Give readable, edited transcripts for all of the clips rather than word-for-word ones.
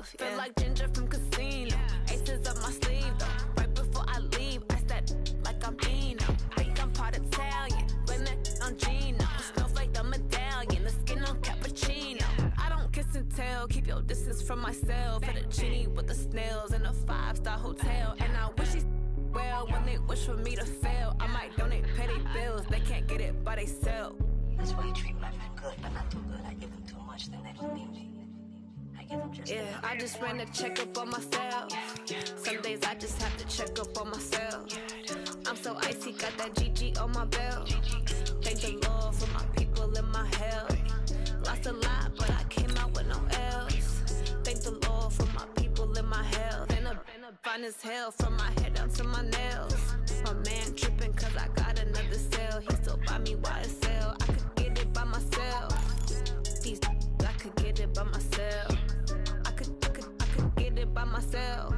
myself, yeah. Feel like Ginger from Casino, aces up my sleeve, though. Right before I leave, I said like I'm Eno. Think I'm part Italian, blame it on Gino. Snowflake the medallion, the skin on cappuccino. I don't kiss and tell, keep your distance from myself. Fettuccine with the snails in a 5-star hotel. And I wish he's well when they wish for me to fail. I might donate petty bills, they can't get it by they sell. That's why you treat my men good, but not too good. I give them too much, then they don't need me. I give them just enough. I just ran a checkup on myself. Some days I just have to check up on myself. I'm so icy, got that GG on my belt. Thank the Lord for my people in my hell. Lost a lot, but I came out with no L's. Thank the Lord for my people in my hell. Been a fine as hell from my head down to my nails. My man tripping cause I got another cell. He still buy me YSL. I could get it by myself. These I could get it by myself. I could get it by myself.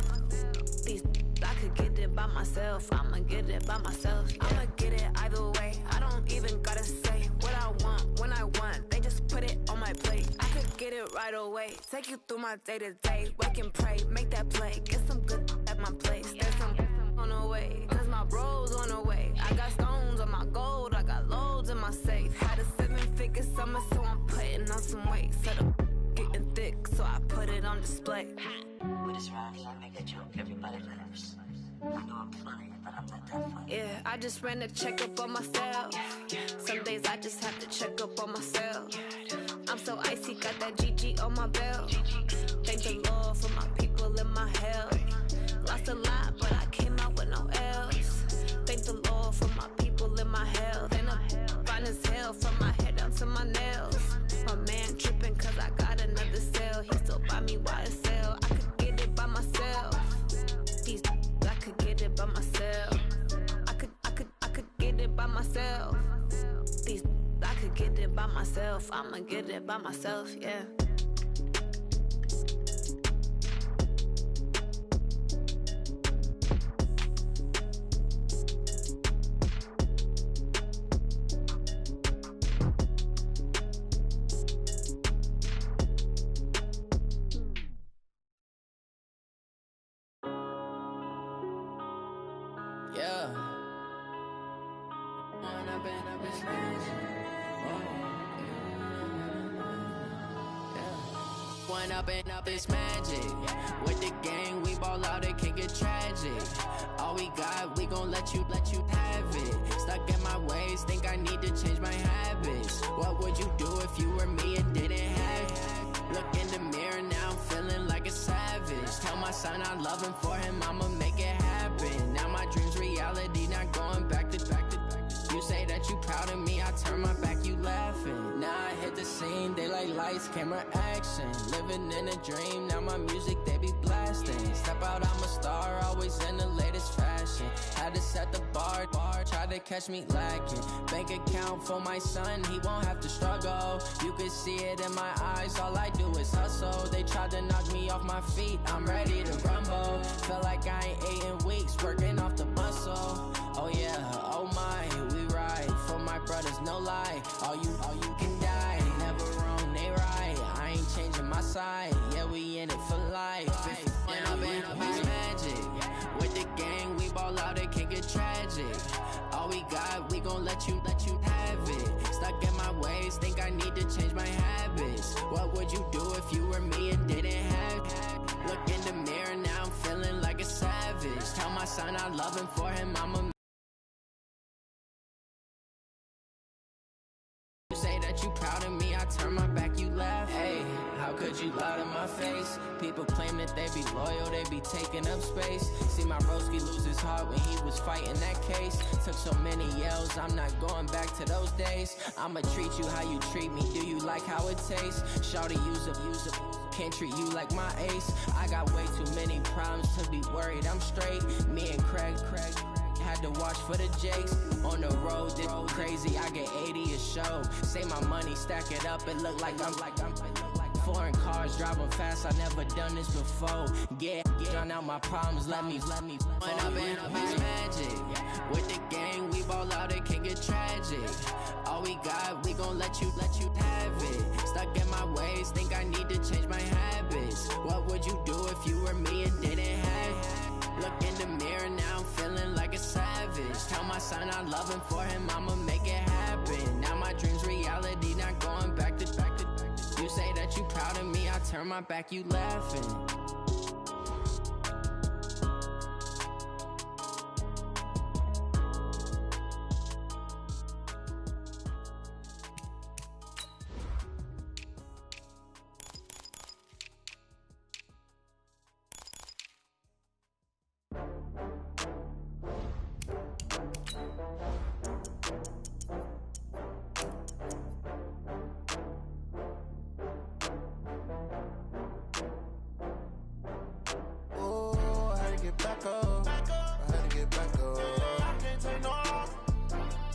These I could get it by myself. I'ma get it by myself. I'ma get it either way. I don't even gotta say what I want when I want. They just put it on my plate. I could get it right away. Take you through my day to day. Wake and pray, make that play. Get some good at my place. There's some on the way, cause my bros on the way. I got stones on my gold, I got loads in my safe. Had a 7-figure summer, so I'm putting on some weight. Set up getting thick, so I put it on display. With this round here, I make a joke, everybody laughs. I know I'm funny, but I'm not that funny. Yeah, I just ran a checkup on myself. Some days I just have to check up on myself. I'm so icy, got that GG on my belt. Thank the Lord for my people in my hell. Lost a lot, but I came out with no L's. Thank the Lord for my people in my hell. Then I'm fine as hell from my head down to my nails. My man tripping cause I got another cell. He still buy me YSL. I could get it by myself. These I could get it by myself. I could get it by myself. These I could get it by myself. I'ma get it by myself, yeah. Up this magic. With the gang, we ball out, it can get tragic. All we got, we gon' let you have it. Stuck in my ways, think I need to change my habits. What would you do if you were me and didn't have it? Look in the mirror, now I'm feeling like a savage. Tell my son I love him, for him I'ma make it happen. Now my dream's reality, not going back to. You say that you proud of me, I turn my back, you laughing. Now I hit the scene, they like lights, camera, action. Living in a dream, now my music, they be blasting. Step out, I'm a star, always in the latest fashion. Had to set the bar, try to catch me lacking. Bank account for my son, he won't have to struggle. You can see it in my eyes, all I do is hustle. They tried to knock me off my feet, I'm ready to rumble. Feel like I ain't ate in weeks, working off the muscle. Oh yeah, oh my, we ride for my brothers, no lie. All you can die, never wrong, they right. I ain't changing my side, yeah, we in it for life. When I've been up, it's magic. With the gang, we ball out, it can get tragic. All we got, we gon' let you have it. Stuck in my ways, think I need to change my habits. What would you do if you were me and didn't have it? Look in the mirror, now I'm feeling like a savage. Tell my son I love him, for him I'ma. You say that you proud of me, I turn my back, you laugh. Hey, how could you lie to my face? People claim that they be loyal, they be taking up space. See my broski lose his heart when he was fighting that case. Took so many yells, I'm not going back to those days. I'ma treat you how you treat me, do you like how it tastes? Shawty, use up, can't treat you like my ace. I got way too many problems to be worried, I'm straight. Me and Craig had to watch for the Jakes. On the road, this crazy, I get 80 a show. Say my money, stack it up, it look like I'm foreign cars, driving fast, I never done this before. Drown out my problems, let me When up in this magic. With the gang, we ball out, it can get tragic. All we got, we gon' let you have it. Stuck in my ways, think I need to change my habits. What would you do if you were me and didn't have it? Look in the mirror, now I'm feeling like a savage. Tell my son I love him, for him I'ma make it happen. Now my dream's reality, not going back to. You say that you proud of me, I turn my back, you laughing. Back up. I had to get back up. I can't take no loss.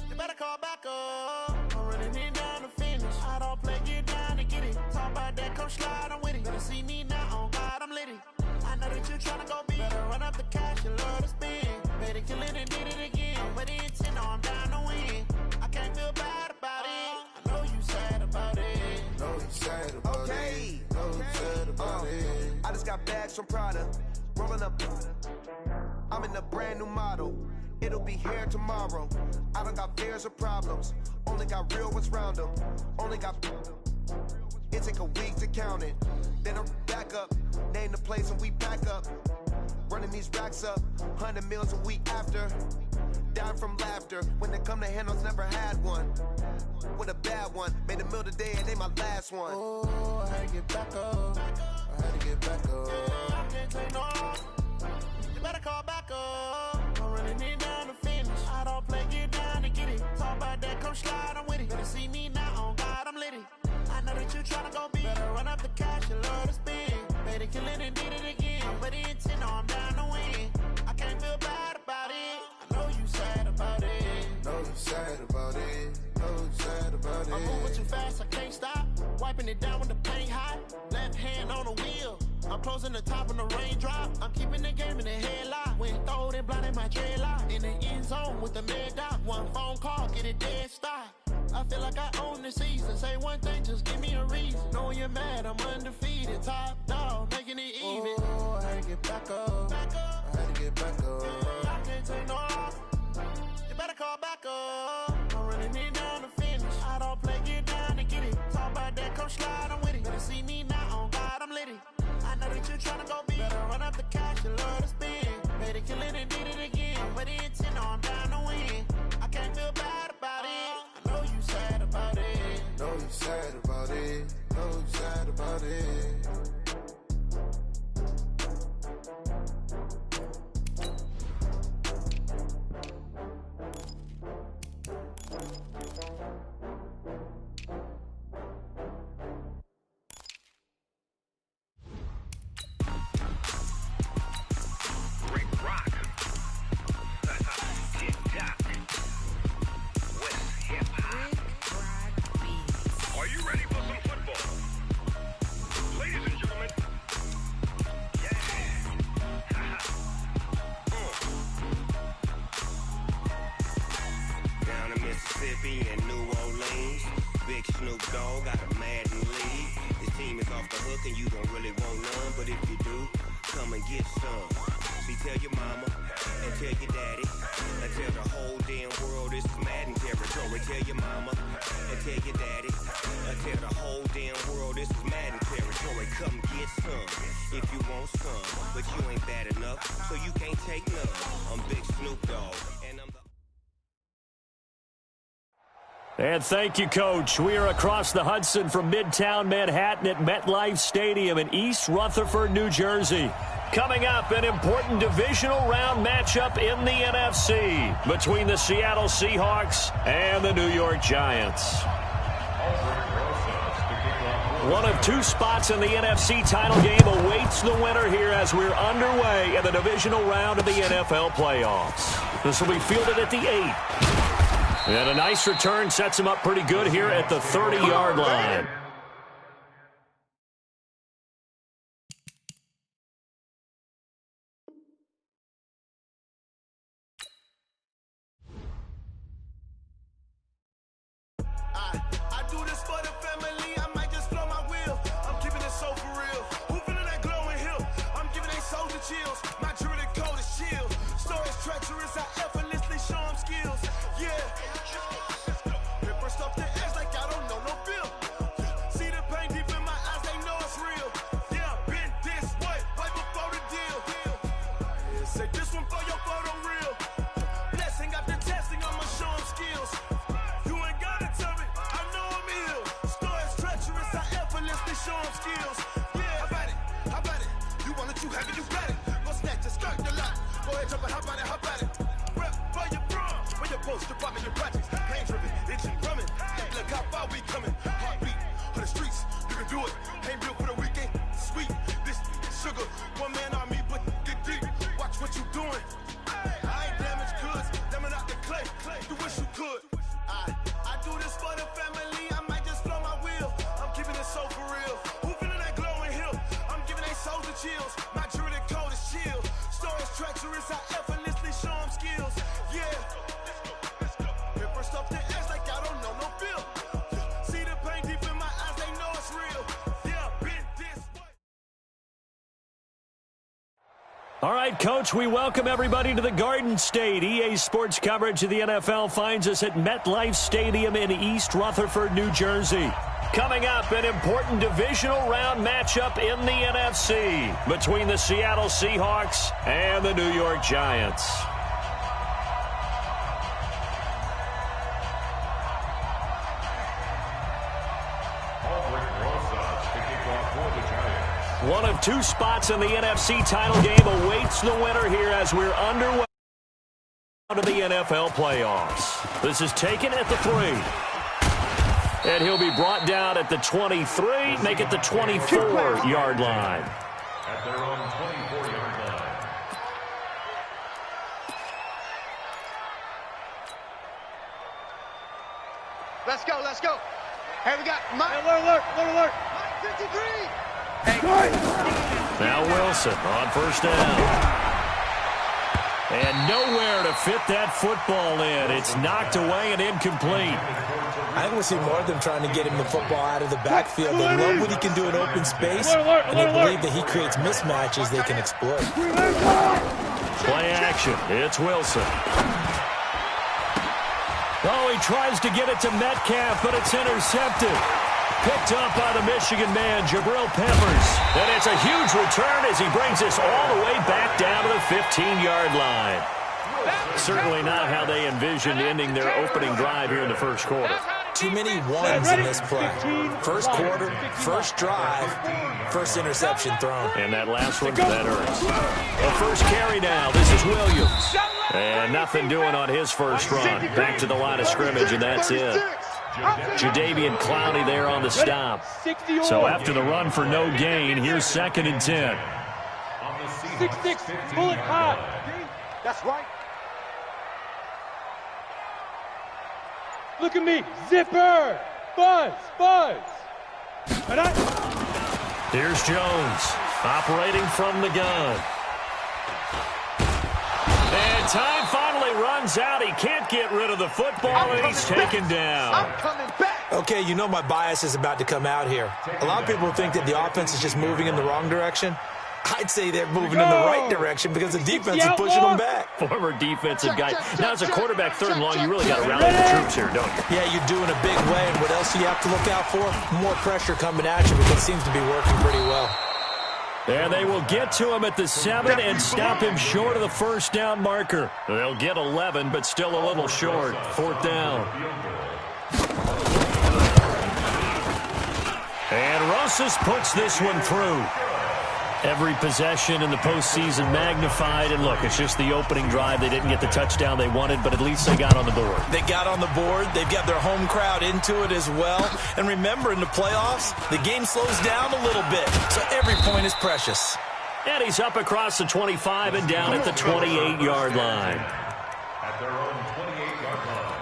You better call back up. I'm running it down to finish. I don't play, get down to get it. Talk about that, come slide, I'm with it. Better see me now, on God, I'm litty. I know that you tryna go big. Better run up the cash, you love to spend. Better kill it and did it again. With the intent, no, I'm down to win. I can't feel bad about it. I know you sad about it. Know you sad about it. Know you sad about it. I just got bags from Prada. Rolling up, I'm in a brand new model. It'll be here tomorrow. I don't got fears or problems. Only got real ones round them. Only got. It take a week to count it. Then I'm back up. Name the place and we pack up. Running these racks up. 100 meals a week after. Down from laughter. When they come to handles, never had one. With a bad one. Made a meal today and they my last one. Oh, I had to get back up. I had to get back up. I can't take no loss. You better call back up. I'm running it down to finish. I don't play, get down to get it. Talk about that, come slide, I'm with it. Better see me now, on God, I'm litty. I know that you tryna go big. Better run up the cash, you love to spend. Better kill it and did it again. But the intent, no, I'm down to win. I can't feel bad about it. I know you sad about it. Know you sad about it. Know you sad about it. I'm moving too fast, I can't stop. Wiping it down when the paint hot. Left hand on the wheel. I'm closing the top when the raindrop. I'm keeping the game in the headlock. When throwed and blinded my dreadlock. In the end zone with the mad dot. One phone call, get it dead stop. I feel like I own the season. Say one thing, just give me a reason. Knowing you're mad, I'm undefeated. Top dog, making it even. Oh, I had to get back up. I had to get back up. I can't take no loss. You better call back up. I'm running it down to finish. I don't play, get down to get it. Talk about that, come slide, I'm with it. Better see me now, on God, I'm litty. I know that you tryna go big. Better run up the cash, you love to spend. Better kill it and did it again. With the intent, no, I'm down to win. I can't feel bad about it. I know you sad about it. Know you sad about it. Know you sad about it. In New Orleans, Big Snoop Dogg got a mad in lead. His team is off the hook and you don't really want none, but if you do, come and get some. See, tell your mama and tell your daddy and tell the whole damn world this is Madden territory. Tell your mama and tell your daddy and tell the whole damn world this is Madden territory. Come get some if you want some, but you ain't bad enough, so you can't take none. I'm Big Snoop Dogg and I'm the... And thank you, Coach. We are across the Hudson from Midtown Manhattan at MetLife Stadium in East Rutherford, New Jersey. Coming up, an important divisional round matchup in the NFC between the Seattle Seahawks and the New York Giants. One of two spots in the NFC title game awaits the winner here as we're underway in the divisional round of the NFL playoffs. This will be fielded at the 8. And a nice return sets him up pretty good here at the 30-yard line. treacherous, I effortlessly show them skills. Yeah. Paper stuff the edge like I don't know no bill. See the pain deep in my eyes, they know it's real. Yeah, been this way, way before the deal. Say this one for your photo reel. Blessing after testing, I'ma show them skills. You ain't gotta tell me, I know I'm ill. Stories treacherous, I effortlessly show them skills. Yeah, how about it? You want it, you have it, you got it. Go snatch it, skirt the lot. Go ahead, jump it, how about it? Rep for your bro, for your poster, bombing your projects. Pain driven, itching, drumming. Look how far we coming. Heartbeat on the streets, you can do it. Ain't built for the weekend, sweet. This sugar, one man army, but get deep. Watch what you doing. I ain't damaged goods, damn it out the clay. You wish you could. I do this for the family. I might just flow my wheel. I'm keeping it so for real. Who feeling that glowing hill? I'm giving they souls the chills. My jewelry code is chill. Stories treacherous, I effortlessly show them skills. Yeah. Paper stuff the edge like I don't know no bill. See the pain deep in my eyes, they know it's real. Yeah, been this way. All right, Coach, we welcome everybody to the Garden State. EA Sports coverage of the NFL finds us at MetLife Stadium in East Rutherford, New Jersey. Coming up, an important divisional round matchup in the NFC between the Seattle Seahawks and the New York Giants. One of two spots in the NFC title game awaits the winner here as we're underway to the NFL playoffs. This is taken at the 3. And he'll be brought down at the 23, make it the 24-yard line. At their own 24-yard line. Let's go, let's go. Hey, we got Mike. Alert. 53. Now Wilson on first down. And nowhere to fit that football in. It's knocked away and incomplete. I want to see more of them trying to get him the football out of the backfield. They love what he can do in open space, and they believe that he creates mismatches they can exploit. Play action. It's Wilson. Oh, he tries to get it to Metcalf, but it's intercepted. Picked up by the Michigan man, Jabril Peppers. And it's a huge return as he brings us all the way back down to the 15-yard line. Certainly not how they envisioned ending their opening drive here in the first quarter. Too many ones in this play. First quarter, first drive, first interception thrown. And that last one, that hurts. The first carry now. This is Williams. And nothing doing on his first run. Back to the line of scrimmage, and that's it. Jadeveon Clowney there on the stop. So after the run for no gain, here's 2nd and 10. 6-6, pull it high. That's right. Look at me, zipper, buzz. Here's Jones, operating from the gun. And time finally runs out. He can't get rid of the football, and he's taken down. I'm coming back. Okay, you know my bias is about to come out here. A lot of people think that the offense is just moving in the wrong direction. I'd say they're moving in the right direction because the defense is pushing them back. Former defensive guy. Now, as a quarterback, 3rd and long, you really got to rally the troops here, don't you? Yeah, you do in a big way. And what else do you have to look out for? More pressure coming at you, because it seems to be working pretty well. And they will get to him at the 7 and stop him short of the first down marker. They'll get 11, but still a little short. 4th down. And Rosas puts this one through. Every possession in the postseason magnified. And look, it's just the opening drive. They didn't get the touchdown they wanted, but at least they got on the board. They got on the board. They've got their home crowd into it as well. And remember, in the playoffs, the game slows down a little bit. So every point is precious. And he's up across the 25 and down at the 28-yard line. At their own 28-yard line.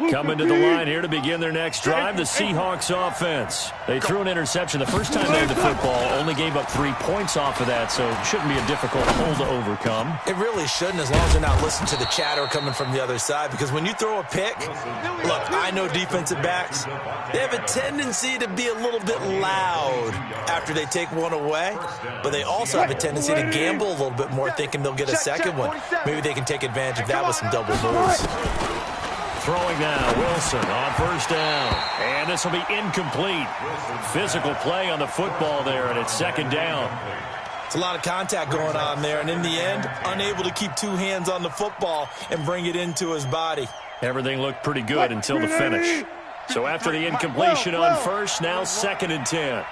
Coming to the line here to begin their next drive, the Seahawks offense. They threw an interception the first time they had the football, only gave up 3 points off of that, so it shouldn't be a difficult hole to overcome. It really shouldn't, as long as they're not listening to the chatter coming from the other side, because when you throw a pick, look, I know defensive backs, they have a tendency to be a little bit loud after they take one away, but they also have a tendency to gamble a little bit more, thinking they'll get a second one. Maybe they can take advantage of that with some double moves. Throwing now, Wilson on first down. And this will be incomplete. Physical play on the football there, and it's second down. It's a lot of contact going on there, and in the end, unable to keep 2 hands on the football and bring it into his body. Everything looked pretty good until the finish. So after the incompletion on first, now 2nd and 10.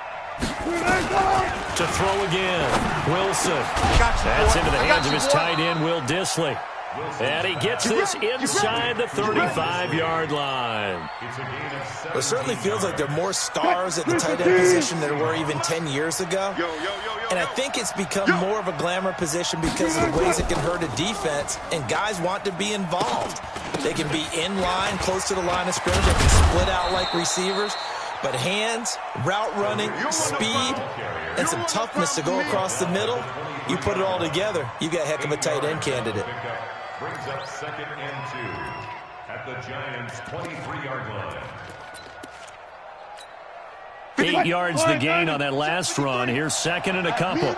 To throw again, Wilson. That's into the hands of his tight end, Will Dissly. And he gets this inside the 35-yard line. It certainly feels like there are more stars at the tight end position than there were even 10 years ago. And I think it's become more of a glamour position because of the ways it can hurt a defense, and guys want to be involved. They can be in line, close to the line of scrimmage. They can split out like receivers. But hands, route running, speed, and some toughness to go across the middle, you put it all together, you got a heck of a tight end candidate. Brings up 2nd and 2 at the Giants' 23-yard line. 8 yards the gain on that last run. Here's 2nd and a couple.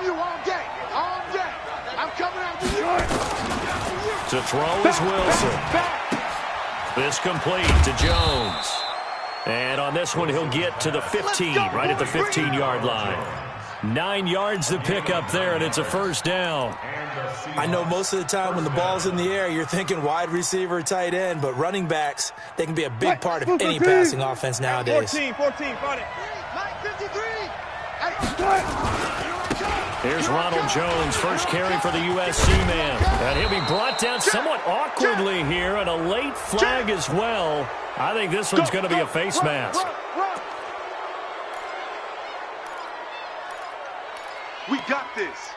To throw is Wilson. This complete to Jones. And on this one, he'll get to the 15, right at the 15-yard line. 9 yards to pick up there, and it's a first down. I know most of the time when the ball's in the air, you're thinking wide receiver, tight end, but running backs, they can be a big part of any passing offense nowadays. 14, got it. Here's Ronald Jones, first carry for the USC man. And he'll be brought down somewhat awkwardly here, and a late flag as well. I think this one's going to be a face mask. We got this.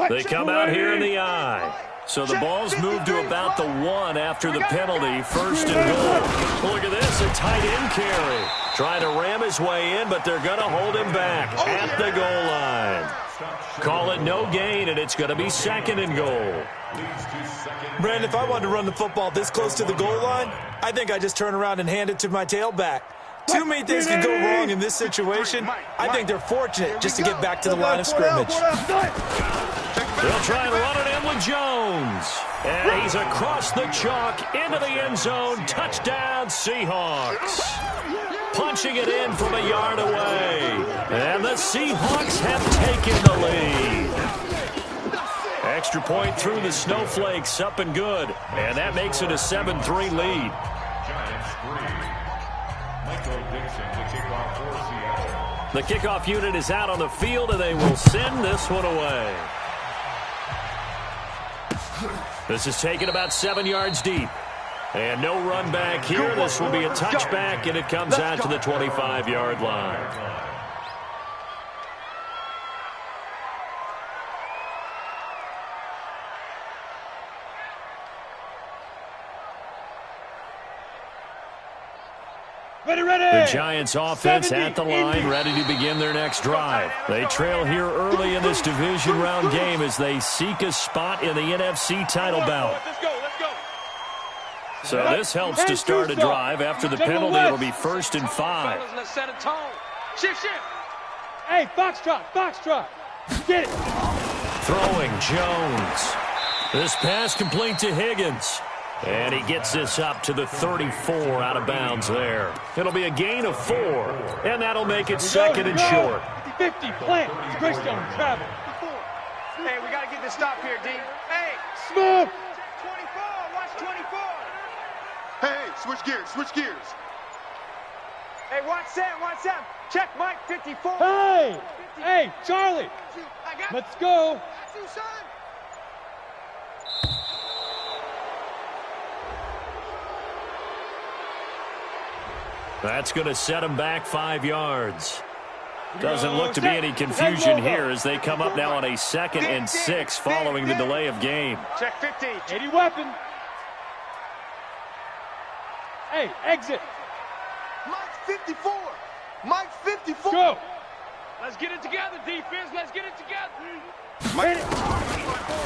They come out here in the I. So the ball's moved to about the 1 after the penalty, 1st and goal. Look at this, a tight end carry. Trying to ram his way in, but they're going to hold him back at the goal line. Call it no gain, and it's going to be 2nd and goal. Brandon, if I wanted to run the football this close to the goal line, I think I just turn around and hand it to my tailback. Too many things could go wrong in this situation. I think they're fortunate just to get back to the line of scrimmage. They'll try and run it in with Jones. And he's across the chalk into the end zone. Touchdown, Seahawks. Punching it in from a yard away. And the Seahawks have taken the lead. Extra point through the snowflakes, up and good. And that makes it a 7-3 lead. The kickoff unit is out on the field, and they will send this one away. This is taken about 7 yards deep. And no run back here. This will be a touchback, and it comes out to the 25-yard line. The Giants offense at the line, ready to begin their next drive. They trail here early in this division round game as they seek a spot in the NFC title bout. So this helps to start a drive. After the penalty, it'll be 1st and 5. Hey, foxtrot. Get it. Throwing Jones. This pass complete to Higgins. And he gets this up to the 34 out of bounds there. It'll be a gain of 4, and that'll make it 2nd and short. 50, plant. It's great stone, travel. Hey, we got to get this stop here, D. Hey, Smooth. 24, watch 24. Hey, switch gears. Hey, watch Sam. Check Mike, 54. Hey, Charlie. Let's go. That's going to set him back 5 yards. Doesn't look to be any confusion here as they come up now on a 2nd and 6 following the delay of game. Check 50. 80 weapon. Hey, exit. Mike 54. Mike 54. Go. Let's get it together, defense. Let's get it together.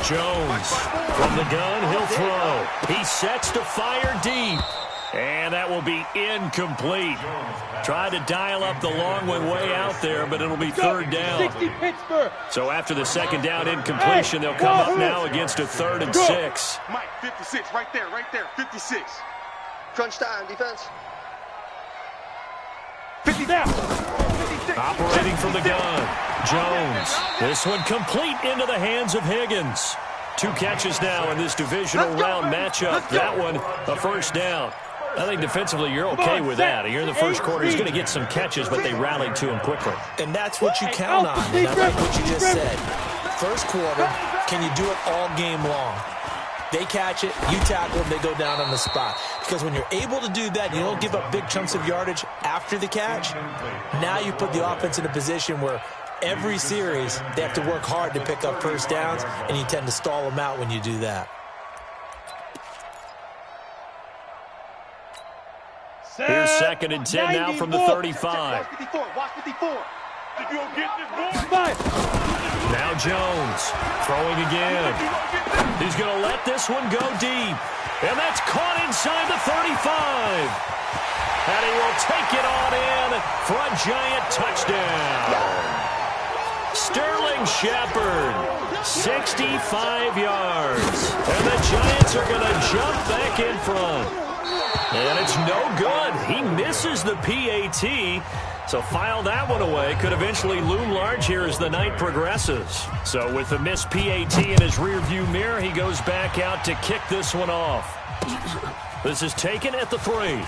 Jones from the gun. He'll throw. He sets to fire deep. And that will be incomplete. Tried to dial up the long one way out there, but it'll be 3rd down. 60 Pittsburgh. So after the 2nd down incompletion, they'll come up now against a 3rd and 6. Mike, 56, right there, 56. Crunch time, defense. 50 down. Operating from the gun, Jones. This one complete into the hands of Higgins. 2 catches now in this divisional round matchup. That one, a 1st down. I think defensively you're okay with that. Here in the first quarter, he's going to get some catches, but they rallied to him quickly. And that's what you count on. And I like what you just said. First quarter, can you do it all game long? They catch it, you tackle them, they go down on the spot. Because when you're able to do that, you don't give up big chunks of yardage after the catch, now you put the offense in a position where every series they have to work hard to pick up 1st downs, and you tend to stall them out when you do that. Here's 2nd and 10 now from the 35. Watch 54. Now Jones throwing again. He's going to let this one go deep. And that's caught inside the 35. And he will take it on in for a giant touchdown. Sterling Shepard, 65 yards. And the Giants are going to jump back in front. And it's no good. He misses the PAT. So file that one away. Could eventually loom large here as the night progresses. So with the missed PAT in his rearview mirror, he goes back out to kick this one off. This is taken at the 3.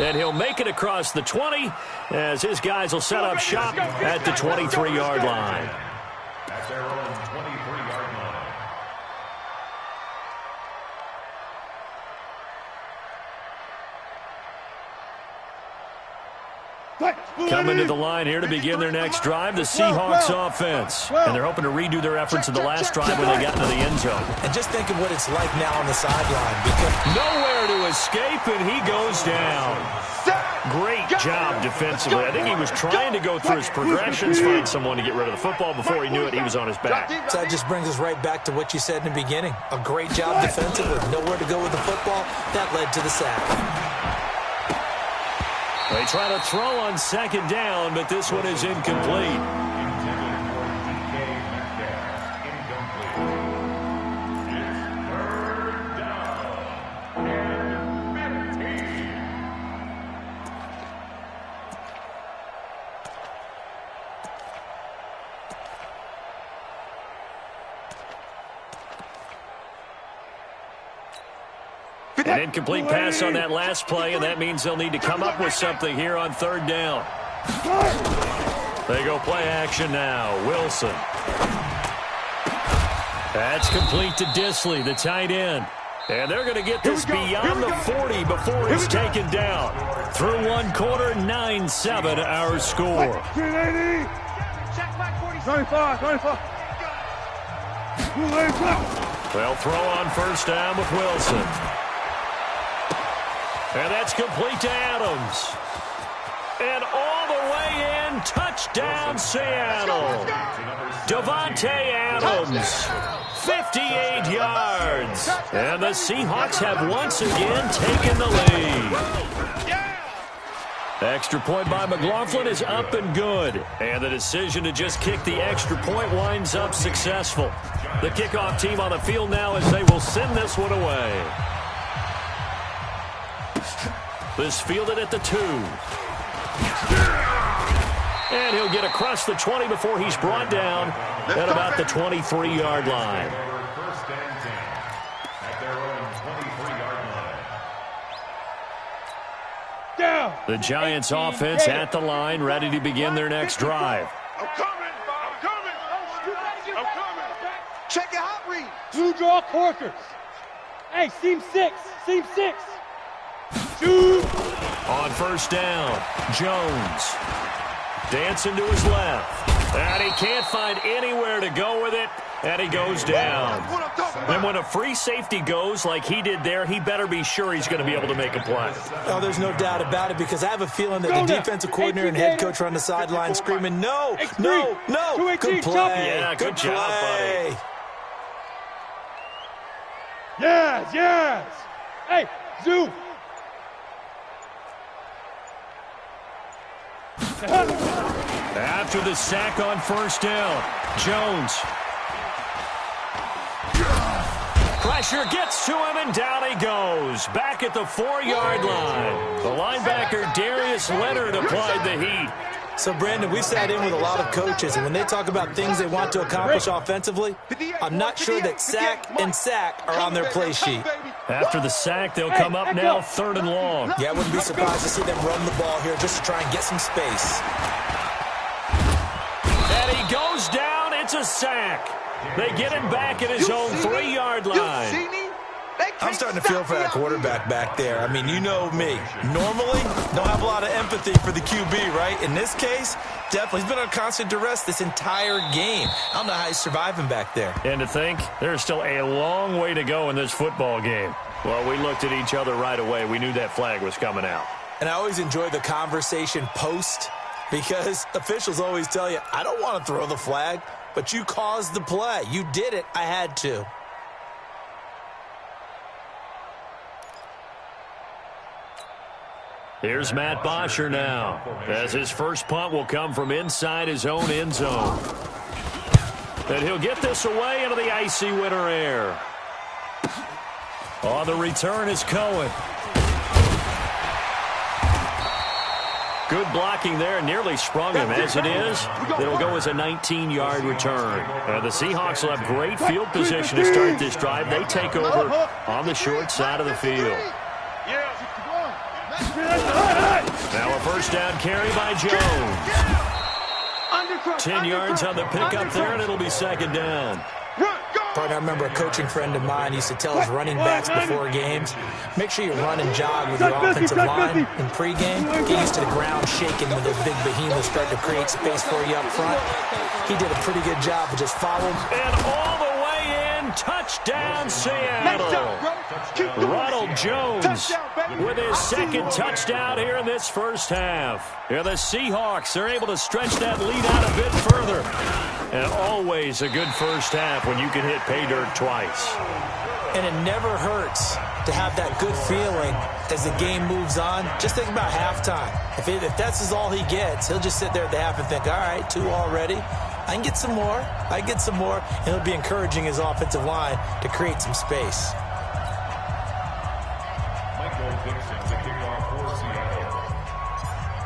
And he'll make it across the 20 as his guys will set up shop at the 23-yard line. At their own 23-yard line. Coming to the line here to begin their next drive, the Seahawks offense. And they're hoping to redo their efforts in the last drive when they got into the end zone. And just think of what it's like now on the sideline. Because nowhere to escape, and he goes down. Great job defensively. I think he was trying to go through his progressions, find someone to get rid of the football. Before he knew it, he was on his back. So that just brings us right back to what you said in the beginning. A great job defensively. Nowhere to go with the football. That led to the sack. They try to throw on 2nd down, but this one is incomplete. An incomplete pass on that last play, and that means they'll need to come up with something here on 3rd down. They go play action now. Wilson. That's complete to Disley, the tight end. And they're going to get this beyond the 40 before it's taken down. Through 1 quarter, 9-7 our score. 25. They'll throw on 1st down with Wilson. And that's complete to Adams. And all the way in, touchdown Seattle. Davante Adams, 58 yards. And the Seahawks have once again taken the lead. Extra point by McLaughlin is up and good. And the decision to just kick the extra point winds up successful. The kickoff team on the field now as they will send this one away. This fielded at the 2. And he'll get across the 20 before he's brought down at about the 23-yard line. First and 10 at their own 23-yard line. Down. The Giants offense at the line, ready to begin their next drive. I'm coming. Check your hot read. Blue draw Corkers. Hey, seam 6. Shoot. On first down, Jones dancing to his left. And he can't find anywhere to go with it, and he goes down. And when a free safety goes like he did there, he better be sure he's going to be able to make a play. Oh, there's no doubt about it, because I have a feeling that the defensive coordinator and head coach are on the sideline screaming, no, no, no. Good play. Yeah, good job, buddy. Yes, yes. Hey, Zoo. After the sack on first down, Jones. Pressure gets to him, and down he goes. Back at the 4-yard line. The linebacker, Darius Leonard, applied the heat. So, Brandon, we've sat in with a lot of coaches, and when they talk about things they want to accomplish offensively, I'm not sure that sack and sack are on their play sheet. After the sack, they'll come up now 3rd and long. Yeah, I wouldn't be surprised to see them run the ball here just to try and get some space. And he goes down. It's a sack. They get him back at his own 3-yard line. I'm starting to feel for that quarterback back there. I mean, you know me. Normally, don't have a lot of empathy for the QB, right? In this case, definitely. He's been on constant duress this entire game. I don't know how he's surviving back there. And to think, there's still a long way to go in this football game. Well, we looked at each other right away. We knew that flag was coming out. And I always enjoy the conversation post, because officials always tell you, I don't want to throw the flag, but you caused the play. You did it. I had to. Here's Matt Bosher now, as his first punt will come from inside his own end zone. And he'll get this away into the icy winter air. On the return is Cohen. Good blocking there, nearly sprung him. As it is, it'll go as a 19-yard return. And the Seahawks will have great field position to start this drive. They take over on the short side of the field. Now a first down carry by Jones. 10 yards on the pickup there, and it'll be 2nd down. Partner, I remember a coaching friend of mine used to tell his running backs before games, make sure you run and jog with your offensive line in pregame. Get used to the ground shaking when those big behemoths start to create space for you up front. He did a pretty good job of just following. And all the way in, touchdown Seattle. Ronald Jones with his 2nd touchdown here in this first half. Yeah, the Seahawks are able to stretch that lead out a bit further. And always a good first half when you can hit pay dirt twice. And it never hurts to have that good feeling as the game moves on. Just think about halftime. If that's all he gets, he'll just sit there at the half and think, all right, 2 already. I can get some more. I can get some more. And he'll be encouraging his offensive line to create some space.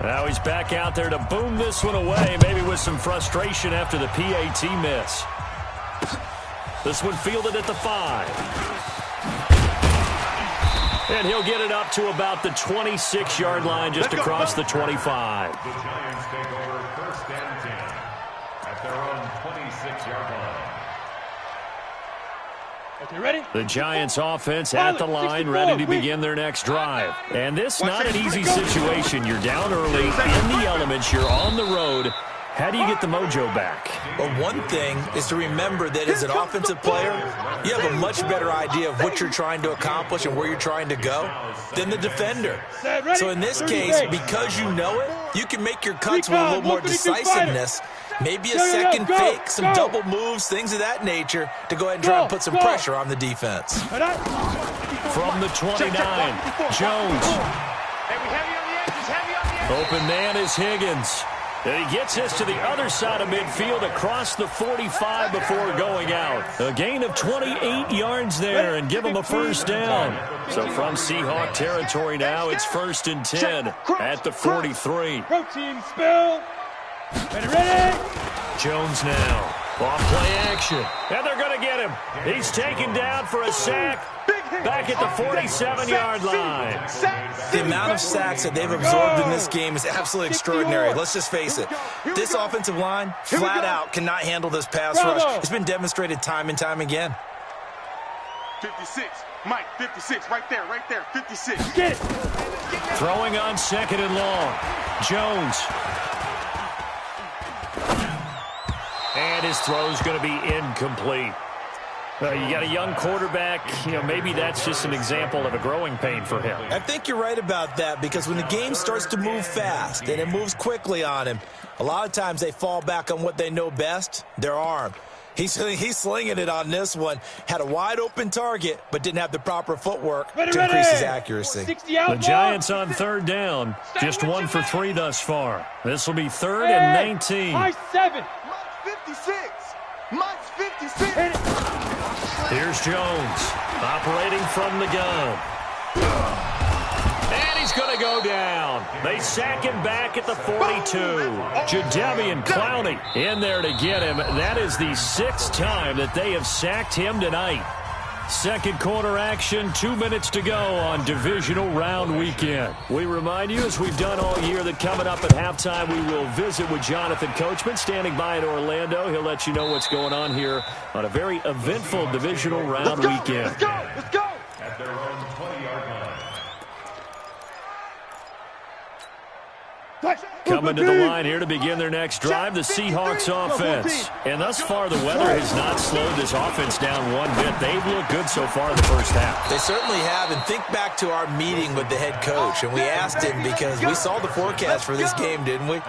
Now he's back out there to boom this one away, maybe with some frustration after the PAT miss. This one fielded at the 5. And he'll get it up to about the 26-yard line, just across the 25. The Giants take over 1st and 10 at their own 26-yard line. Okay, ready? The Giants offense at the line, ready to begin their next drive. And this not an easy situation. You're down early, in the elements, you're on the road. How do you get the mojo back? Well, one thing is to remember that as an offensive player, you have a much better idea of what you're trying to accomplish and where you're trying to go than the defender. So in this case, because you know it, you can make your cuts with a little more decisiveness. Maybe a second fake, some double moves, things of that nature to go ahead and try and put some pressure on the defense. From the 29, Jones. Open man is Higgins. And he gets this to the other side of midfield across the 45 before going out. A gain of 28 yards there and give him a first down. So from Seahawk territory now, it's 1st and 10 at the 43. Protein spill. Ready? Jones now. Off play action. And they're going to get him. He's taken down for a sack. Back at the 47-yard line. The amount of sacks that they've absorbed in this game is absolutely extraordinary. Let's just face it. This offensive line, flat out, cannot handle this pass rush. It's been demonstrated time and time again. 56. Mike, 56. Right there. 56. Get it. Throwing on 2nd and long. Jones. And his throw's going to be incomplete. You got a young quarterback, maybe that's just an example of a growing pain for him. I think you're right about that, because when the game starts to move fast and it moves quickly on him, a lot of times they fall back on what they know best, their arm. He's slinging it on this one. Had a wide-open target, but didn't have the proper footwork to increase his accuracy. The Giants on 3rd down. Just 1 for 3 thus far. This will be 3rd and 19. My 7. Mine's 56. Mine's 56. Here's Jones, operating from the gun. And he's going to go down. They sack him back at the 42. Jadeveon Clowney in there to get him. That is the 6th time that they have sacked him tonight. Second quarter action, 2 minutes to go on divisional round weekend. We remind you, as we've done all year, that coming up at halftime, we will visit with Jonathan Coachman, standing by in Orlando. He'll let you know what's going on here on a very eventful divisional round weekend. Let's go! Let's go! At their own 20-yard line. Coming to the line here to begin their next drive, the Seahawks offense. And thus far, the weather has not slowed this offense down one bit. They've looked good so far in the first half. They certainly have. And think back to our meeting with the head coach. And we asked him, because we saw the forecast for this game, didn't we?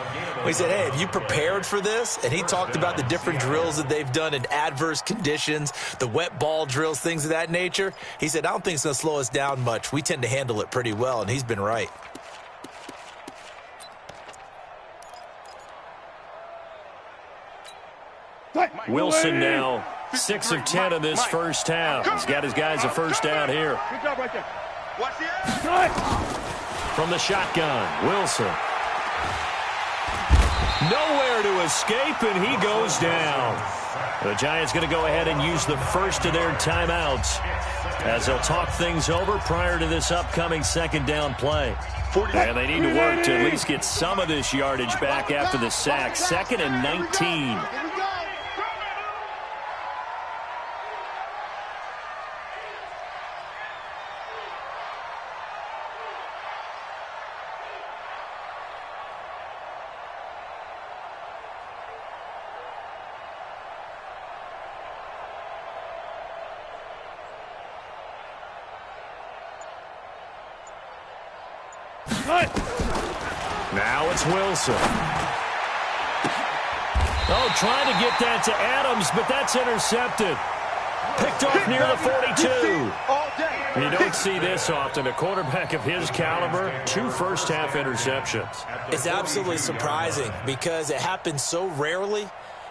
We said, hey, have you prepared for this? And he talked about the different drills that they've done in adverse conditions, the wet ball drills, things of that nature. He said, I don't think it's going to slow us down much. We tend to handle it pretty well, and he's been right. Wilson now 6 of 10 in this first half. He's got his guys a first down here. Good job right there. Watch the From the shotgun, Wilson. Nowhere to escape, and he goes down. The Giants going to go ahead and use the first of their timeouts as they'll talk things over prior to this upcoming second down play. And they need to work to at least get some of this yardage back after the sack. 2nd and 19. Now it's Wilson. Oh, trying to get that to Adams, but that's intercepted. Picked off near the 42. You don't see this often. A quarterback of his caliber, 2 first-half interceptions. It's absolutely surprising because it happens so rarely.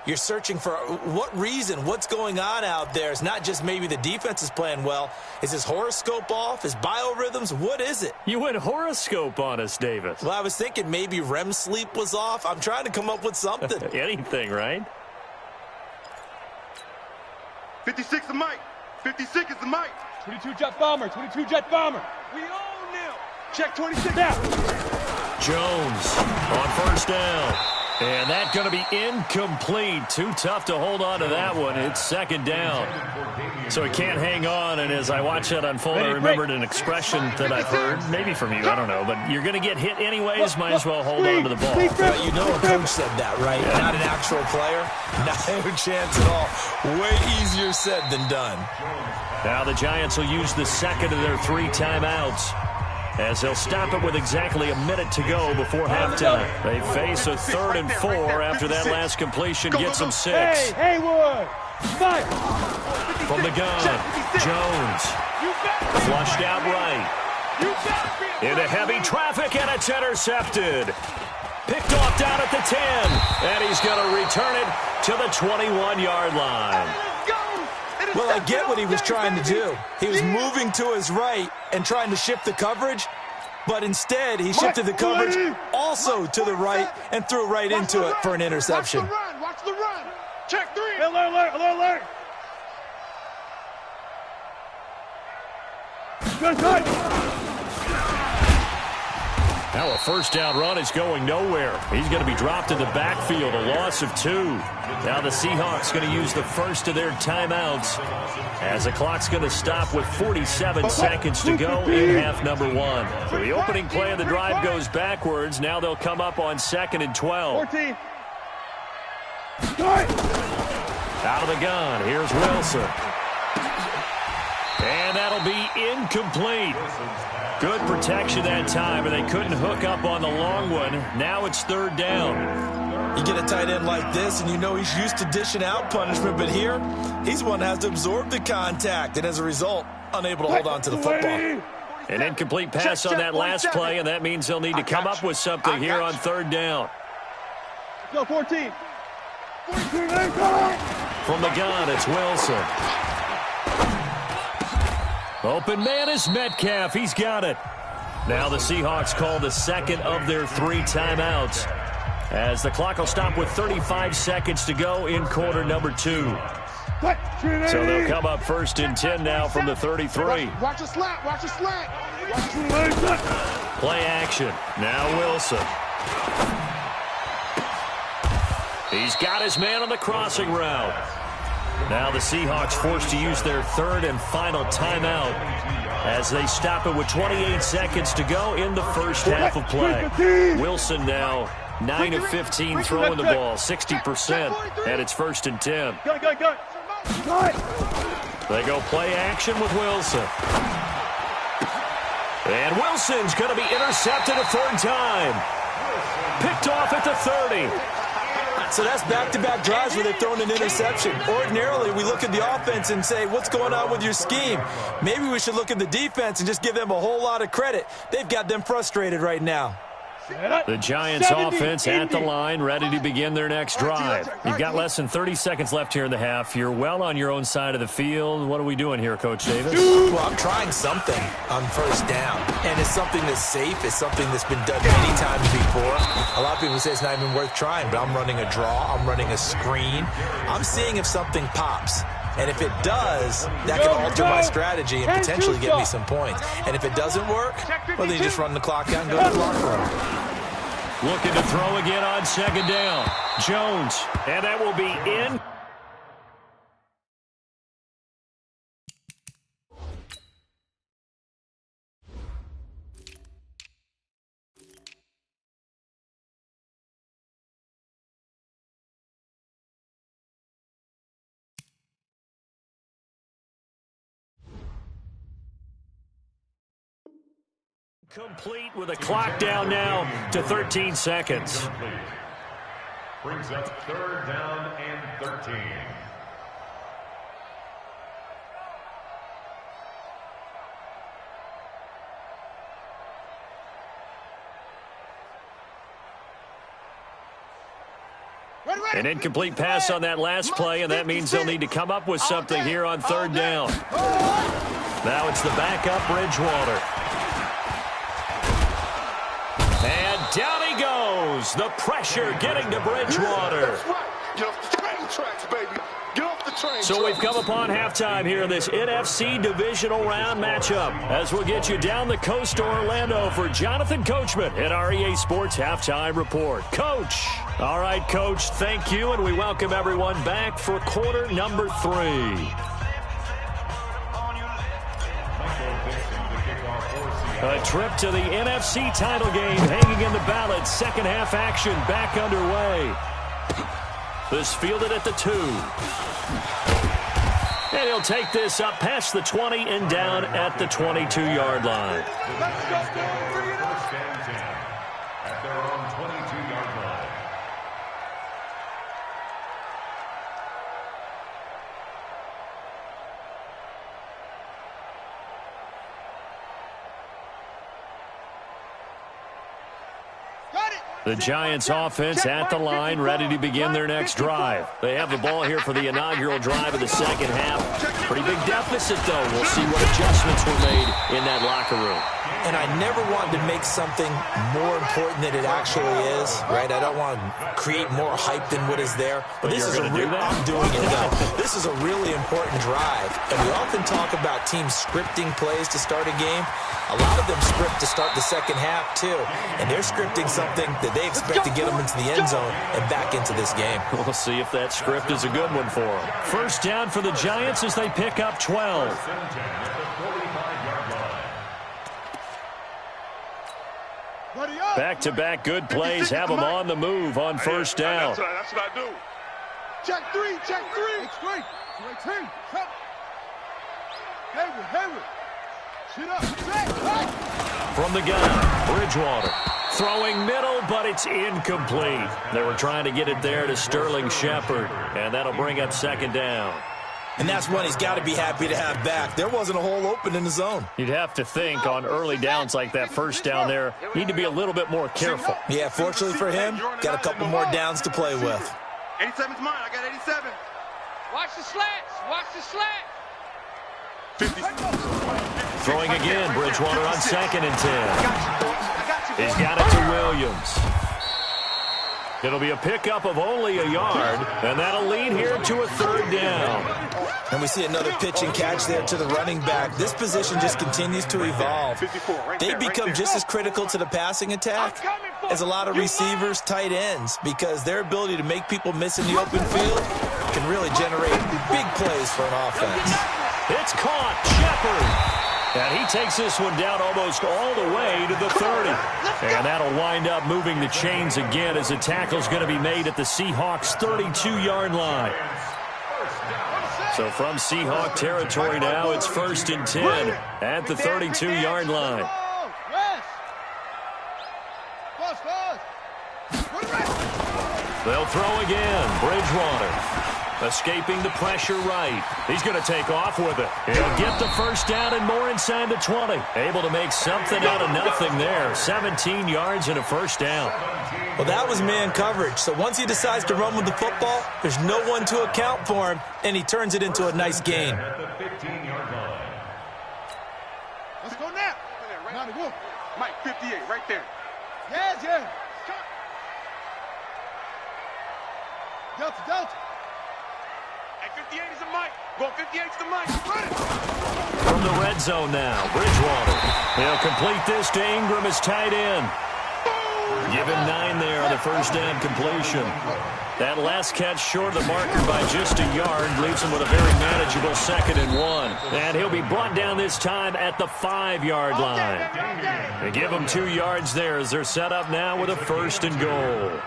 You're searching for what reason, what's going on out there. It's not just maybe the defense is playing well. Is his horoscope off? His biorhythms? What is it? You went horoscope on us, Davis. Well, I was thinking maybe REM sleep was off. I'm trying to come up with something. Anything, right? 56 is Mike. 56 is the Mike. 22 jet bomber. 22 jet bomber. We own them. Check 26 out. Jones on first down. And that's going to be incomplete. Too tough to hold on to that one. It's second down. So he can't hang on. And as I watch that unfold, I remembered an expression that I've heard, maybe from you, I don't know. But you're going to get hit anyways, might as well hold on to the ball. Well, you know a coach said that, right? Yeah. Not an actual player. No chance at all. Way easier said than done. Now the Giants will use the second of their 3 timeouts, as they'll stop it with exactly a minute to go before halftime. They face a 3rd and 4 after that last completion gets them 6. Hey, Haywood! Fire! From the gun, Jones. Flushed out right. Into heavy traffic, and it's intercepted. Picked off down at the 10, and he's going to return it to the 21-yard line. Well, I get what he was trying to do. He was moving to his right and trying to shift the coverage, but instead he shifted the coverage also to the right and threw right into it for an interception. Watch the run. Check 3. Alert, alert, alert. Good. Now a first down run is going nowhere. He's going to be dropped in the backfield, a loss of 2. Now the Seahawks going to use the first of their timeouts as the clock's going to stop with 47 seconds to go in half number 1. So the opening play of the drive goes backwards. Now they'll come up on 2nd and 12. 14. Out of the gun, here's Wilson. And that'll be incomplete. Good protection that time, and they couldn't hook up on the long one. Now it's 3rd down. You get a tight end like this, and you know he's used to dishing out punishment, but here, he's one that has to absorb the contact, and as a result, unable to hold on to the football. An incomplete pass on that last play, and that means they'll need to come up with something here on 3rd down. Go 14. From the gun, it's Wilson. Open man is Metcalf. He's got it. Now the Seahawks call the second of their 3 timeouts as the clock will stop with 35 seconds to go in quarter number 2. So they'll come up 1st and 10 now from the 33. Watch a slant. Watch a slant. Play action. Now Wilson. He's got his man on the crossing route. Now the Seahawks forced to use their 3rd and final timeout as they stop it with 28 seconds to go in the first half of play. Wilson now 9 of 15 throwing the ball, 60%, and it's 1st and 10. Go. They go play action with Wilson. And Wilson's going to be intercepted a 3rd time. Picked off at the 30. So that's back-to-back drives where they've thrown an interception. Ordinarily, we look at the offense and say, what's going on with your scheme? Maybe we should look at the defense and just give them a whole lot of credit. They've got them frustrated right now. The Giants offense at the line, ready to begin their next drive. You've got less than 30 seconds left here in the half. You're well on your own side of the field. What are we doing here, Coach Davis? Well, I'm trying something on 1st down, and it's something that's safe. It's something that's been done many times before. A lot of people say it's not even worth trying, but I'm running a draw. I'm running a screen. I'm seeing if something pops. And if it does, that can alter my strategy and potentially get me some points. And if it doesn't work, well, then you just run the clock out and go to the locker room. Looking to throw again on 2nd down. Jones, and that will be in. Complete with a clock down now to 13 seconds. Brings up 3rd down and 13. An incomplete pass on that last play, and that means they'll need to come up with something here on 3rd down. Now it's the backup Bridgewater. And down he goes. The pressure getting to Bridgewater. That's right. Get off the train tracks, baby. Get off the train So we've come upon halftime here in this NFC divisional round matchup as we'll get you down the coast to Orlando for Jonathan Coachman at our EA Sports Halftime Report. Coach. All right, Coach, thank you, and we welcome everyone back for quarter number 3. A trip to the NFC title game hanging in the balance. Second half action back underway. This fielded at the 2. And he'll take this up past the 20 and down at the 22-yard line. Let's go. 1st and 10 at their own 22-yard line. The Giants offense at the line, ready to begin their next drive. They have the ball here for the inaugural drive of the second half. Pretty big deficit, though. We'll see what adjustments were made in that locker room. and I never wanted to make something more important than it actually is, right? I don't want to create more hype than what is there. But this is I'm doing it, though. This is a really important drive. And we often talk about teams scripting plays to start a game. A lot of them script to start the second half, too. And they're scripting something that they expect to get them into the end zone and back into this game. We'll see if that script is a good one for them. First down for the Giants as they pick up 12. Back-to-back good plays have them on the move on first down. That's what I do. Check three. Check three. From the gun, Bridgewater. Throwing middle, but it's incomplete. They were trying to get it there to Sterling Shepard, and that'll bring up second down. And that's one he's got to be happy to have back. There wasn't a hole open in the zone. You'd have to think on early downs like that first down there, need to be a little bit more careful. Yeah, fortunately for him, got a couple more downs to play with. 87's mine. I got 87. Watch the slats. Watch the slats. 50. Throwing again, Bridgewater on 2nd and 10. He's got it to Williams. It'll be a pickup of only a yard, and that'll lead here to a third down. And we see another pitch and catch there to the running back. This position just continues to evolve. They become just as critical to the passing attack as a lot of receivers, tight ends, because their ability to make people miss in the open field can really generate big plays for an offense. It's caught, Shepard. And he takes this one down almost all the way to the 30. And that'll wind up moving the chains again as the tackle's going to be made at the Seahawks' 32-yard line. So from Seahawk territory now, it's 1st and 10 at the 32-yard line. They'll throw again. Bridgewater. Escaping the pressure right. He's going to take off with it. He'll get the first down and more inside the 20. Able to make something out of nothing there. 17 yards and a first down. Well, that was man coverage. So once he decides to run with the football, there's no one to account for him, and he turns it into a nice gain. Let's go now. Mike, 58, right there. Yeah. Delta. Hey, 58 is the mic. Going 58's the mic. From the red zone now, Bridgewater. He'll complete this to Ingram as tight end. Give him 9 there on the first down completion. That last catch short of the marker by just a yard leaves him with a very manageable 2nd and 1. And he'll be brought down this time at the 5-yard line. They give him 2 yards there as they're set up now with a 1st and goal.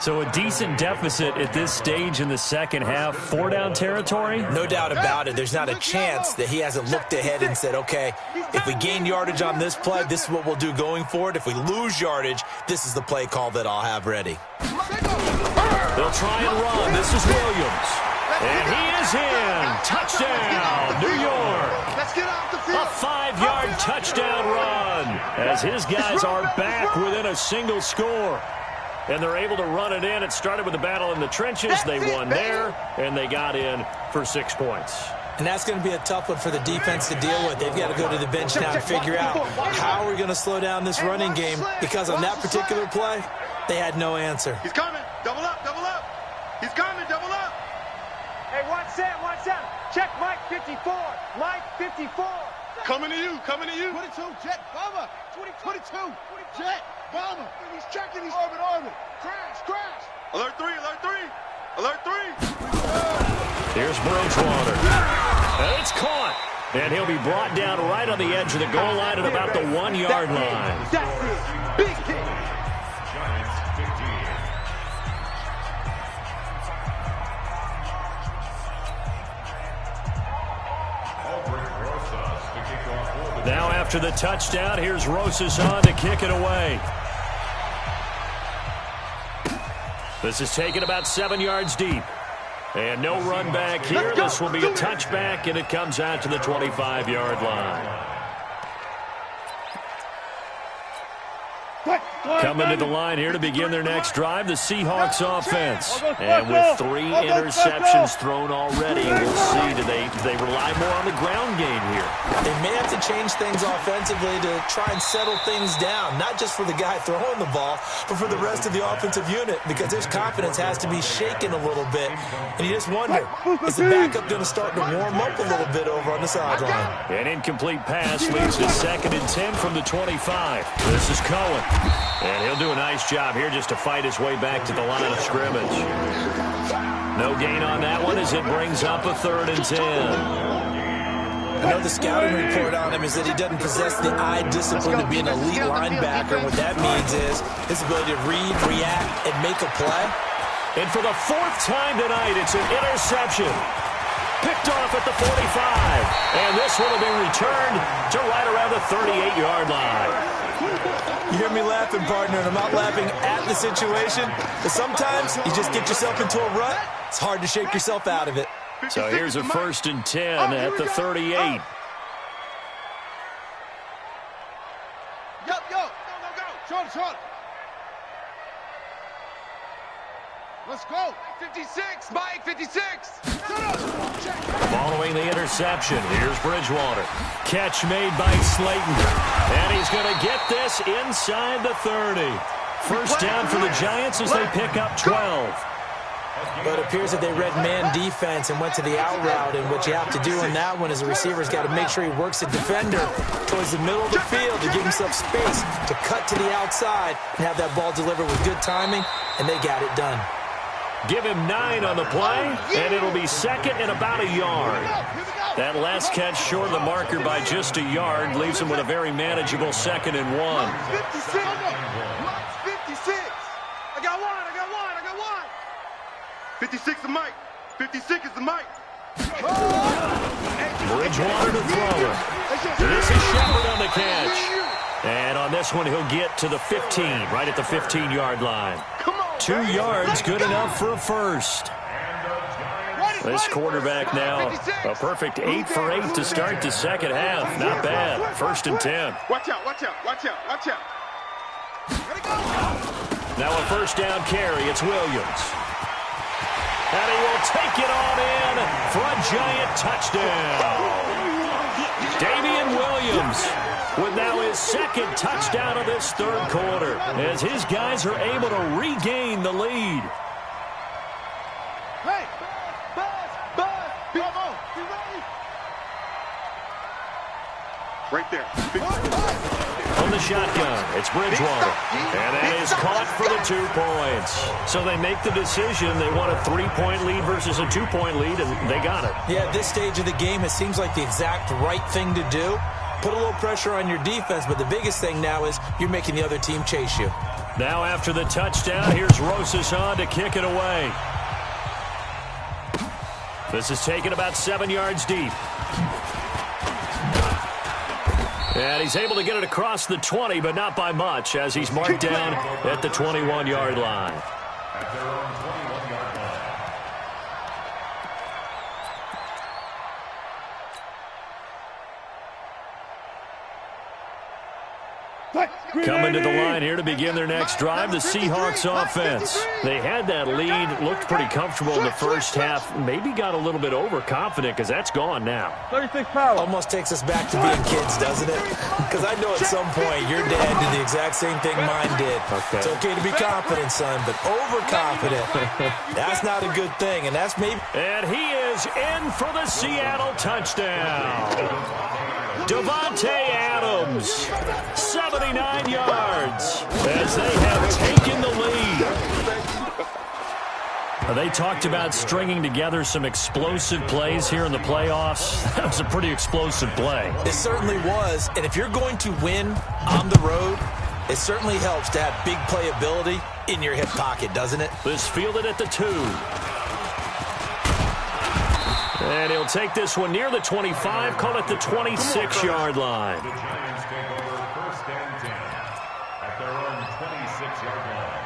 So a decent deficit at this stage in the second half. 4-down territory? No doubt about it. There's not a chance that he hasn't looked ahead and said, okay, if we gain yardage on this play, this is what we'll do going forward. If we lose yardage, this is the play call that I'll have ready. They'll try and run. This is Williams. And he is in. Touchdown, New York. A 5-yard touchdown run as his guys are back within a single score. And they're able to run it in. It started with a battle in the trenches. They won there, and they got in for 6 points. And that's going to be a tough one for the defense to deal with. They've got to go to the bench now and figure out how we're going to slow down this running game, because on that particular play, they had no answer. He's coming. Double up. He's coming. Double up. Hey, watch that. Check Mike 54. Mike 54. Coming to you. 22, Jet, bomber. 22, Jet, bomber. He's checking. He's orbit. Crash. Alert 3. Here's Bridgewater. And it's caught. And he'll be brought down right on the edge of the goal line at about the 1-yard line. That's it. Big kick. Now after the touchdown, here's Rosas on to kick it away. This is taken about 7 yards deep. And no run back here. This will be a touchback, and it comes out to the 25-yard line. Coming to the line here to begin their next drive, the Seahawks offense. And with 3 interceptions thrown already, we'll see, do they rely more on the ground game here? They may have to change things offensively to try and settle things down, not just for the guy throwing the ball, but for the rest of the offensive unit, because his confidence has to be shaken a little bit. And you just wonder, is the backup going to start to warm up a little bit over on the sideline? An incomplete pass leads to 2nd and 10 from the 25. This is Cohen. And he'll do a nice job here just to fight his way back to the line of scrimmage. No gain on that one as it brings up a 3rd and 10. I know the scouting report on him is that he doesn't possess the eye discipline to be an elite linebacker. And what that means is his ability to read, react, and make a play. And for the 4th time tonight, it's an interception. Picked off at the 45. And this one will be returned to right around the 38-yard line. You hear me laughing, partner, and I'm not laughing at the situation. But sometimes you just get yourself into a rut. It's hard to shake yourself out of it. So here's a 1st and 10 at the 38. Yo. Short. Let's go. 56, Mike, 56. Following the interception, here's Bridgewater. Catch made by Slayton. And he's going to get this inside the 30. First down for the Giants as they pick up 12. But it appears that they read man defense and went to the out route, and what you have to do on that one is the receiver's got to make sure he works the defender towards the middle of the field to give himself space to cut to the outside and have that ball delivered with good timing, and they got it done. Give him 9 on the play, and it'll be 2nd and about a yard. That last catch short of the marker by just a yard leaves him with a very manageable 2nd and 1. 56. I got one. 56 is Mike. 56 is the Mike. Bridgewater to throw it. This is Shepard on the catch. And on this one, he'll get to the 15, right at the 15-yard line. 2 yards, good enough for a first. This quarterback now, a perfect 8 for 8 to start the second half. Not bad. 1st and 10. Watch out. Now a first down carry. It's Williams. And he will take it on in for a giant touchdown. Damian Williams with now his 2nd touchdown of this 3rd quarter as his guys are able to regain the lead. Hey, Buzz, be ready. Right there. From the shotgun, it's Bridgewater. And that is caught for the 2 points. So they make the decision. They want a 3-point lead versus a 2-point lead, and they got it. Yeah, at this stage of the game, it seems like the exact right thing to do. Put a little pressure on your defense, but the biggest thing now is you're making the other team chase you. Now after the touchdown, here's Rosas on to kick it away. This is taken about 7 yards deep. And he's able to get it across the 20, but not by much, as he's marked down at the 21-yard line. At their own 21-yard line. Coming to the line here to begin their next drive, the Seahawks offense. They had that lead, looked pretty comfortable in the first half, maybe got a little bit overconfident because that's gone now. 36 power. Almost takes us back to being kids, doesn't it? Because I know at some point your dad did the exact same thing mine did. Okay. It's okay to be confident, son, but overconfident, that's not a good thing, and that's maybe... And he is in for the Seattle touchdown. Devontae Adams, 79 yards, as they have taken the lead. They talked about stringing together some explosive plays here in the playoffs. That was a pretty explosive play. It certainly was, and if you're going to win on the road, it certainly helps to have big playability in your hip pocket, doesn't it? This fielded at the 2. And he'll take this one near the 25, call it the 26-yard line. The Giants take over 1st and 10 at their own 26-yard line.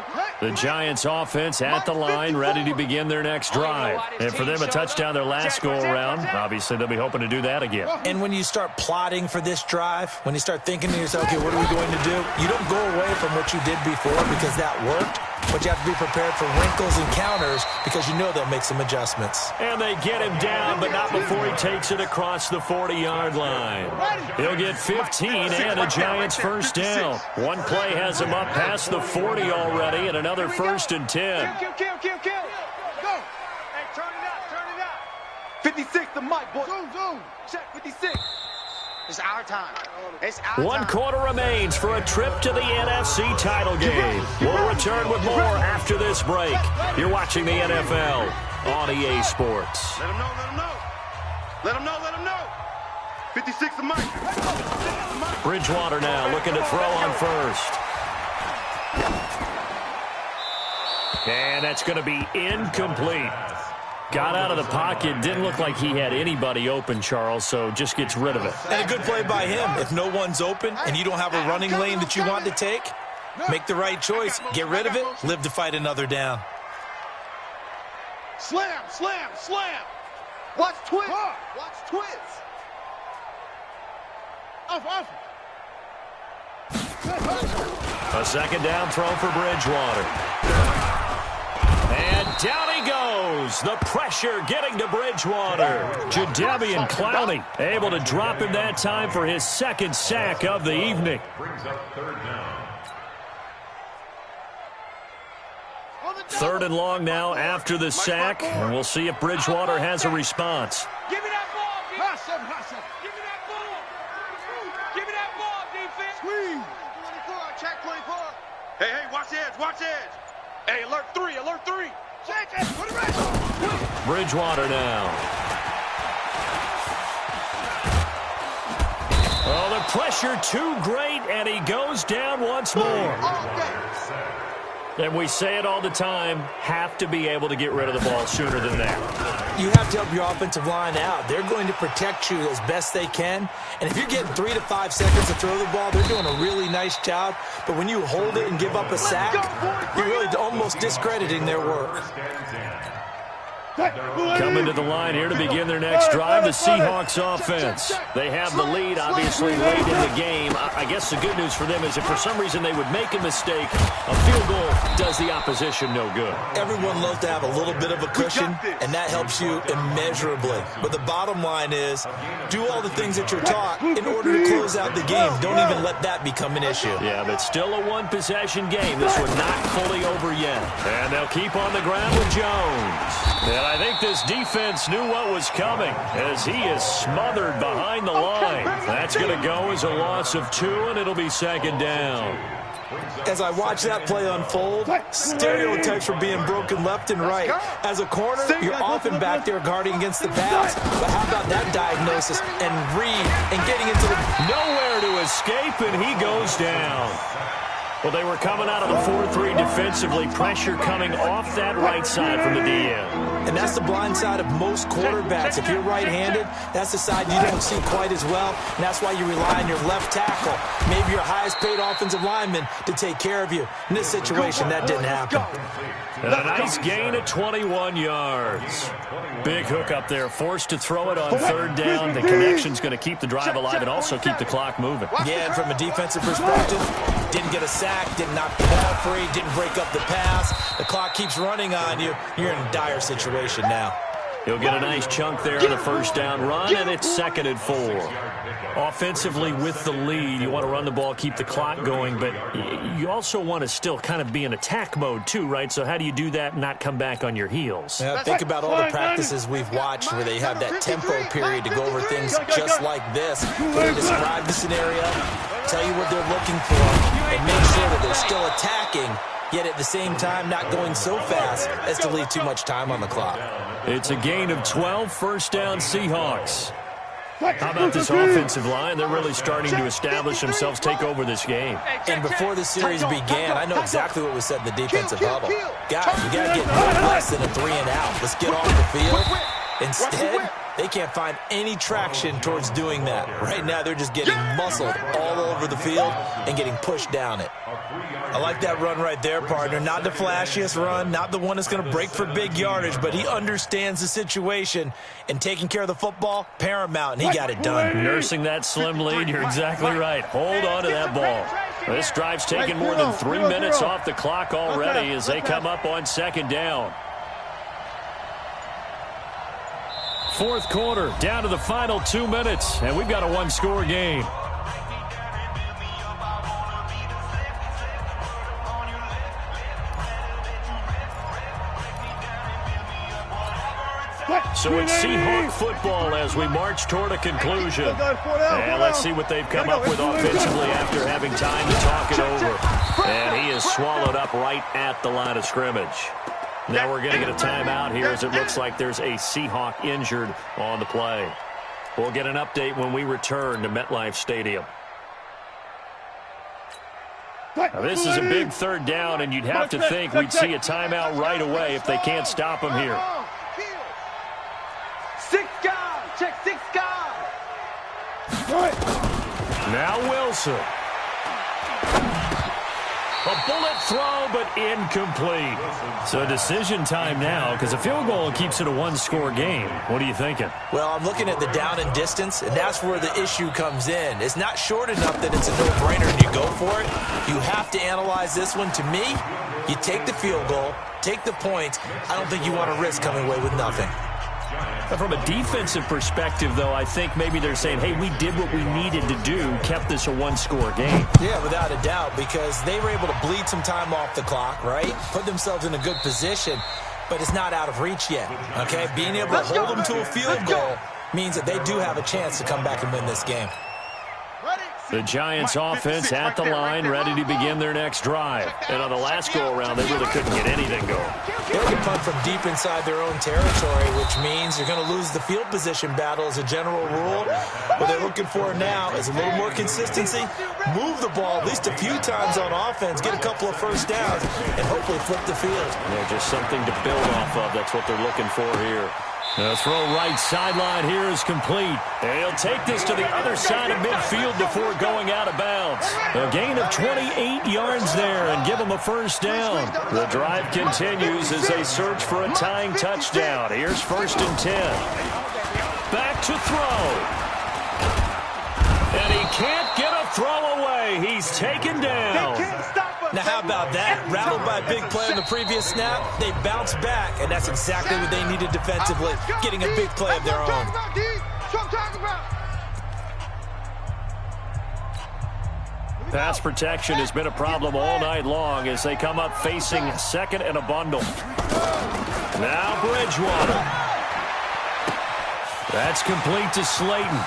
Okay. The Giants offense at the line, ready to begin their next drive. And for them, a touchdown their last go-around. Obviously, they'll be hoping to do that again. And when you start plotting for this drive, when you start thinking to yourself, okay, what are we going to do? You don't go away from what you did before because that worked. But you have to be prepared for wrinkles and counters because you know they'll make some adjustments. And they get him down, but not before he takes it across the 40-yard line. He'll get 15 and a Giants first down. One play has him up past the 40 already, and another 1st and 10. Kill. Go. Hey, turn it up. 56 the mic, boy. Zoom. Check 56. It's our time. One quarter remains for a trip to the NFC title game. We'll return with more after this break. You're watching the NFL on EA Sports. Let him know. 56 the mic. Bridgewater now looking to throw on first. And that's going to be incomplete. Got out of the pocket. Didn't look like he had anybody open, Charles, so just gets rid of it. And a good play by him. If no one's open and you don't have a running lane that you want to take, make the right choice. Get rid of it. Live to fight another down. Slam. Watch twist. Off. A second down throw for Bridgewater. And down he goes. The pressure getting to Bridgewater. Jadeveon Clowney able to drop him that time for his second sack of the evening. Brings up 3rd down. 3rd and long now after the sack. And we'll see if Bridgewater has a response. Give me that ball, defense. Give me that ball, defense. Squeeze. 24. Check 24. Hey, watch edge. Hey, alert 3. Check. Put it right. Bridgewater now. Oh, the pressure too great, and he goes down once more. And we say it all the time, have to be able to get rid of the ball sooner than that. You have to help your offensive line out. They're going to protect you as best they can. And if you're getting 3 to 5 seconds to throw the ball, they're doing a really nice job. But when you hold it and give up a sack, you're really almost discrediting their work. Coming to the line here to begin their next drive, the Seahawks offense. They have the lead, obviously, late in the game. I guess the good news for them is if for some reason they would make a mistake, a field goal does the opposition no good. Everyone loves to have a little bit of a cushion, and that helps you immeasurably. But the bottom line is, do all the things that you're taught in order to close out the game. Don't even let that become an issue. Yeah, but still a one-possession game. This one not fully over yet. And they'll keep on the ground with Jones. And I think this defense knew what was coming as he is smothered behind the line. That's going to go as a loss of 2, and it'll be 2nd down. As I watch that play unfold, stereotypes are being broken left and right. As a corner, you're often back there guarding against the pass. But how about that diagnosis and read and getting into the... Nowhere to escape, and he goes down. Well, they were coming out of the 4-3 defensively. Pressure coming off that right side from the DM. And that's the blind side of most quarterbacks. If you're right-handed, that's the side you don't see quite as well. And that's why you rely on your left tackle, maybe your highest-paid offensive lineman, to take care of you. In this situation, that didn't happen. And a nice gain of 21 yards. Big hook up there, forced to throw it on 3rd down. The connection's going to keep the drive alive and also keep the clock moving. Yeah, and from a defensive perspective, didn't get a sack, didn't knock the ball free, didn't break up the pass. The clock keeps running on you. You're in a dire situation now. He'll get a nice chunk there on the 1st down run, and it's 2nd and 4. Offensively with the lead, you want to run the ball, keep the clock going, but you also want to still kind of be in attack mode too, right? So how do you do that and not come back on your heels? Yeah, think about all the practices we've watched where they have that tempo period to go over things just like this, where they describe the scenario, tell you what they're looking for, and make sure that they're still attacking, yet at the same time not going so fast as to leave too much time on the clock. It's a gain of 12, 1st down Seahawks. How about this offensive line? They're really starting to establish themselves, take over this game. And before the series began, I know exactly what was said in the defensive huddle. Guys, you got to get no less than a 3 and out. Let's get off the field Instead, they can't find any traction towards doing that. Right now, they're just getting muscled all over the field and getting pushed down it. I like that run right there, partner. Not the flashiest run, not the one that's going to break for big yardage, but he understands the situation, and taking care of the football, paramount, and he got it done. Nursing that slim lead, you're exactly right. Hold on to that ball. This drive's taken more than 3 minutes off the clock already as they come up on second down. Fourth quarter, down to the final 2 minutes, and we've got a one-score game. So it's Seahawk football as we march toward a conclusion. And let's see what they've come up with offensively after having time to talk it over. And he is swallowed up right at the line of scrimmage. Now we're going to get a timeout here as it looks like there's a Seahawk injured on the play. We'll get an update when we return to MetLife Stadium. Now this is a big third down, and you'd have to think we'd see a timeout right away if they can't stop him here. 6 guys. Check 6 guys. Now Wilson. A bullet throw, but incomplete. So decision time now, because a field goal keeps it a one-score game. What are you thinking? Well, I'm looking at the down and distance, and that's where the issue comes in. It's not short enough that it's a no-brainer and you go for it. You have to analyze this one. To me, you take the field goal, take the points. I don't think you want to risk coming away with nothing. From a defensive perspective, though, I think maybe they're saying, hey, we did what we needed to do, kept this a one-score game. Yeah, without a doubt, because they were able to bleed some time off the clock, right? Put themselves in a good position, but it's not out of reach yet, okay? Being able to hold them to a field goal means that they do have a chance to come back and win this game. The Giants offense at the line, ready to begin their next drive. And on the last go-around, they really couldn't get anything going. They can punt from deep inside their own territory, which means you're going to lose the field position battle as a general rule. What they're looking for now is a little more consistency, move the ball at least a few times on offense, get a couple of first downs, and hopefully flip the field. Yeah, just something to build off of. That's what they're looking for here. The throw right sideline here is complete. And he'll take this to the other side of midfield before going out of bounds. A gain of 28 yards there and give them a first down. The drive continues as they search for a tying touchdown. Here's 1st and 10. Back to throw. And he can't get a throw away. He's taken down. Now, how about that? Rattled by a big play on the previous snap, they bounce back, and that's exactly what they needed defensively, getting a big play of their own. Pass protection has been a problem all night long as they come up facing 2nd and a bundle. Now Bridgewater. That's complete to Slayton.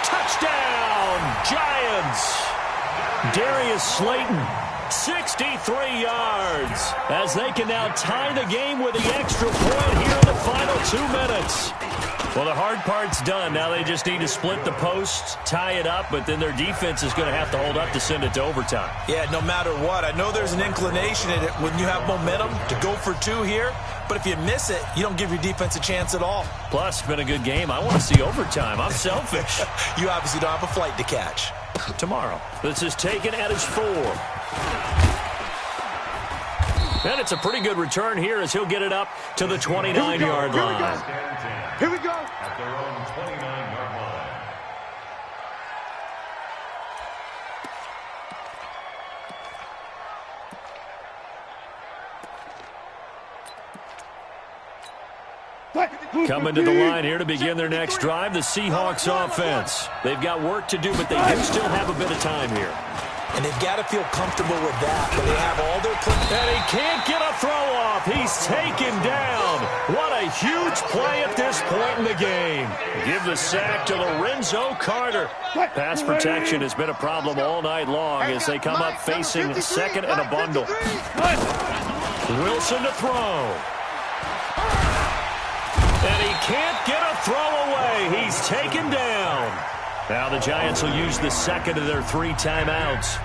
Touchdown, Giants! Darius Slayton, 63 yards, as they can now tie the game with the extra point here in the final 2 minutes. Well, the hard part's done. Now they just need to split the posts, tie it up, but then their defense is going to have to hold up to send it to overtime. Yeah, no matter what. I know there's an inclination in it when you have momentum to go for 2 here, but if you miss it, you don't give your defense a chance at all. Plus, it's been a good game. I want to see overtime. I'm selfish. You obviously don't have a flight to catch. Tomorrow. This is taken at his 4. And it's a pretty good return here as he'll get it up to the 29-yard line. Here we go. At their own 29-yard line. Coming to the line here to begin their next drive, the Seahawks offense. They've got work to do, but they do still have a bit of time here. And they've got to feel comfortable with that, but they have all their play. And he can't get a throw off. He's taken down. What a huge play at this point in the game. Give the sack to Lorenzo Carter. Pass protection has been a problem all night long as they come up facing 2nd and a bundle. Wilson to throw. And he can't get a throw away. He's taken down. Now the Giants will use the 2nd of their 3 timeouts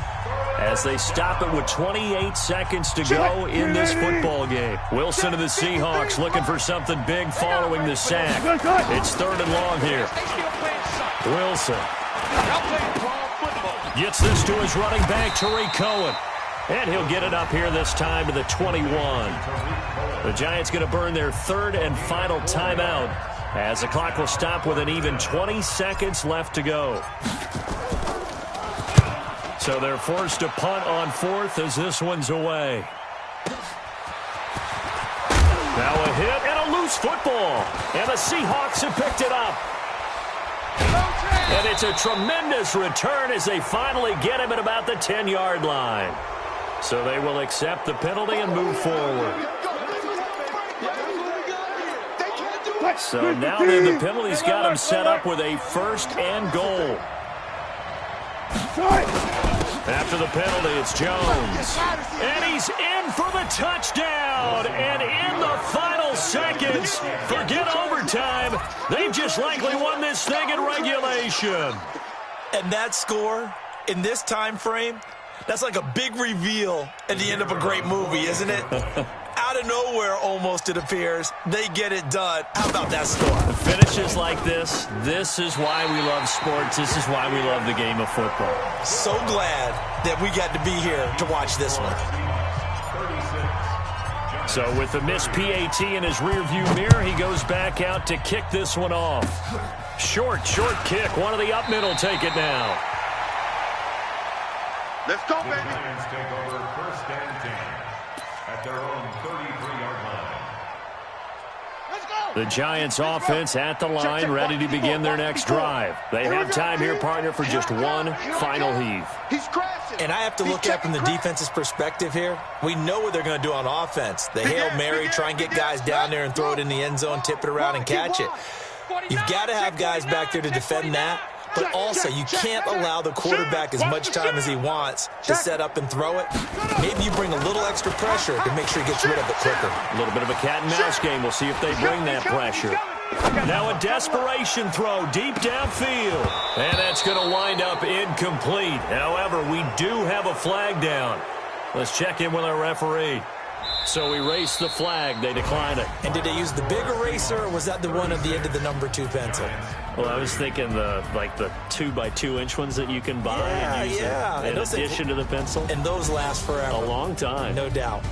as they stop it with 28 seconds to go in this football game. Wilson and the Seahawks looking for something big following the sack. It's 3rd and long here. Wilson gets this to his running back, Tariq Cohen. And he'll get it up here this time to the 21. The Giants going to burn their 3rd and final timeout as the clock will stop with an even 20 seconds left to go. So they're forced to punt on 4th as this one's away. Now a hit and a loose football. And the Seahawks have picked it up. And it's a tremendous return as they finally get him at about the 10-yard line. So they will accept the penalty and move forward. So now then the penalty's got him set up with a 1st and goal. After the penalty, it's Jones. And he's in for the touchdown. And in the final seconds, forget overtime. They've just likely won this thing in regulation. And that score, in this time frame, that's like a big reveal at the end of a great movie, isn't it? Out of nowhere, almost, it appears, they get it done. How about that score? Finishes like this is why we love sports. This is why we love the game of football. So glad that we got to be here to watch this one. So with the missed PAT in his rearview mirror, he goes back out to kick this one off. Short kick. One of the up middle take it now. Let's go, baby. The Giants take over 1st and 10 at their own 33-yard line. Let's go. The Giants offense at the line, ready to begin their next drive. They have time here, partner, for just one final heave. He's crashing. And I have to look at it from the defense's perspective here. We know what they're going to do on offense. The Hail Mary, try and get guys down there and throw it in the end zone, tip it around and catch it. You've got to have guys back there to defend that. But also, you can't allow the quarterback as much time as he wants to set up and throw it. Maybe you bring a little extra pressure to make sure he gets rid of it quicker. A little bit of a cat and mouse game. We'll see if they bring that pressure. Now a desperation throw deep downfield. And that's going to wind up incomplete. However, we do have a flag down. Let's check in with our referee. So we race the flag. They decline it. And did they use the big eraser, or was that the one at the end of the number 2 pencil? Well, I was thinking the 2x2-inch ones that you can buy and use in addition to the pencil. And those last forever. A long time. No doubt.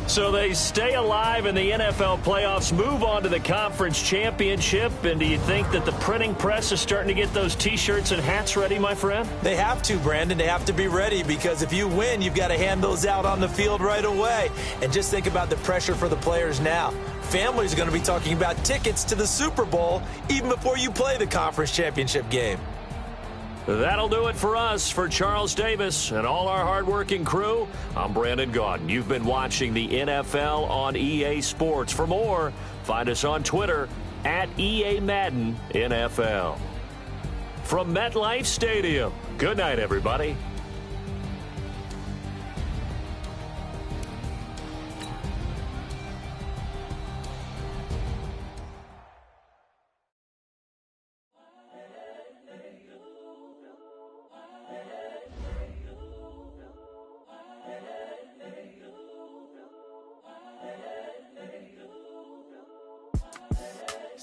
So they stay alive in the NFL playoffs, move on to the conference championship. And do you think that the printing press is starting to get those T-shirts and hats ready, my friend? They have to, Brandon. They have to be ready, because if you win, you've got to hand those out on the field right away. And just think about the pressure for the players now. Families are going to be talking about tickets to the Super Bowl even before you play the conference championship game. That'll do it for us. For Charles Davis and all our hardworking crew, I'm Brandon Gaudin. You've been watching the NFL on EA Sports. For more, find us on Twitter at EA Madden NFL. From MetLife Stadium, good night, everybody.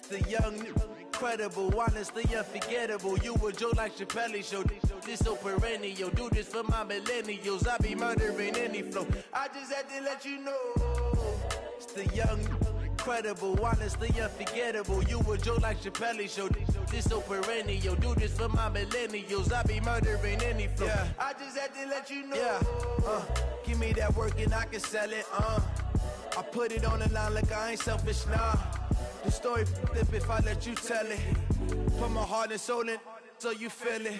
The young, incredible, honestly unforgettable. You a Joe like Chappelle show. This so perennial. Do this for my millennials. I be murdering any flow. I just had to let you know. It's the young, incredible, honestly unforgettable. You a Joe like Chappelle show. This so perennial. Do this for my millennials. I be murdering any flow. Yeah. I just had to let you know. Yeah. Give me that work and I can sell it. I put it on the line like I ain't selfish, nah. The story flip if I let you tell it. Put my heart and soul in so you feel it.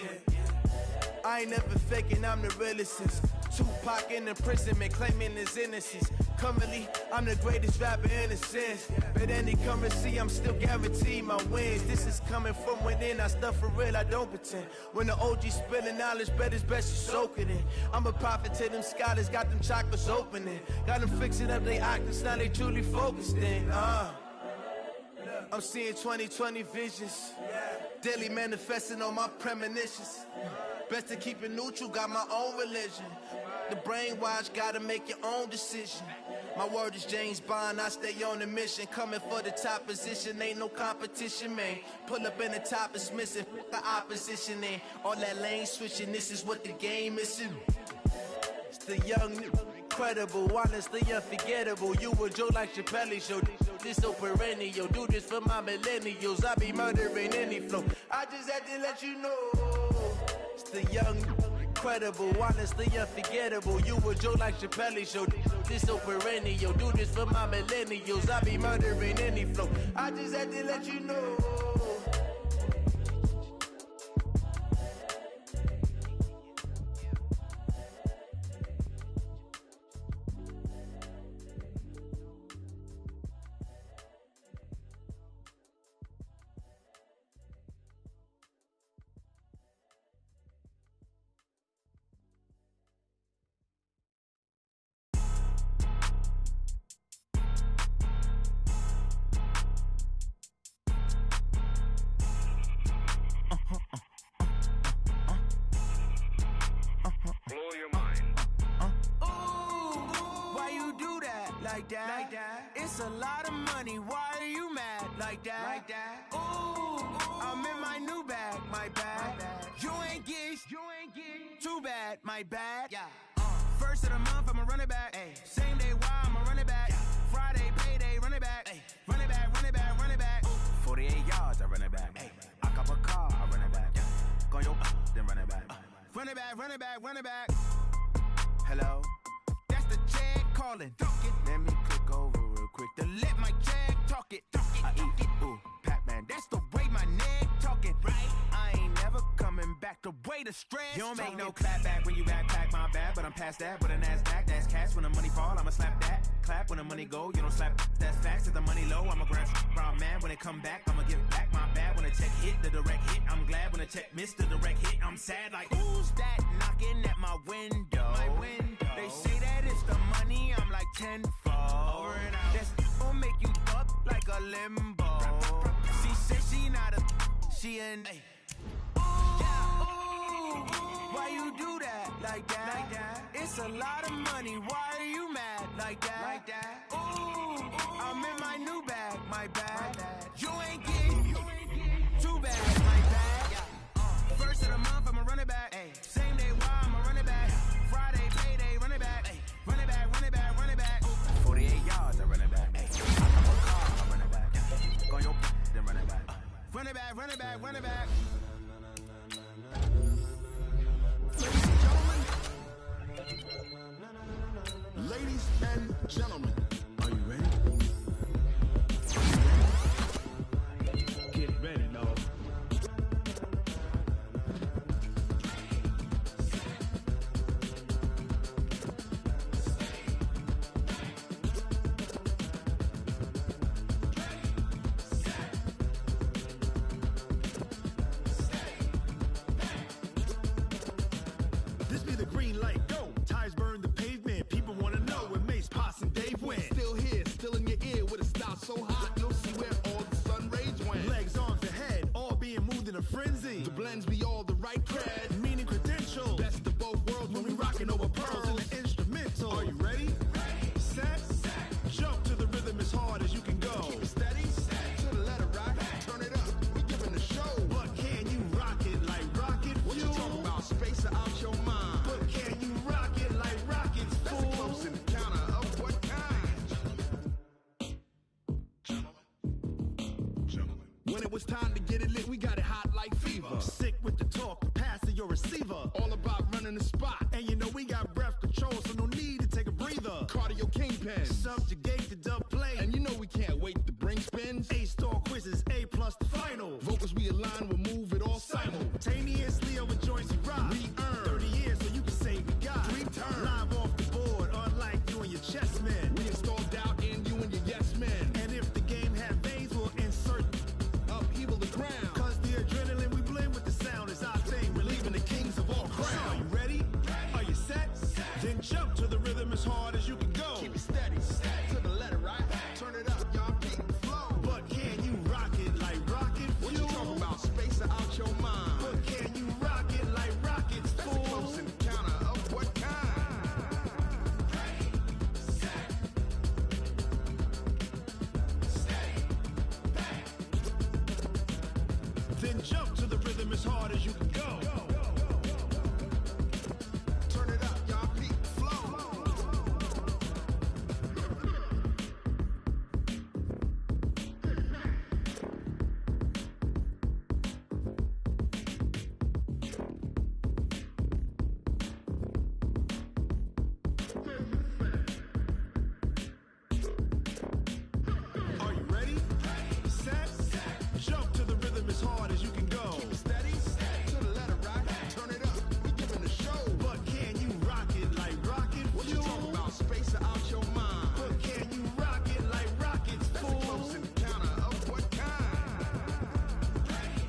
I ain't never faking, I'm the realest since Tupac in imprisonment, claiming his innocence. Currently, I'm the greatest rapper in a sense. But any currency, I'm still guaranteed my wins. This is coming from within, I stuff for real, I don't pretend. When the OG spilling knowledge, bet it's best you soak it in. I'm a prophet to them scholars, got them chakras opening. Got them fixing up they octaves, now they truly focused in. I'm seeing 20/20 visions. Daily manifesting on my premonitions. Best to keep it neutral, got my own religion. The brainwash, gotta make your own decision. My word is James Bond, I stay on the mission. Coming for the top position, ain't no competition, man. Pull up in the top, it's missing, the opposition in. All that lane switching, this is what the game is. It's the young, incredible, honestly unforgettable. You a joke like Chappelle show. This so perennial, do this for my millennials. I be murdering any flow. I just had to let you know. It's the young, incredible, honestly unforgettable. You a joke like Chappelle show. This so perennial, do this for my millennials. I be murdering any flow. I just had to let you know. Like that. It's a lot of money. Why are you mad like that? Ooh, I'm in my new bag, my bad. You ain't get too bad, my bad. Yeah. First of the month, I'ma run it back. Ay. Same day, why I'ma run it back. Friday, payday, run it back. Ay. Run it back, run it back, run it back. 48 yards, I run it back. Ay. I cop a car, I run it back. Go yo, then run it back. Run it back, run it back, run it back. Hello? That's the check calling. Let me click over real quick to let my check talk it. I eat it, ooh, Pac-Man. That's the way my neck talking, right? I ain't never coming back. The way the stress. You don't make no clap back when you backpack, my bad. But I'm past that with a NASDAQ. That's cash. When the money fall, I'ma slap that. Clap when the money go, you don't slap. That's facts. If the money low, I'ma grab brown man. When it come back, I'ma give back my bad. When the check hit, the direct hit. I'm glad when the check missed the direct hit. I'm sad like, who's that knocking at my window? My window. They say that it's the money, I'm like tenfold. Over and out. That's gon' make you up like a limbo. She said she not a, she an. Ooh, why you do that like that? It's a lot of money. Why are you mad like that? Ooh, I'm in my new bag, my bad. You ain't getting too bad, my bad. First of the month, I'ma run it back. Same day, why I'ma run it back. Friday, payday, run it back. Run it back, run it back, run it back. 48 yards, I run it back. I run it back. Go yo, then run it back. Run it back, run it back, run it back. Ladies and gentlemen, are you ready? Get ready, dog. This be the green light, go. Tires burn the pavement. People want to know where Mace, Pops, and Dave went. Still here, still in your ear with a style so hot, you'll see where all the sun rays went. Legs, arms, and head, all being moved in a frenzy. The blends be all the right cred, meaning credential. Best of both worlds when we rockin' over pearls in the instrumental. Are you ready? Set, jump to the rhythm as hard as you can go. Keep it steady, to the letter rock, turn it up. We giving the show. But can you rock it like rocket fuel? What you talking about? Space out your mind. But can you rock it like rockets? That's a close encounter of what kind? When it was time to get it lit, we got it hot like fever. Sick with the talk, passing your receiver. All about running the spot. And you know we got breath control, so no need to take a breather. Cardio kingpin, subjugate the dub play. And you know we can't wait to bring spins. A-star quizzes, A+ the final. Vocals we align, we'll move it all simultaneously over joints we rock. We earn 30 years, so you can say we got 3 turns. Live off the board, unlike you and your chess men. We installed doubt in you and your yes men. And if the game had veins, we'll insert upheaval the ground. Cause the adrenaline we blend with the sound is our thing. We're leaving the kings of all crowns. So are you ready? Are you set? Then jump to the rhythm as hard as you can go. Keep it steady, to the letter right. Turn it up, y'all beat the flow. But can then jump to the rhythm as hard as you can go. Turn it up, y'all. Peak flow. Are you ready? Set. Jump to the rhythm as hard as you can go. Keep steady. To the letter, right? Turn it up. We giving the show. But can you rock it like rocket fuel? What you talking about? Space out your mind. But can you rock it like rockets, fool? That's a close encounter of what kind? Ready,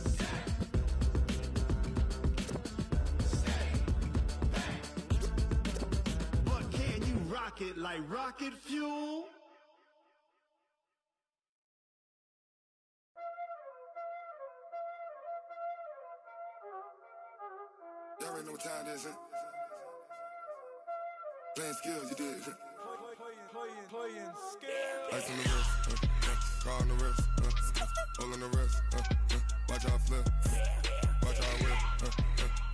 set, but can you rock it like rocket fuel? Y'all already know what time it is, huh? Playing skills, you did. Playing skills. Ice on the wrist, car on the wrist, hole in the wrist, watch how I flip, watch how I whip,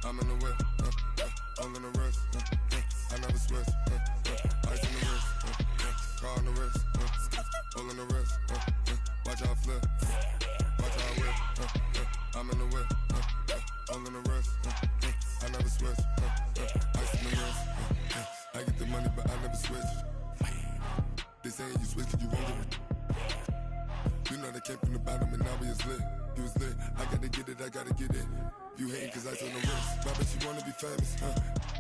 I'm in the whip, hole in the wrist, I never switch, ice on the wrist, car on the wrist, hole in the wrist, watch how I flip, watch how I whip, I'm in the whip, hole in the wrist, I never switch, ice on the wrist, I get the money but I never switch. They saying you switch cause you won't get it. You know they came from the bottom and now we is lit. You was lit, I gotta get it, I gotta get it. You hating cause ice on the wrist. I bet you wanna be famous,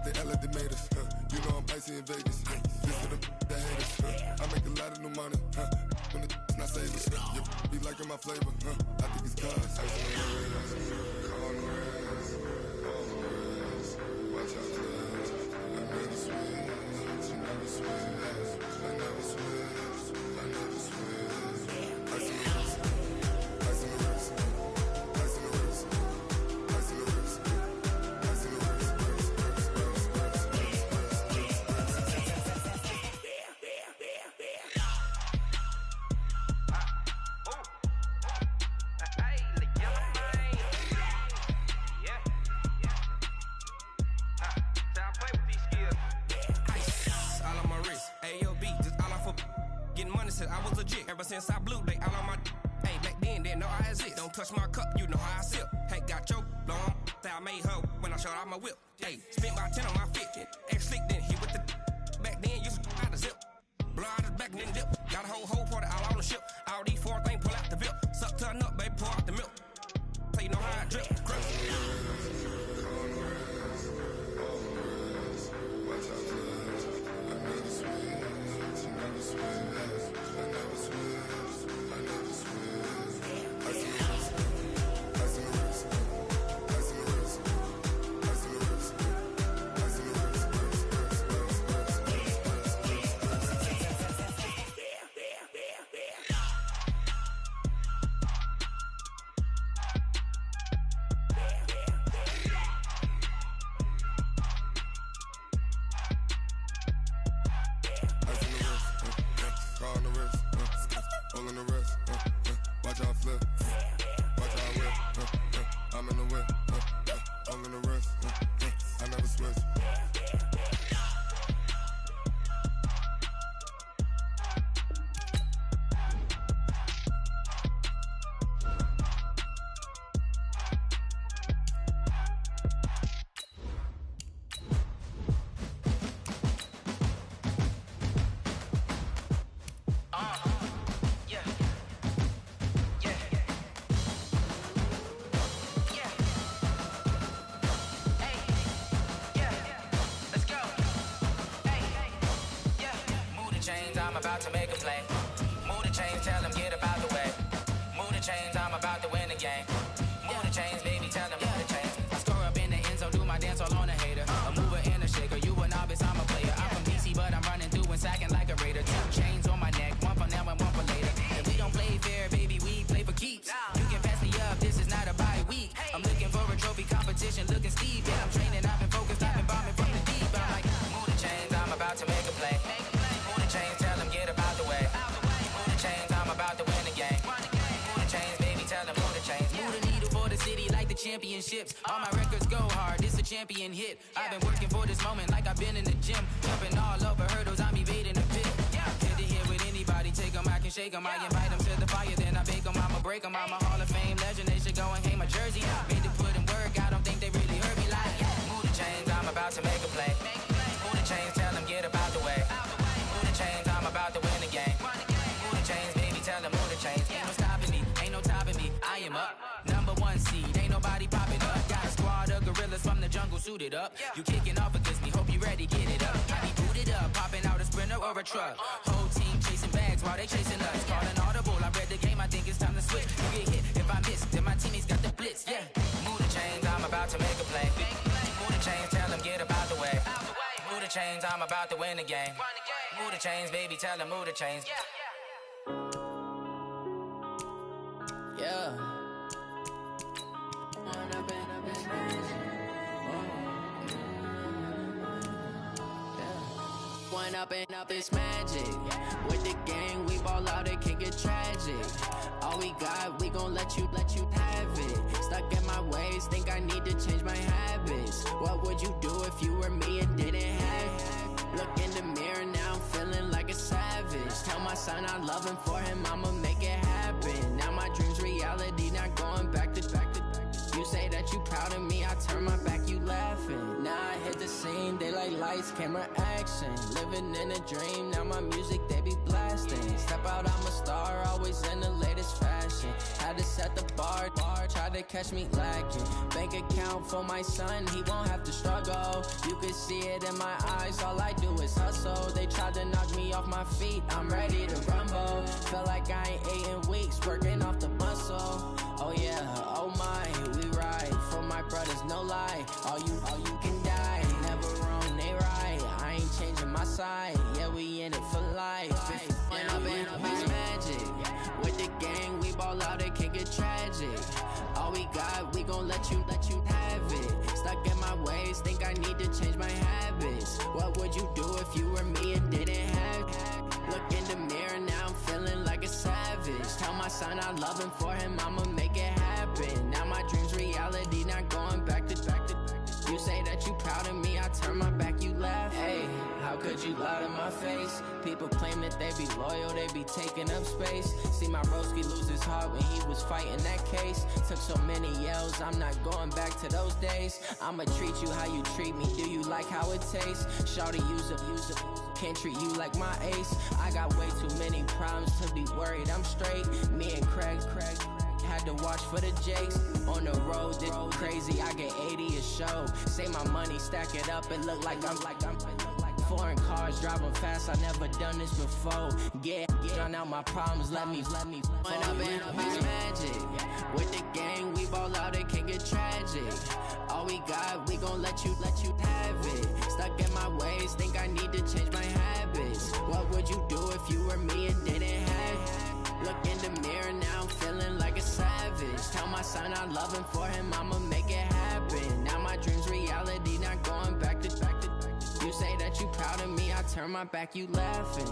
They act like they made us, You know I'm icy in Vegas, This for the that hate us, I make a lot of new money, When it's not savers, You be liking my flavor, I think it's cause ice on the wrist, on the wrist, on the wrist. Watch out, cuz I never switch, you never switch. I never switch, I never switch. Ice on the wrist, ice on the wrist, ice on the wrist, ice on the wrist, ice on the wrist, I was legit ever since I blew they all on my hey back then didn't know I exist. Don't touch my cup, you know how I sip. Hey, got your long that I made her when I showed out my whip. Hey, spent my 10 on my fit. Ex slick then hit with the back then used to out the zip. Blow out his back and then dip. Got a whole party all on the ship. All these four things pull out the VIP. Suck to a nut, baby, pour out the milk. So you know how I drip. Crap. About to make a play. Move the chains, tell them get up out the way. Move the chains, I'm about to win the game. Move the chains, baby, tell them move the chains. I score up in the end zone, do my dance all on a hater. A mover and a shaker, you a novice, I'm a player. I'm from DC, but I'm running through and sacking like a raider. 2 chains on my neck, one for now and one for later. And we don't play fair, baby, we play for keeps. You can pass me up, this is not a bye week. I'm looking for a trophy competition, looking steep. Yeah, I'm training, I've been focused, I've been bombing from the deep. I'm like, move the chains, I'm about to make a play. Move the chains, tell them get up out the way. Move the chains, I'm championships. All my records go hard, this a champion hit. I've been working for this moment like I've been in the gym. Jumping all over hurdles, I'm evading the pit. Head to head with anybody, take them, I can shake them. I invite them to the fire, then I bake them, I'ma break them. I'm a Hall of Fame legend, they should go and hang my jersey. Made to put in work, I don't think they really heard me like. Move the chains, I'm about to make a play. Move the chains, tell them get up out the way. Move the chains, I'm about to win the game. Move the chains, baby, tell them move the chains. Ain't no stopping me, ain't no topping me. I am up, #1 seed, ain't nobody popping up. Got a squad of gorillas from the jungle suited up. You kicking off against me, hope you ready, get it up. I be booted up, popping out a sprinter or a truck. Whole team chasing bags while they chasing us. Calling audible, I read the game, I think it's time to switch. You get hit if I miss, then my teammates got the blitz, yeah. Move the chains, I'm about to make a play. Move the chains, tell them get up out the way. Move the chains, I'm about to win the game. Move the chains, baby, tell them move the chains. Yeah. One up and up, it's magic. With the gang, we ball out, it can get tragic. All we got, we gon' let you have it. Stuck in my ways, think I need to change my habits. What would you do if you were me and didn't have it? Look in the mirror, now I'm feeling like a savage. Tell my son I love him, for him I'ma make it happen. Now my dream's reality, not going back to. You say that you proud of me, I turn my back, you laughing. Now I hit the scene, they like lights, camera, action. Living in a dream, now my music, they be blasting. Step out, I'm a star, always in the latest fashion. Had to set the bar, try to catch me lacking. Bank account for my son, he won't have to struggle. You can see it in my eyes, all I do is hustle. They tried to knock me off my feet, I'm ready to rumble. Felt like I ain't ate in weeks, working off the muscle. Oh yeah, oh my, we ride for my brothers, no lie. All you can die, never wrong, they right. I ain't changing my side, yeah, we in it for life. When up and up, it's magic. With the gang, we ball out, it can get tragic. All we got, we gon' let you have it. Stuck in my ways, think I need to change my habits. What would you do if you were me and didn't have it? Look in the mirror, now I'm feeling like a savage. Tell my son I love him, for him I'ma make it happen. Now my dream's reality, not going back to. You say that you proud of me, I turn my back, you laugh. Hey, how could you lie to my face? People claim that they be loyal, they be taking up space. See my broski lose his heart when he was fighting that case. Took so many yells, I'm not going back to those days. I'ma treat you how you treat me, do you like how it tastes? Shawty, use it, can't treat you like my ace. I got way too many problems to be worried, I'm straight. Me and Craig had to watch for the Jakes. On the road, this crazy, I get 80 a show. Say my money, stack it up, it look like I'm foreign cars, driving fast, I never done this before. Get drown out my problems, let me One up and up, it's magic. With the gang, we ball out, it can get tragic. All we got, we gon' let you have it. Stuck in my ways, think I need to change my habits. What would you do if you were me and didn't have it? Look in the mirror, now I'm feeling like a savage. Tell my son I love him, for him I'ma make it happen. Now my dream's reality, not going back to. You say that you proud of me, I turn my back, you laughing.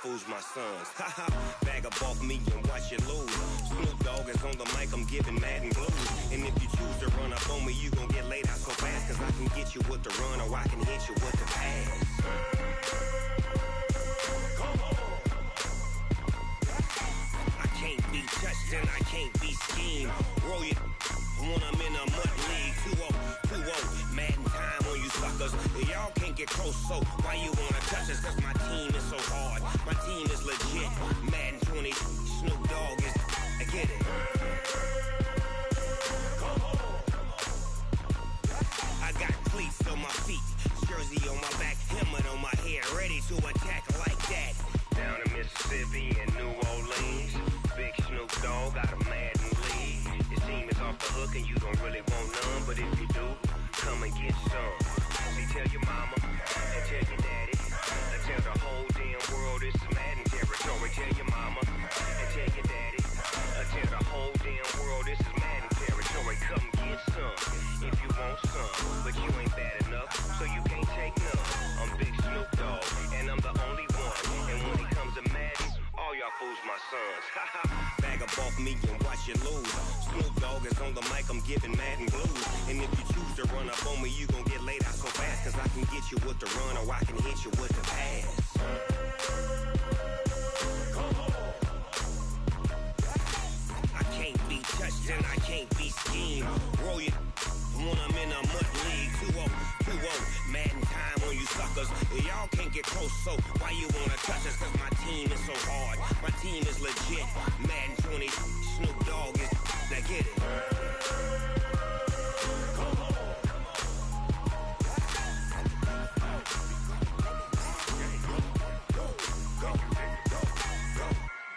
Fools my sons. Bag up off me and watch you lose. Snoop Dogg is on the mic, I'm giving mad and blues. And if you choose to run up on me, you gon' get laid out so fast. Cause I can get you with the run or I can hit you with the pass. I can't be touched and I can't be schemed. Roll you when I'm in a mud league. 2-0, mad in time on you suckers. Y'all can't get close, so why you wanna touch us? Cause my team is so hard, my team is legit. Madden 20, Snoop Dogg is, I get it. I got cleats on my feet, jersey on my back, helmet on my head, ready to attack like that. Down in Mississippi and New Orleans, big Snoop Dogg got a Madden league. Your team is off the hook and you don't really want none, but if you do, come and get some. See, tell your mama and tell your daddy, and tell the whole damn world it's Madden territory. Tell your mama and tell your daddy, and tell the whole damn world this is Madden territory. Come get some if you want some, but you ain't bad enough, so you can't take none. I'm Big Snoop Dogg, and I'm the only one. And when it comes to Madden, all y'all fools my sons. Bag up off me and watch you lose. Snoop Dogg is on the mic, I'm giving Madden blues. And if you choose to run up on me, you gon' get laid out so fast. Cause I can get you with the run or I can hit you with the pass. I can't be touched and I can't be schemed. Roll you when I'm in a mud league. 2-0, mad in time on you suckers. Y'all can't get close, so why you wanna touch us? Cause my team is so hard, my team is legit. Madden 20, Snoop Dogg is, now get it.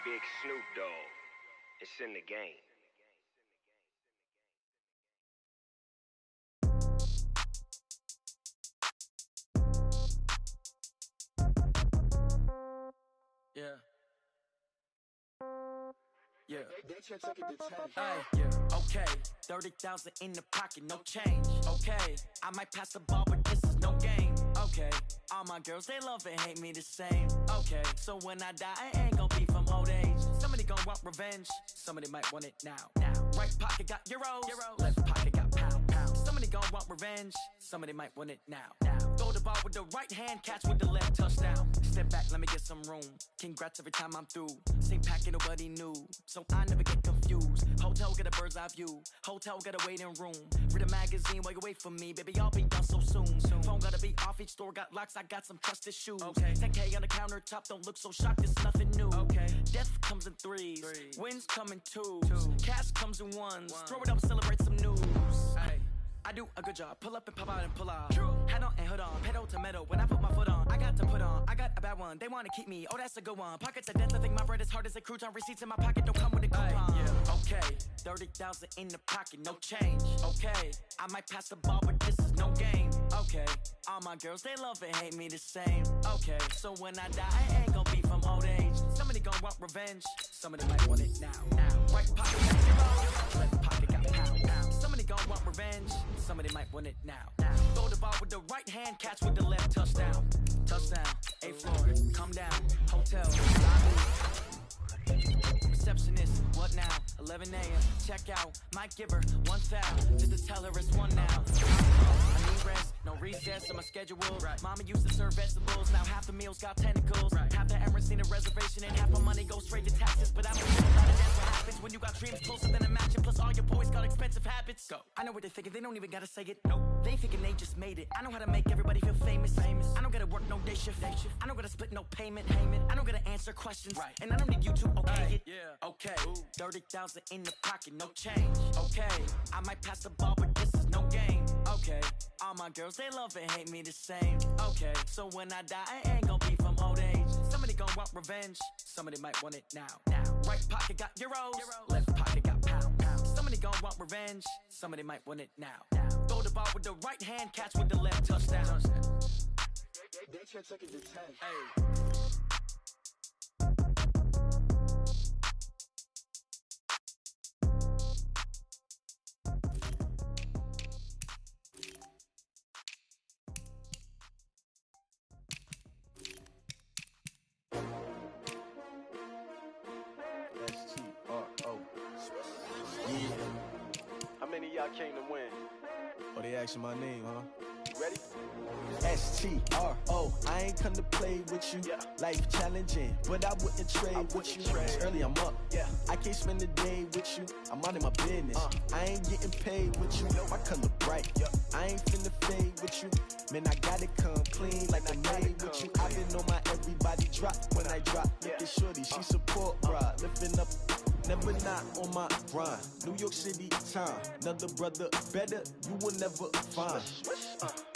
Big Snoop Dogg, it's in the game. Yeah. Yeah. Hey, yeah. Okay. 30,000 in the pocket, no change. Okay. I might pass the ball, but this is no game. Okay. All my girls, they love and hate me the same. Okay. So when I die, I ain't gonna be from old age. Somebody gonna want revenge. Somebody might want it now. Right pocket got euros. Left pocket got pound. Somebody gonna want revenge. Somebody might want it now. Throw the ball with the right hand, catch with the left, touchdown. Step back, let me get some room. Congrats every time I'm through. Same packet, nobody knew, so I never get confused. Hotel get a bird's eye view. Hotel get a waiting room. Read a magazine while you wait for me, baby. I'll be done so soon. Phone gotta be off. Each store got locks. I got some trusted shoes. 10K on the countertop. Don't look so shocked. It's nothing new. Death comes in threes. Wins come in twos. Cash comes in ones. Throw it up, celebrate some news. I do a good job. Pull up and pop out and pull out. Head on and hood on. Pedal to metal. When I put my foot on, I got to put on. I got a bad one. They want to keep me. Oh, that's a good one. Pockets are dense. I think my bread is hard as a crouton. Receipts in my pocket don't come with a coupon. Okay. 30,000 in the pocket. No change. Okay. I might pass the ball, but this is no game. Okay. All my girls, they love and hate me the same. Okay. So when I die, I ain't gonna be from old age. Somebody gonna want revenge. Somebody might want it now. Right pocket got euros. Left pocket got pound. Somebody gonna want revenge. Somebody might want it now. Throw the ball with the right hand, catch with the left, touchdown. Touchdown, 8th floor, come down, hotel, lobby. Receptionist, what now? 11 a.m., check out, might give her 1 foul, just to tell her it's one now. I need rest, no recess in my schedule. Mama used to serve vegetables, now half the meals got tentacles. Half the Emirates need a reservation and half my money goes straight to taxes. But I don't know about it, that's what happens when you got dreams closer than a mansion. Plus all your boys got expensive habits. Go. I know what they're thinking, they don't even gotta say it. Nope. They thinking they just made it. I know how to make everybody feel famous. I don't gotta work no day shift. I don't gotta split no payment. I don't gotta answer questions. And I don't need you to okay it. Okay. 30,000 in the pocket, no change. Okay. I might pass the ball, but this is no game. Okay. All my girls, they love and hate me the same. Okay. So when I die, I ain't gonna be from old age. Somebody gonna want revenge. Somebody might want it now. Right pocket got euros. Left pocket got pound. Somebody gonna want revenge. Somebody might want it now. Throw the ball with the right hand, catch with the left, touchdown. They can't take it to 10. Hey. S-T-R-O. I came to win. Oh, they asking my name, huh? Ready? S-T-R-O, I ain't come to play with you. Life challenging, but I wouldn't trade with you. It's early, I'm up. I can't spend the day with you. I'm out of my business. I ain't getting paid with you. My color bright. I ain't finna fade with you. Man, I gotta come clean like I made with you. I been on my everybody drop when I drop. Look at shorty, she support, bruh. Lifting up, never not on my grind. New York City time, another brother better, you will never find.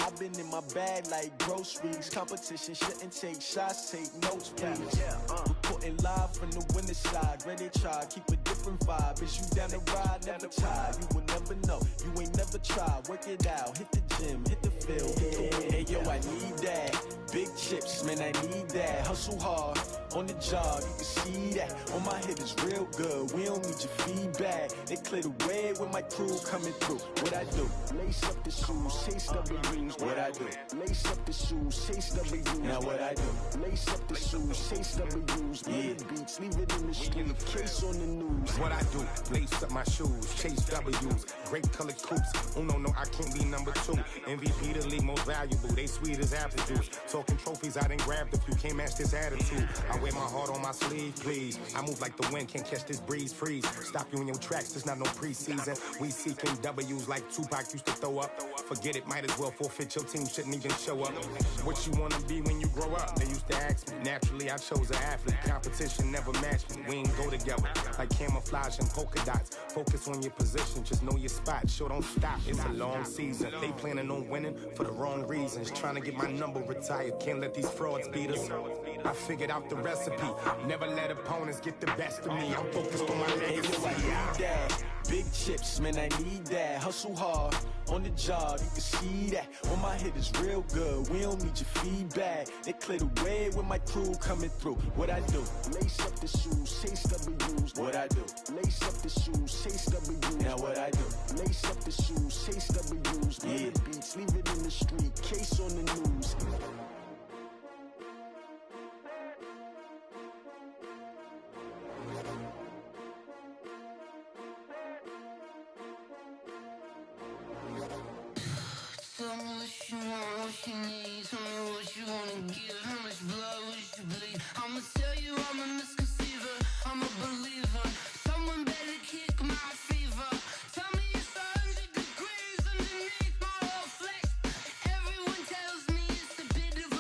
I've been in my bag like groceries. Competition shouldn't take shots, take notes, please. Reporting live from the winter side. Ready to try, keep a different vibe. Is you down the ride, never tired. You will never know, you ain't never tried. Work it out, hit the gym, hit the field, hit the wind. Hey yo, I need that. Big chips, man, I need that. Hustle hard, on the job, you can see that. On my head is real good, we don't need your feedback. They clear the way with my crew coming through. What I do? Lace up the shoes, chase W's. What I do? Lace up the shoes, chase W's. Now what I do? Lace up the shoes, chase W's. Yeah, beats, leave it in the street, case on the news. What I do? Lace up my shoes, chase W's. Great colored coops. Oh no, I can't be number 2. MVP the league most valuable. They sweet as apple juice. Talking trophies, I done grabbed a few. Can't match this attitude. I wear my heart on my sleeve, please. I move like the wind, can't catch this breeze. Freeze. Stop you in your tracks. There's not no preseason. We seeking W's like Tupac used to throw up. Forget it, might as well forfeit. Your team shouldn't even show up. What you wanna be when you grow up? They used to ask me. Naturally, I chose an athlete. Competition never matched me. We ain't go together like camouflage and polka dots. Focus on your position, just know your spot. Sure, don't stop. It's a long season. They planning on winning for the wrong reasons. Trying to get my number retired. Can't let these frauds beat us. I figured out the recipe. Never let opponents get the best of me. I'm focused on my legacy. I need that. Big chips, man, I need that. Hustle hard, on the job, you can see that. On my head is real good, we don't need your feedback. They clear the way with my crew coming through. What I do? Lace up the shoes, chase W's. What I do? Lace up the shoes, chase W's. Now what I do? Lace up the shoes, chase W's. Yeah, beats, leave it in the street, case on the news. Tell me what you want, what you need. Tell me what you wanna give. How much blood would you bleed? I'ma tell you I'm a misconceiver. I'm a believer. Someone better kick my fever. Tell me it's 100 degrees underneath my whole flesh. Everyone tells me it's a bit of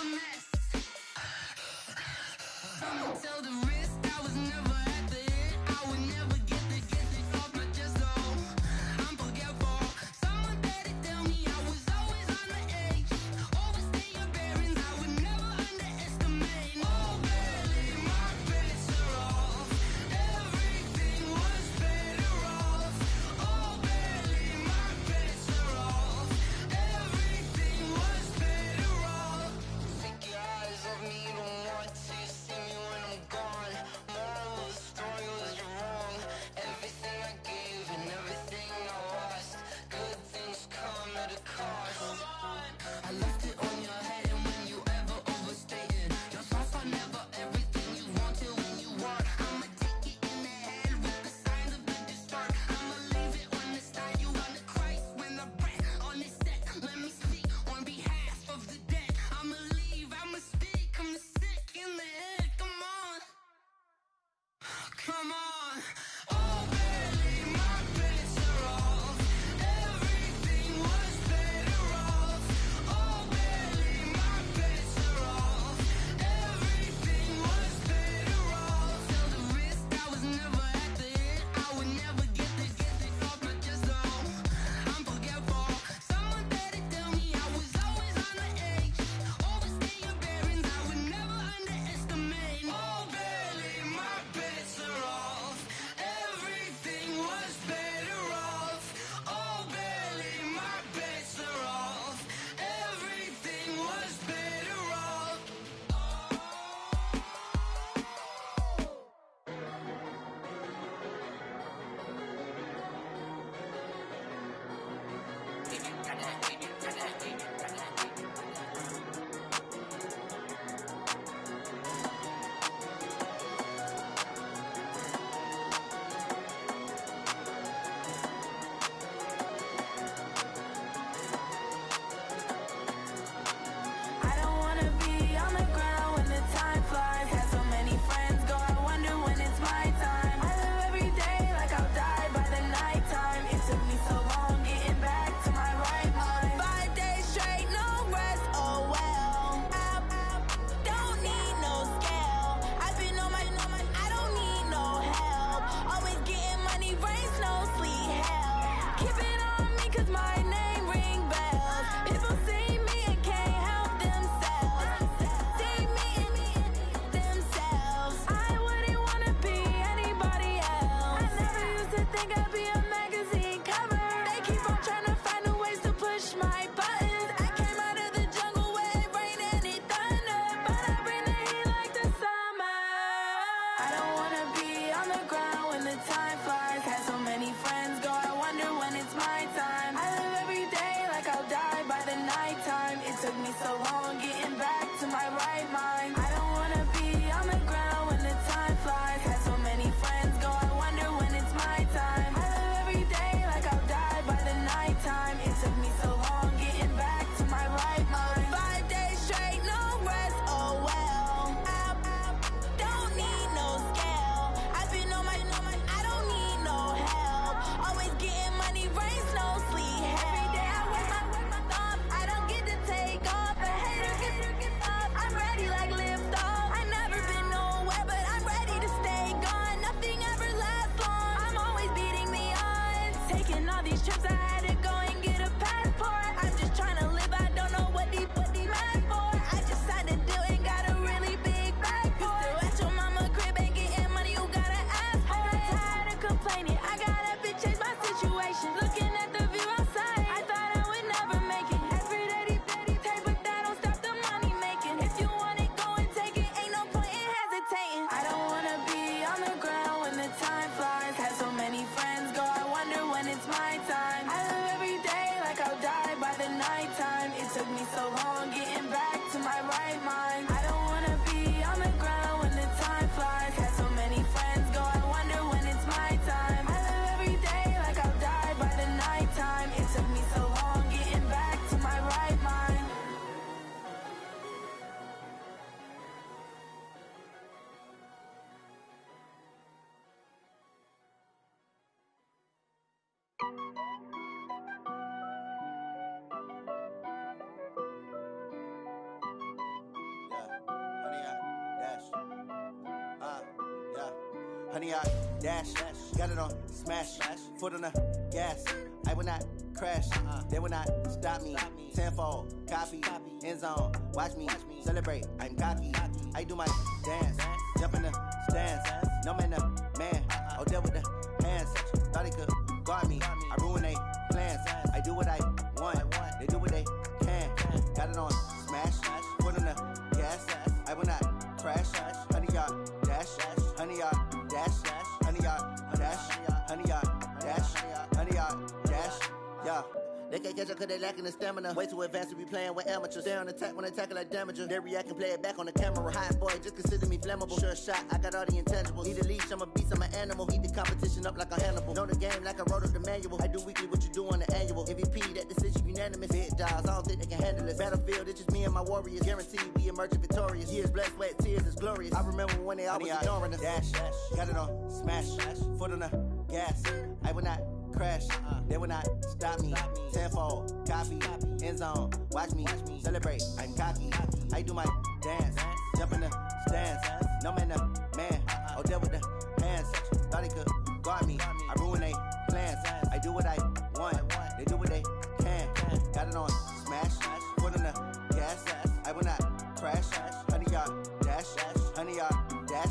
Honey, I dash, got it on smash, foot on the gas. I will not crash, they will not stop me. Tenfold, copy, end zone, watch me celebrate. I'm cocky, I do my dance, jump in the stands. No man, man, oh, there with the hands. Thought he could guard me, I ruin they plans. I do what I want, they do what they can. Got it on smash, foot on the gas. I will not crash, honey, y'all dash, honey, y'all dash, honey, y'all dash, honey, y'all dash, honey, y'all dash, yeah. They can't catch up cause they lacking the stamina. Way too advanced to be playing with amateurs. Stay on attack when I tackle like damager. They react and play it back on the camera. Hot boy, just consider me flammable. Sure shot, I got all the intangibles. Need a leash, I'm a beast, I'm an animal. Eat the competition up like a Hannibal. Know the game like I wrote up the manual. I do weekly what you do on the annual. MVP, that decision unanimous. Big dials, I don't think they can handle it. Battlefield, it's just me and my warriors. Guaranteed we emerging victorious. Years, blood, sweat, tears, is glorious. I remember when they always ignoring us. Dash, got it on smash, foot on the gas. I will not crash, they will not stop me. Tenfold, copy, end zone, watch me celebrate. I'm cocky, I do my dance, jump in the stands. No man, man, oh, there with the hands. Thought he could guard me, I ruin they plans. I do what I want, they do what they can. Got it on smash, foot on the gas. I will not crash, honey, y'all dash, honey, y'all dash,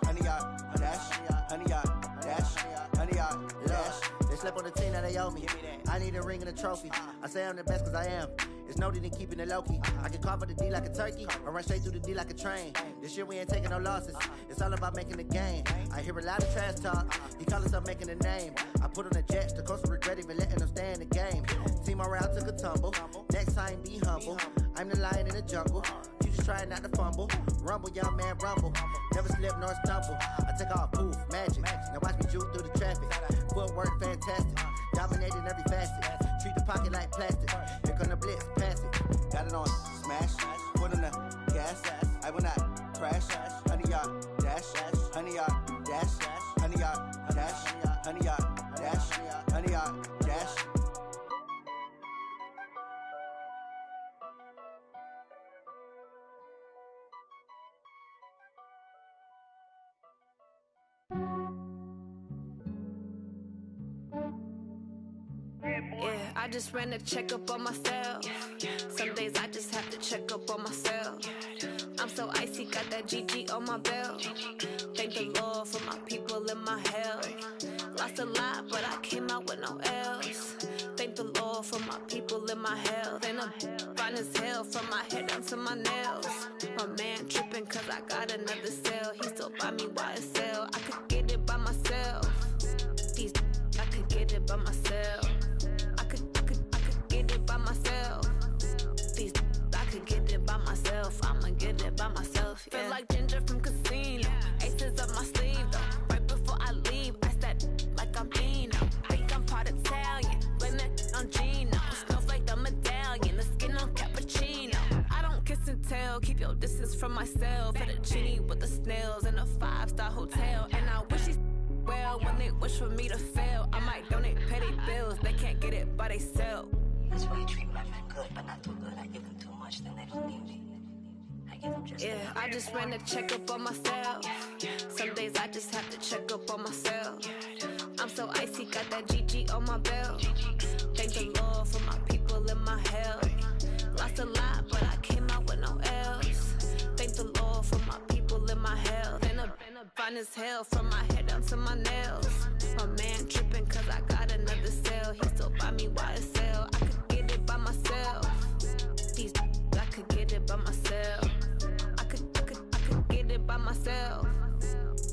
honey, y'all dash, honey, y'all dash, honey, y'all dash. Slept on the team that they owe me. I need a ring and a trophy. I say I'm the best cause I am. It's noted in keeping it low-key. I can carve up the D like a turkey or run straight through the D like a train. This year we ain't taking no losses. It's all about making the game. I hear a lot of trash talk. He call himself making a name. I put on the Jets. The coach will regret even letting them stay in the game. Team morale took a tumble. Next time be humble. I'm the lion in the jungle. You just trying not to fumble. Rumble, young man, rumble. Never slip nor stumble. I take off, poof, magic. Now watch me juke through the traffic. Footwork fantastic. Dominating every facet. Treat the pocket like plastic. Here come the blitz, pass it. Got it on smash. Foot on the gas. I will not crash. Honey, y'all dash. Honey, y'all dash. Honey, y'all dash. Honey, y'all dash. Honey, y'all dash. Yeah, I just ran a checkup on myself. Some days I just have to check up on myself. I'm so icy, got that GG on my belt. Thank the Lord for my people in my health. Lost a lot, but I came out with no L's. Thank the Lord for my people in my health. And I'm fine as hell from my head down to my nails. My man tripping cause I got another cell. He still buy me YSL. I could get it by myself. These I could get it by myself. I could get it by myself. These I could get it by myself. I'ma get it by myself. Yeah. Feel like Ginger from Casino. Aces up my sleeve though. Right before I leave, I start like I'm Dino. Think I'm part Italian. Blame that on Gino. Snowflake the medallion. The skin on cappuccino. I don't kiss and tell. Keep your distance from myself. Fettuccine with the snails in a 5-star hotel. And I wish he's well when they wish for me to fail. I might donate petty bills. They can't get it by they self. That's why you treat my friend good, but not too good. I give them too much, then they don't need me. I give them just yeah, I just ran a checkup on myself. Some days I just have to check up on myself. I'm so icy, got that GG on my belt. Thank the Lord for my people in my health. Lost a lot, but I came out with no L's. Thank the Lord for my people in my health. And I'm fine as hell from my head down to my nails. My man tripping cause I got another cell. He still buy me YSL. I could get it by myself. These I could get it by myself. I could get it by myself.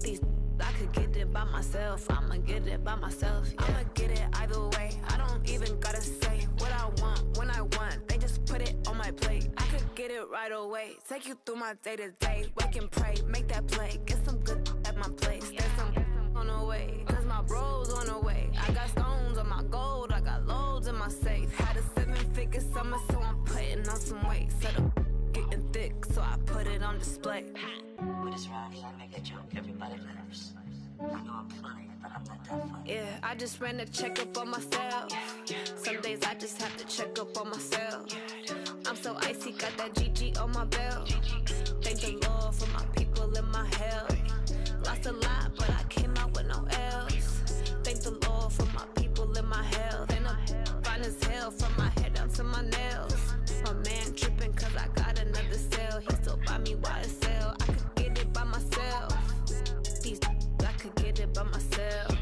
These I could get it by myself. I'ma get it by myself. Yeah. I'ma get it either way. I don't even gotta say what I want when I want. They just put it on my plate. I could get it right away. Take you through my day to day. Wake and pray, make that play. Get some good at my place. There's some on the way. Cause my bro's on the way. I got stones on my gold. I got loads in my safe. Had a 7-figure summer, so I'm putting on some weight. Set up getting thick, so I put it on display. With this round, I make a joke. Everybody laughs. I know I'm funny, but I'm not that funny. Yeah, I I just ran a checkup on myself. Some days I just have to check up on myself. I'm so icy, got that GG on my belt. Thank the Lord for my people and my health. Lost a lot, but I came out with no else. Thank the Lord for my people and my health. And I'm fine as hell from my head down to my nails. My man tripping cause I got another cell. He still buy me YSL. I could get it by myself. These I could get it by myself.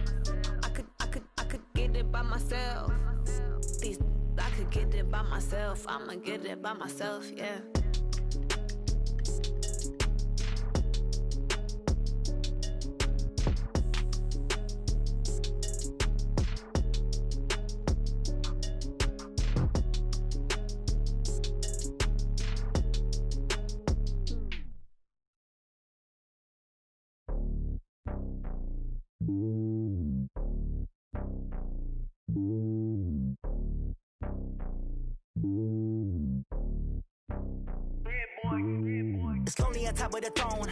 I could get it by myself. These I could get it by myself. I'ma get it by myself, yeah. It's lonely on top of the throne.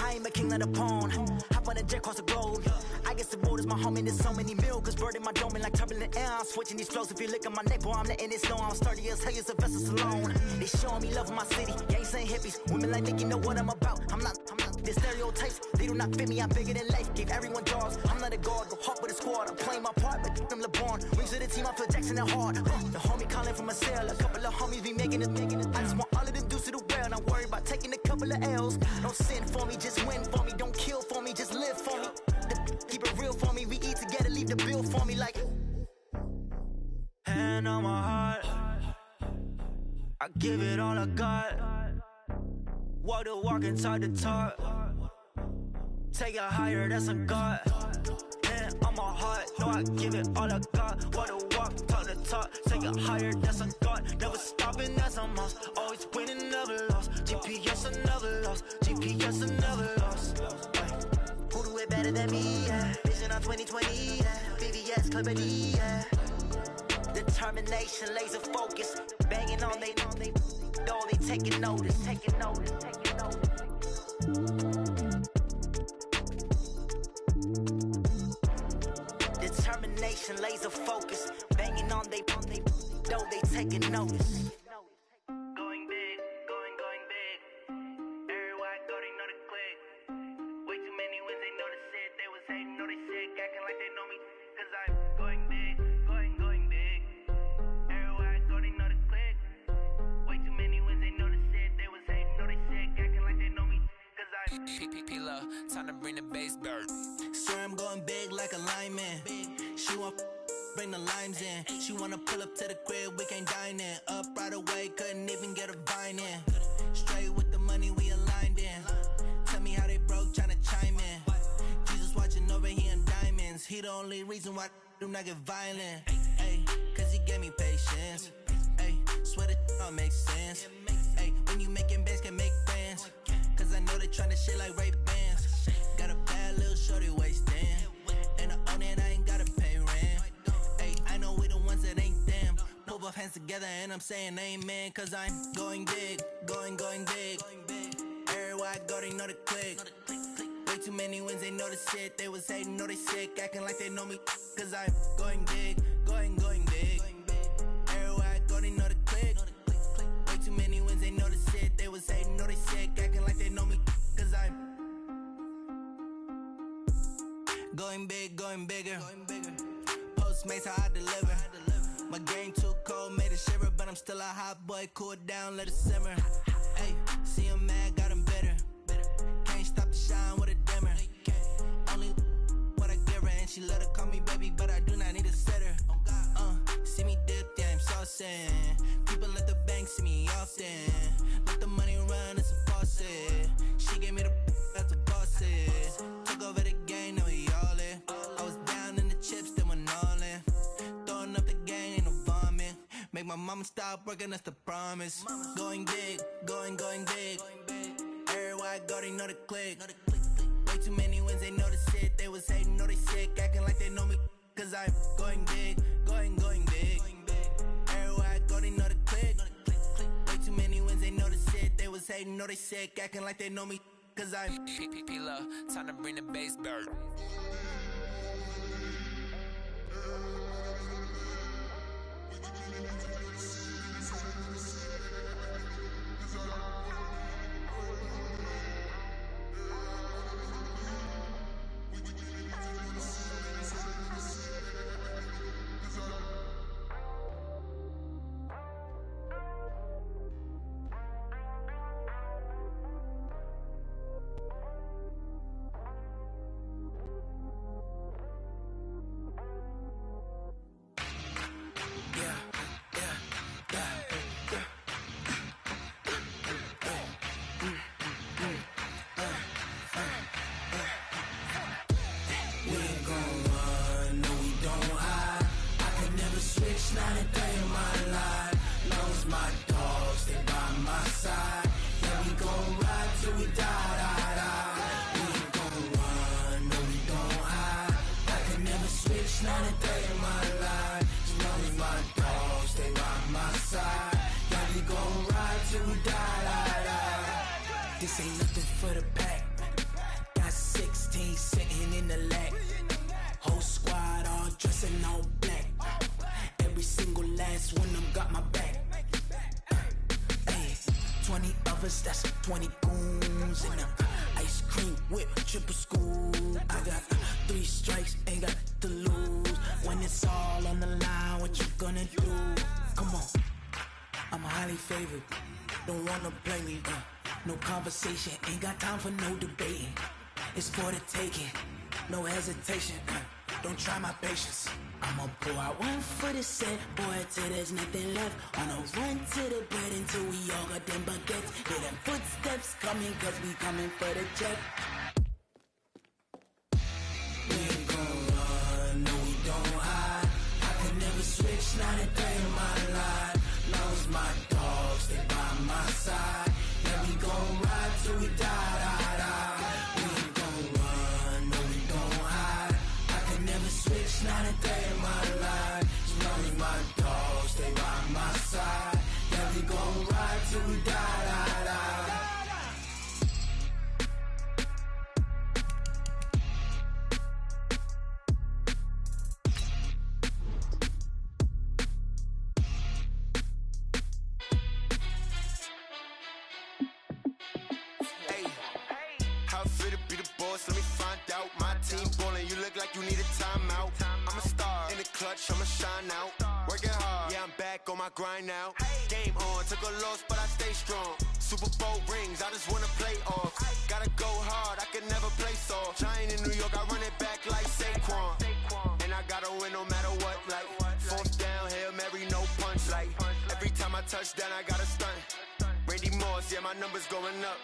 I ain't a king of the pawn. Hop on a jet across the globe. I guess the road is my home and there's so many milk. Bird in my dome and like turbulent air. I'm switching these flows. If you look at my neck, boy, I'm letting it slow. I'm sturdy as hell, as a vessel alone. They showing me love in my city. Gangsta hippies. Women like Nicky know what I'm about. I'm not. The stereotypes, they do not fit me. I'm bigger than life. Gave everyone jobs. I'm not a guard. Go hard with a squad. I'm playing my part, but I'm LeBron. Wings of the team, I feel Jackson and hard. The homie calling from a cell. A couple of homies be making it. I just want all of them dudes to do well. Not worry about taking a couple of L's. Don't sin for me, just win for me. Don't kill for me, just live for me. Keep it real for me. We eat together, leave the bill for me like. Hand on my heart, I give it all I got. Walk the walk and talk the talk. Take it higher, that's a God. Hand on my heart, no, I give it all I got. Walk the walk, talk the talk. Take it higher, that's a God. Never stopping, that's a must. Always winning, never lost. GPS, I never lost. GPS, I never lost. Who do it better than me? Yeah. Vision on 2020. Yeah. VVS, Clarity. Yeah. Determination, laser focus. Banging on they though they taking notice. Taking notice. Taking notice. Determination, laser focus. Banging on they though they taking notice. Going big, going big. Everywhere I go, they know the click. Way too many wins, they know the shit. They was hating, know they sick, acting like they know me. Cause I'm going big, going big. Everywhere I go, they know the click. Way too many wins, they know the shit. They was hating, know they sick, acting like they know me. Cause I'm P-P-P-Love, time to bring the bass bird. Swear I'm going big like a lineman. She want bring the limes in. She wanna pull up to the crib, we can't dine in. Up right away, couldn't even get a vine in. Straight with the money we aligned in. Tell me how they broke, tryna chime in. Jesus watching over here in diamonds. He the only reason why I do not get violent. Ay, cause he gave me patience. Ay, swear that all makes sense. Ay, when you making bands, can make friends. Cause I know they tryna shit like Ray-Bans. Got a bad little shorty wasting. And I own it, I ain't gotta pay rent. Ay, I know we the ones that ain't them. Pull both hands together and I'm saying amen. Cause I'm going big, going big. Everywhere I go, they know the click. Way too many wins, they know the shit. They was hating, know they sick, acting like they know me. Cause I'm going big, going big. Everywhere I go, they know the click. Way too many wins, they know the shit. They was hating, know they sick, acting like they know me. Cause I'm going big, going bigger. Postmates, how I deliver. My game too cold, made it shiver. But I'm still a hot boy, cool it down, let it simmer. Hey, see him mad, got him bitter. Can't stop the shine with a dimmer. Only what I give her, and she let her call me baby, but I do not need a sitter. See me dip, yeah, I'm saucing. People at the bank see me often. Let the money run, it's a faucet. She gave me the that's a boss it. Took over the game, now we all in. I was down in the chips, then went all in. Throwing up the gang, ain't no vomit. Make my mama stop working, that's the promise. Going big, going big. Everywhere I go, they know the click. Way too many wins, they know the shit. They was hating, know they sick, acting like they know me. Cause I'm going big, going big. Everywhere I go, they know the click. Way too many wins, they know the shit. They was hating, know they sick, acting like they know me. Cause I'm P-P-P-Love, time to bring the bass bird. This ain't nothing for the pack. Got 16 sitting in the lag. Whole squad all dressing all black. Every single last one of them got my back. Hey, 20 of us, that's 20 goons in the ice cream whip, triple scoop. I got 3 strikes, ain't got to lose. When it's all on the line, what you gonna do? Come on, I'm highly favored. Don't wanna play me, no conversation, ain't got time for no debating. It's for the taking, no hesitation, don't try my patience. I'ma pour out one for the set, boy, till there's nothing left. On a run to the bread until we all got them baguettes. Hear them footsteps coming, cause we coming for the jet. We ain't gon' run, no we don't hide. I could never switch, not a day in my life. Long as my dogs stay by my side. Yeah, we gon' ride till we die, die, die. We ain't gon' run, no we don't hide. I could never switch, not a day in my life. As long as my dogs stay by my side. Yeah, we gon' ride till we die, die, die. Let me find out. My team ballin', you look like you need a timeout. I'm a star in the clutch, I'ma shine out. Working hard, yeah, I'm back on my grind now. Game on, took a loss, but I stay strong. Super Bowl rings, I just wanna play off. Gotta go hard, I can never play soft. Giant in New York, I run it back like Saquon. And I gotta win no matter what, like 4th down, Hail Mary, no punch. Like every time I touch down, I gotta stunt. Randy Moss, yeah, my numbers going up.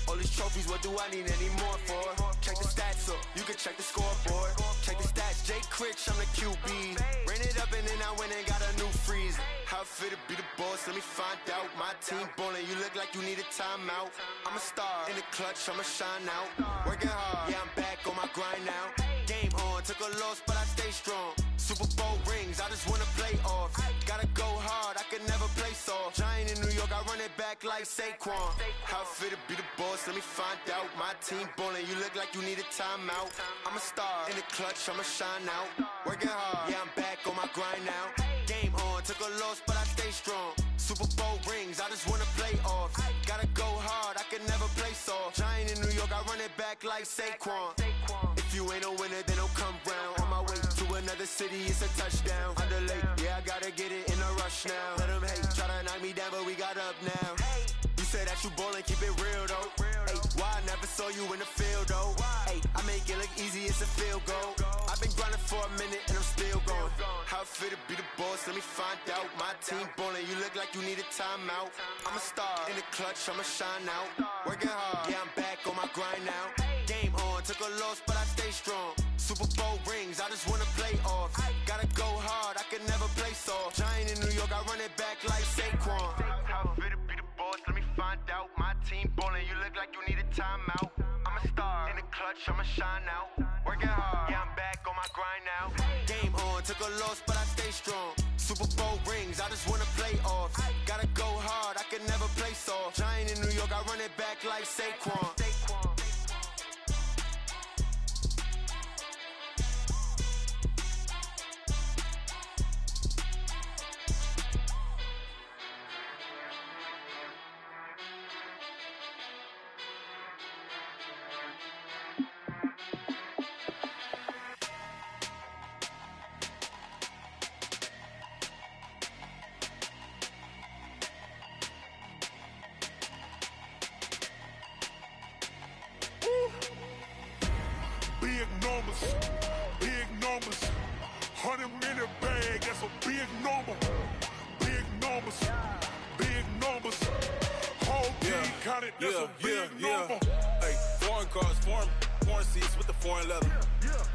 All these trophies, what do I need any more for? Check the stats up, you can check the scoreboard. Check the stats, Jay Critch, I'm the QB. Ran it up and then I went and got a new freeze. How it fit to be the boss, let me find out. My team ballin', you look like you need a timeout. I'm a star in the clutch, I'ma shine out. Working hard, yeah, I'm back on my grind now. Game on, took a loss, but I stay strong. Super Bowl rings, I just wanna play off. Gotta go hard, I can never play soft. Giant in New York, I run it back like Saquon. How it fit to be the boss, let me find out. My team ballin', you look like you need a timeout. I'm a star in the clutch, I'ma shine out. Working hard, yeah, I'm back on my grind now. Game on, took a loss, but I stay strong. Super Bowl rings, I just wanna play off. Gotta go hard, I can never play soft. Giant in New York, I run it back like Saquon. If you ain't a winner, then don't come round. On my way to another city, it's a touchdown. Underlay, yeah, I gotta get it in a rush now. Let them hate, try to knock me down, but we got up now. You say that you ballin', keep it real though. Hey, why I never saw you in the field though? Hey, I make it look easy, it's a field goal. I've been grinding for a minute and I'm still going. How it fit to be the boss, let me find out. My team ballin', you look like you need a timeout. I'm a star in the clutch, I'ma shine out. Working hard, yeah, I'm back on my grind now. Game on, took a loss, but I stay strong. Super Bowl rings, I just wanna play off. Gotta go hard, I can never play soft. Giant in New York, I run it back like Saquon. How it fit to be the boss, let me find out. My team ballin', you look like you need a timeout. I'm a star in the clutch, I'ma shine out. Working hard, yeah, I'm back on my grind now. Game on, took a loss, but I stay strong. Super Bowl rings, I just wanna play off. Gotta go hard, I can never play soft. Giant in New York, I run it back like Saquon. Big numbers, 100-minute bag, that's a big number. Big numbers, big numbers. Whole team counted, that's a big number. Hey, foreign cars, foreign seats with the foreign leather.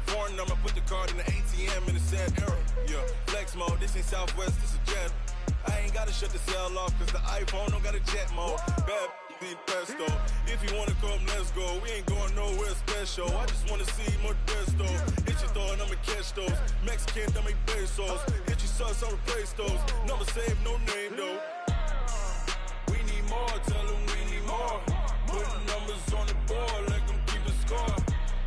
Foreign number, put the card in the ATM in the sad era. Yeah, flex mode, this ain't Southwest, this is Jet. I ain't gotta shut the cell off, cause the iPhone don't got a jet mode. Bad need pesto. If you wanna come, let's go. We ain't going nowhere special. I just wanna see more desto. Hit your throw and I'ma catch those. Mexican, I make pesos. Hit your sauce, I'll replace those. Number save, no name though. We need more, tell them we need more. Putting numbers on the board, let them keep the score.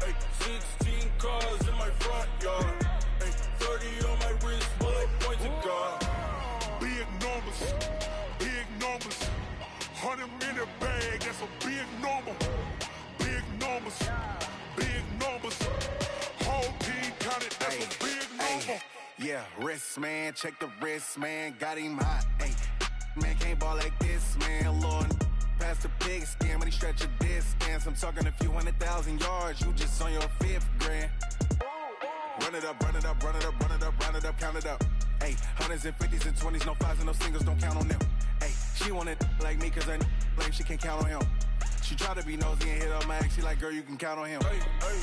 Ay, 16 cars in my front yard. Ay, 30 on my wrist, bullet point to God. Big numbers, big numbers. 100 minute bag, that's a big number. Big numbers, big numbers. Whole team counted, that's a big number. Yeah, wrist man, check the wrist man, got him hot. Ay, man can't ball like this, man. Lord, past the pig skin when he stretch a distance. I'm talking a few 100,000 yards, you just on your 5th grand. Run it up, run it up, run it up, run it up, run it up, count it up. Ay, hundreds and 50s and 20s, no 5s and no singles, don't count on them. Ay, she wanted like me cause her like she can't count on him. She tried to be nosy and hit up my ex, she like, girl, you can count on him. Ay, ay,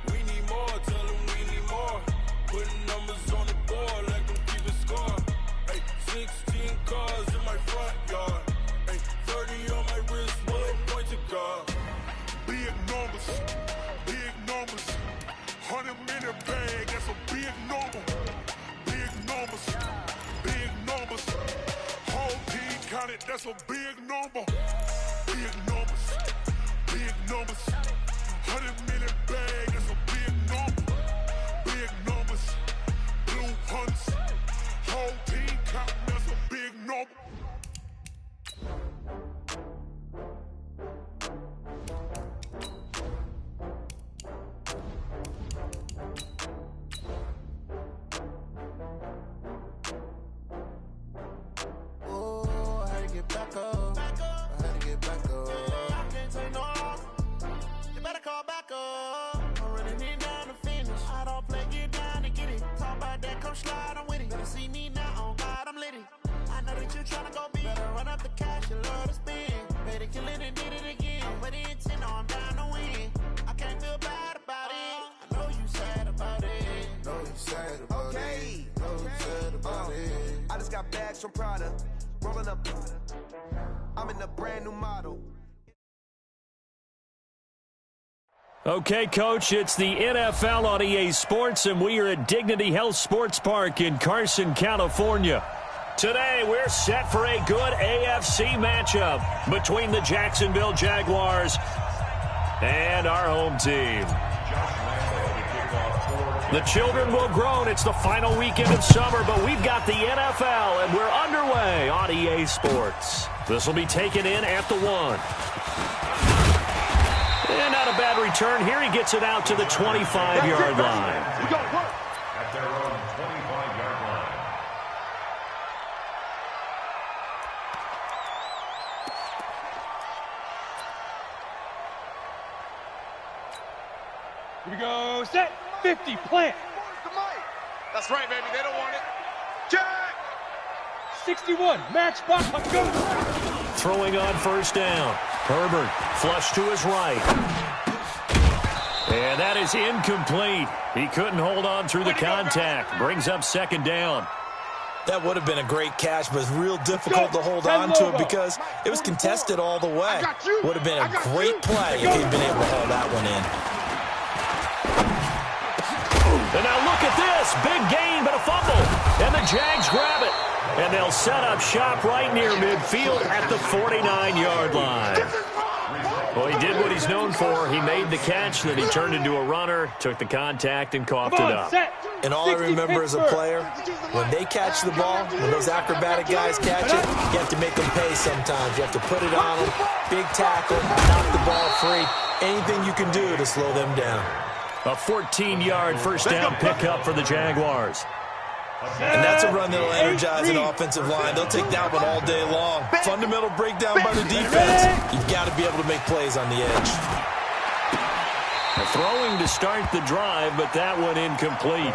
we need more, tell them we need more. Putting numbers on the board, let them keep the score. Ay, 16 cars in my front yard. Ay, 30 on my wrist, bullet point to God. Big numbers, big numbers. 100 minute bag, that's a big number. Big numbers, big numbers. Whole team counted, that's a big number. Big numbers, big numbers. 100 minute bag, that's a big number. Big numbers, blue hunts. Whole team counting, that's a big number. Oh, I had to get back up. I had to get back up. I can't take no loss. You better call back up. I'm running it down to finish. I don't play, get down to get it. Talk about that, come slide, I'm with it. Better see me now, on God, I'm lit it. I know that you're tryna go big. Better run up the cash, you love to spend. Better kill it and did it again. With the intent, I'm down to win. I can't feel bad about it. I know you sad about it. Know you sad about it. Know you sad about it. I just got bags from Prada. Rolling up. I'm in a brand new model. Okay, Coach, it's the NFL on EA Sports, and we are at Dignity Health Sports Park in Carson, California. Today, we're set for a good AFC matchup between the Jacksonville Jaguars and our home team. The children will groan. It's the final weekend of summer, but we've got the NFL, and we're underway on EA Sports. This will be taken in at the 1. And not a bad return here. He gets it out to the 25-yard line. We got work. At their own 25-yard line. Here we go. Set. 50. Plant. That's right, baby. They don't want it. Jack! 61. Match box. Go. Throwing on first down. Herbert flush to his right. And that is incomplete. He couldn't hold on through the contact. Brings up second down. That would have been a great catch, but it's real difficult to hold on to it because it was contested all the way. Would have been a great play if he'd been able to haul that one in. And now look at this. Big gain, but a fumble. And the Jags grab it. And they'll set up shop right near midfield at the 49-yard line. Well, he did what he's known for. He made the catch, then he turned into a runner, took the contact, and coughed it up. And all I remember as a player, when they catch the ball, when those acrobatic guys catch it, you have to make them pay sometimes. You have to put it on them, big tackle, knock the ball free, anything you can do to slow them down. A 14-yard first down pickup for the Jaguars. And that's a run that'll energize an offensive line. They'll take that one all day long. Fundamental breakdown by the defense. You've got to be able to make plays on the edge. Throwing to start the drive, but that one incomplete.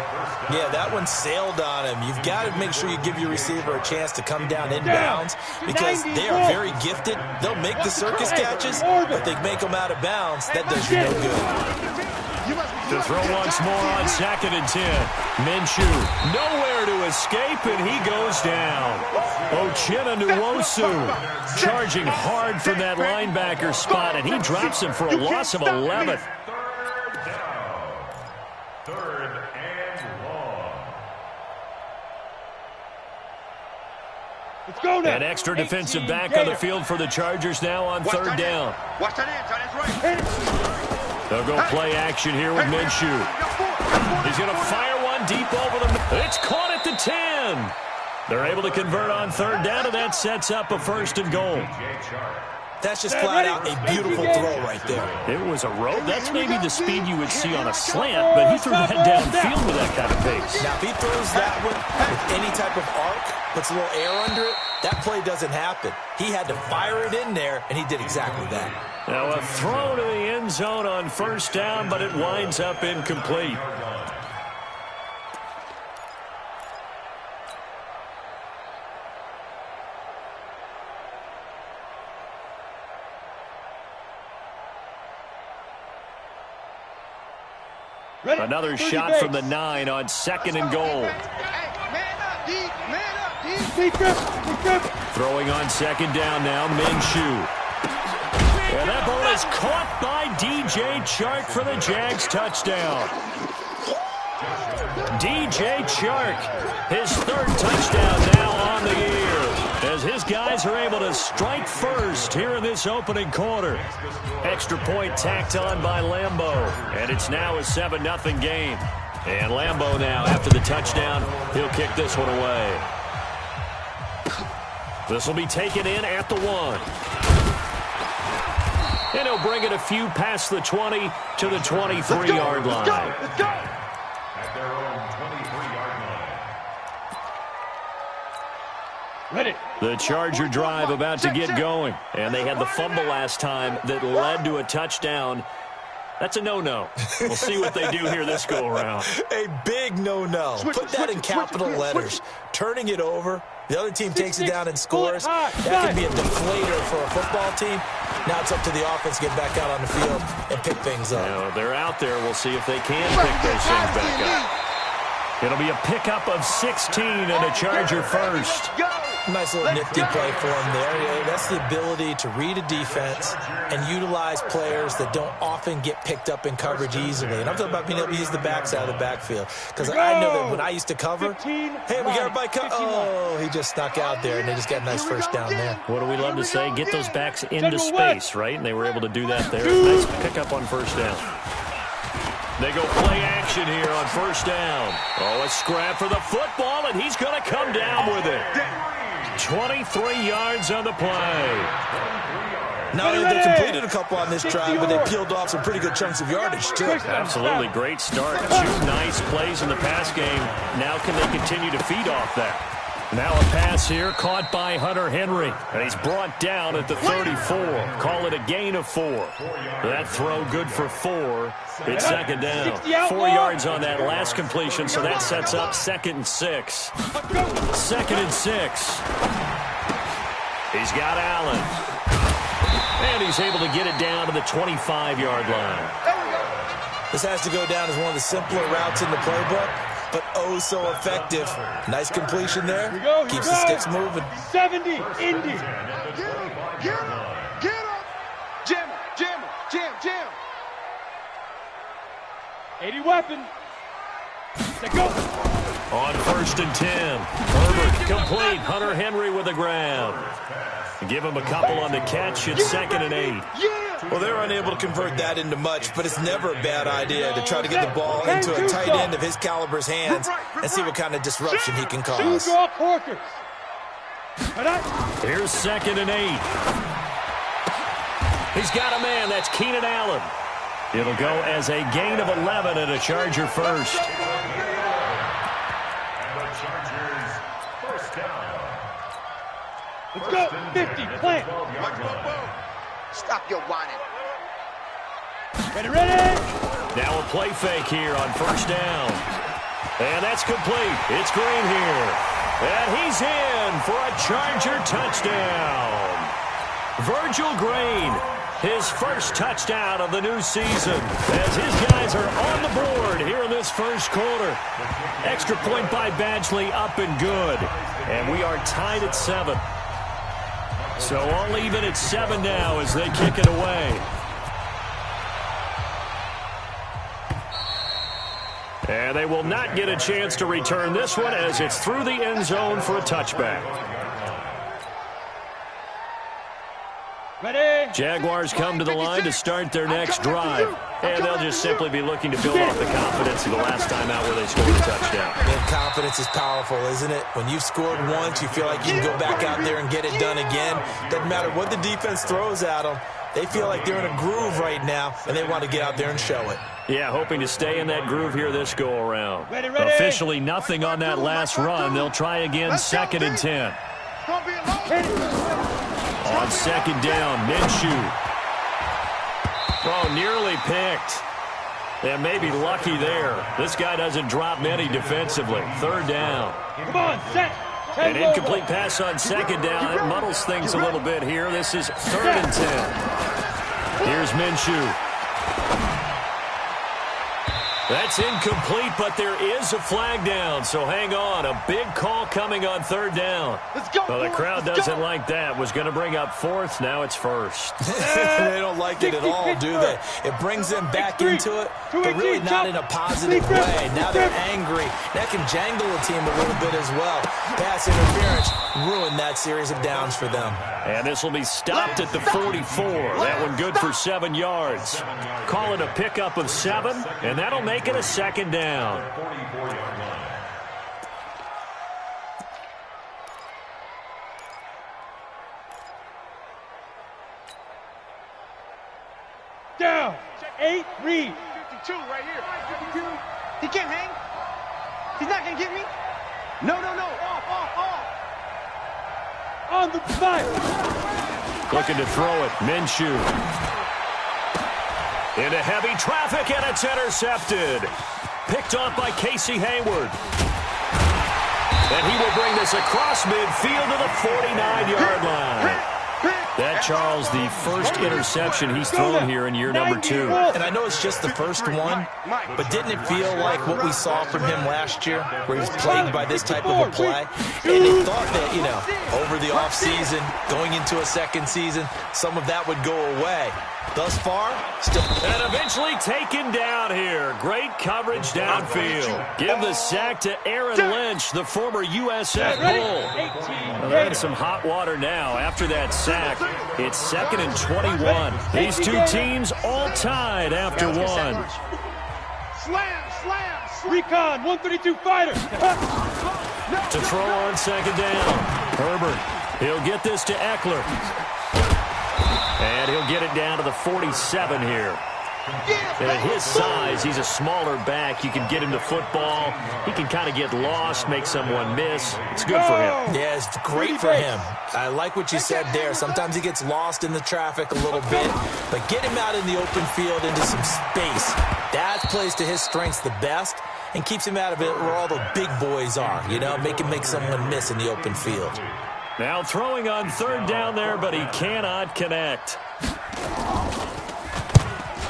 Yeah, that one sailed on him. You've got to make sure you give your receiver a chance to come down inbounds because they are very gifted. They'll make the circus catches, but they make them out of bounds. That does you no good. To throw once more on 2nd and 10. Minshew, nowhere to escape, and he goes down. Uchenna Nwosu charging hard for that linebacker spot, and he drops him for a loss of 11. Third and long. Let's go now. An extra defensive back on the field for the Chargers now on third down. Watch that end, that's right. They'll go play action here with Minshew. He's going to fire one deep over the... It's caught at the 10. They're able to convert on third down, and that sets up a 1st and goal. That's just flat out a beautiful throw right there. It was a rope. That's maybe the speed you would see on a slant, but he threw that downfield with that kind of pace. Now, if he throws that one with any type of arc, puts a little air under it, that play doesn't happen. He had to fire it in there, and he did exactly that. Now, a throw to the end zone on first down, but it winds up incomplete. Another shot from the 9 on 2nd and goal. Throwing on 2nd down now, Minshew. And that ball is caught by DJ Chark for the Jags touchdown. DJ Chark, his 3rd touchdown now on the year, as his guys are able to strike first here in this opening quarter. Extra point tacked on by Lambeau, and it's now a 7-0 game. And Lambeau now, after the touchdown, he'll kick this one away. This will be taken in at the 1. And he'll bring it a few past the 20 to the 23-yard line. Let's go. At their own 23-yard line. Ready. The Charger drive about to get going. And they had the fumble last time that led to a touchdown. That's a no-no. We'll see what they do here this go-around. A big no-no. Put that in capital letters. Turning it over. The other team takes it down and scores. That can be a deflator for a football team. Now it's up to the offense to get back out on the field and pick things up. Now, they're out there. We'll see if they can pick those things back up. It'll be a pickup of 16 and a Charger first. Nice little nifty play for him there. Yeah, that's the ability to read a defense and utilize players that don't often get picked up in coverage easily. And I'm talking about being able to use the backside of the backfield. Because I know that when I used to cover, hey, we got everybody cut. Oh, he just snuck out there, and they just got a nice first down there. What do we love to say? Get those backs into space, right? And they were able to do that there. Nice pickup on first down. They go play action here on first down. Oh, a scrap for the football, and he's going to come down with it. 23 yards on the play. Not only they completed a couple on this drive, but they peeled off some pretty good chunks of yardage, too. Absolutely. Great start. 2 nice plays in the pass game. Now can they continue to feed off that? Now a pass here caught by Hunter Henry. And he's brought down at the 34. Call it a gain of 4. That throw good for 4. It's 2nd down. 4 yards on that last completion, so that sets up 2nd and 6. 2nd and 6. He's got Allen. And he's able to get it down to the 25-yard line. This has to go down as one of the simpler routes in the playbook, but oh so effective. Nice completion there. Keeps the sticks moving. 70, Indy. Get him. Jam. 80 weapon. Let's go. On 1st and 10. Herbert complete. Hunter Henry with the grab. Give him a couple on the catch. It's 2nd and 8. Well, they're unable to convert that into much, but it's never a bad idea to try to get the ball into a tight end of his caliber's hands and see what kind of disruption he can cause. Here's 2nd and 8. He's got a man. That's Keenan Allen. It'll go as a gain of 11 and a Charger first. Let's go. 50. Plant. Stop your whining. Ready. Now a play fake here on first down. And that's complete. It's Green here. And he's in for a Charger touchdown. Virgil Green, his first touchdown of the new season, as his guys are on the board here in this first quarter. Extra point by Badgley, up and good. And we are tied at 7. So all even at 7 now as they kick it away. And they will not get a chance to return this one as it's through the end zone for a touchback. Jaguars come to the line to start their next drive. And they'll just simply be looking to build off the confidence of the last time out where they scored a touchdown. And confidence is powerful, isn't it? When you've scored once, you feel like you can go back out there and get it done again. Doesn't matter what the defense throws at them. They feel like they're in a groove right now, and they want to get out there and show it. Yeah, hoping to stay in that groove here this go-around. Officially nothing on that last run. They'll try again, 2nd and 10. On 2nd down, Minshew. Oh, nearly picked. Yeah, maybe lucky there. This guy doesn't drop many defensively. 3rd down. Come on, set. An incomplete pass on 2nd down. It muddles things a little bit here. This is 3rd and 10. Here's Minshew. That's incomplete, but there is a flag down, so hang on. A big call coming on 3rd down. Let's go. Well, the crowd doesn't like that. Was going to bring up 4th. Now it's 1st. They don't like it at all, do they? It brings them back into it, but really not in a positive way. Now they're angry. That can jangle a team a little bit as well. Pass interference ruined that series of downs for them. And this will be stopped at the 44. That one good for 7 yards. Call it a pickup of 7, and that'll make it a 2nd down. Down. 8, read. 52 right here. 52. He can't hang. He's not going to get me. No. Off. On the fight. Looking to throw it. Minshew. Into heavy traffic, and it's intercepted. Picked off by Casey Hayward. And he will bring this across midfield to the 49-yard line. That, Charles, the first interception he's thrown here in year number 2. And I know it's just the first one, but didn't it feel like what we saw from him last year, where he was plagued by this type of a play? And they thought that, over the offseason, going into a second season, some of that would go away. Thus far, still. And eventually taken down here. Great coverage downfield. Give the sack to Aaron Lynch, the former USF Bull. Well, they're in some hot water now. After that sack, it's 2nd and 21. These two teams all tied after one. Slam. Recon, 132 fighter. To throw on 2nd down. Herbert, he'll get this to Eckler. And he'll get it down to the 47 here. And at his size, he's a smaller back. You can get him to football. He can kind of get lost, make someone miss. It's good for him. Yeah, it's great for him. I like what you said there. Sometimes he gets lost in the traffic a little bit. But get him out in the open field into some space. That plays to his strengths the best and keeps him out of it where all the big boys are. Make him make someone miss in the open field. Now throwing on 3rd down there, but he cannot connect.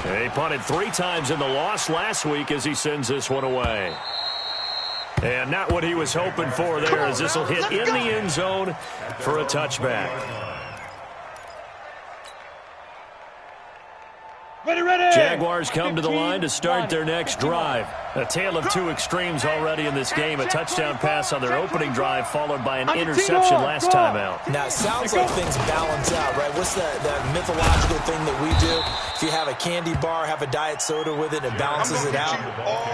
He punted 3 times in the loss last week as he sends this one away. And not what he was hoping for there, as this will hit in the end zone for a touchback. Jaguars come to the line to start their next drive. A tale of 2 extremes already in this game. A touchdown pass on their opening drive, followed by an interception last time out. Now, it sounds like things balance out, right? What's that mythological thing that we do? If you have a candy bar, have a diet soda with it, it balances it out.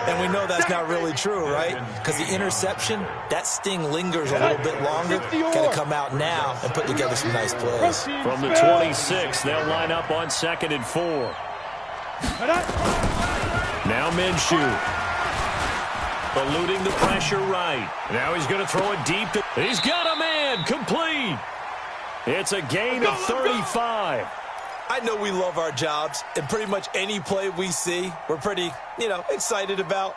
And we know that's not really true, right? Because the interception, that sting lingers a little bit longer. Got to come out now and put together some nice plays. From the 26, they'll line up on 2nd and 4. Now Minshew. Eluding the pressure right. Now he's going to throw it deep. He's got a man. Complete. It's a gain of 35. I know we love our jobs, and pretty much any play we see, we're pretty, excited about.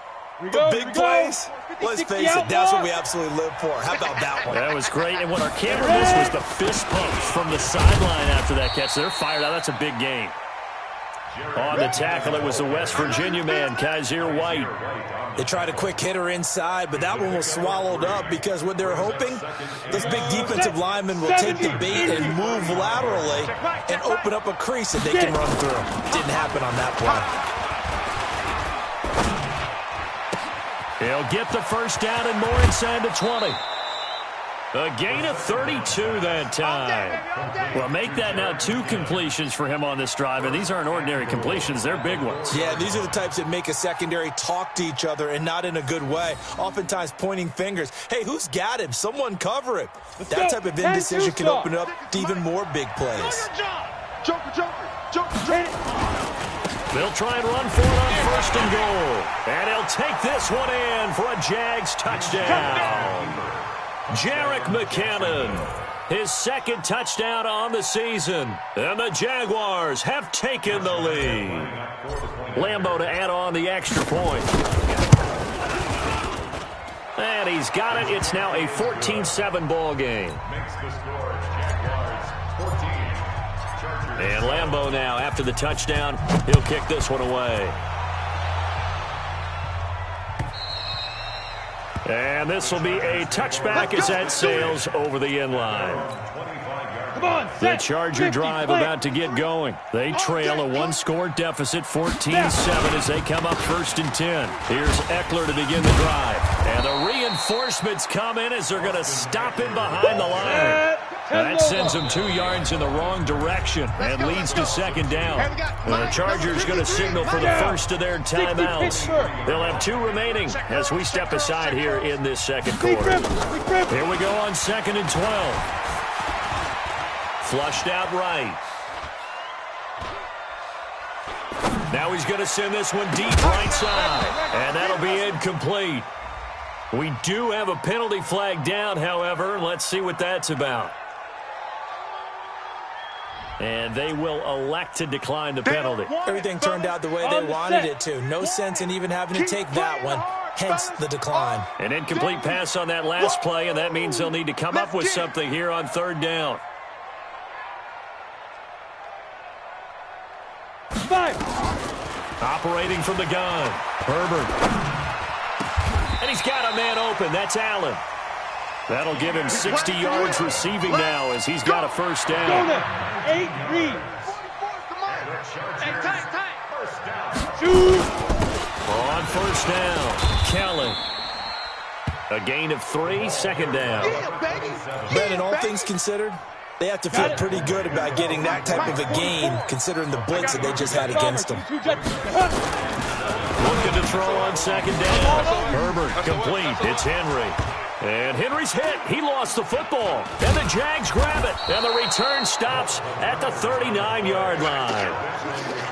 But big plays, let's face it, that's what we absolutely live for. How about that one? That was great, and what our camera missed was the fist pumps from the sideline after that catch. They're fired out. That's a big gain. On the tackle, it was the West Virginia man, Kaiser White. They tried a quick hitter inside, but that one was swallowed up because what they're hoping, those big defensive linemen will take the bait and move laterally and open up a crease that they can run through. Didn't happen on that play. He'll get the first down and more inside the 20. A gain of 32 that time. Well, make that now 2 completions for him on this drive, and these aren't ordinary completions. They're big ones. Yeah, these are the types that make a secondary talk to each other and not in a good way, oftentimes pointing fingers. Hey, who's got him? Someone cover him. That type of indecision can open up to even more big plays. Joker. They'll try and run for it on 1st and goal. And he'll take this one in for a Jags touchdown. Jerick McKinnon, his 2nd touchdown on the season. And the Jaguars have taken the lead. Lambeau to add on the extra point. And he's got it. It's now a 14-7 ball game. And Lambeau now, after the touchdown, he'll kick this one away. And this will be a touchback as that sails over the end line. The Charger drive about to get going. They trail a 1-score deficit, 14-7, as they come up 1st and 10. Here's Eckler to begin the drive. And the reinforcements come in as they're going to stop him behind the line. That sends them 2 yards in the wrong direction and leads to 2nd down. The Chargers going to signal for the first of their timeouts. They'll have 2 remaining as we step aside here in this 2nd quarter. Here we go on 2nd and 12. Flushed out right. Now he's going to send this one deep right side. And that'll be incomplete. We do have a penalty flag down, however. Let's see what that's about. And they will elect to decline the penalty. Everything turned out the way they wanted it to. No sense in even having to take that one. Hence the decline. An incomplete pass on that last play, and that means they'll need to come up with something here on 3rd down. Operating from the gun. Herbert. And he's got a man open. That's Allen. That'll give him 60 yards receiving now as he's got a 1st down. 8 reads. On 1st down, Kelly. A gain of 3, 2nd down. Brandon, all things considered, they have to feel pretty good about getting that type of a gain, considering the blitz that they just had against them. Looking to throw on 2nd down. Herbert complete. It's Henry. And Henry's hit. He lost the football. And the Jags grab it. And the return stops at the 39-yard line.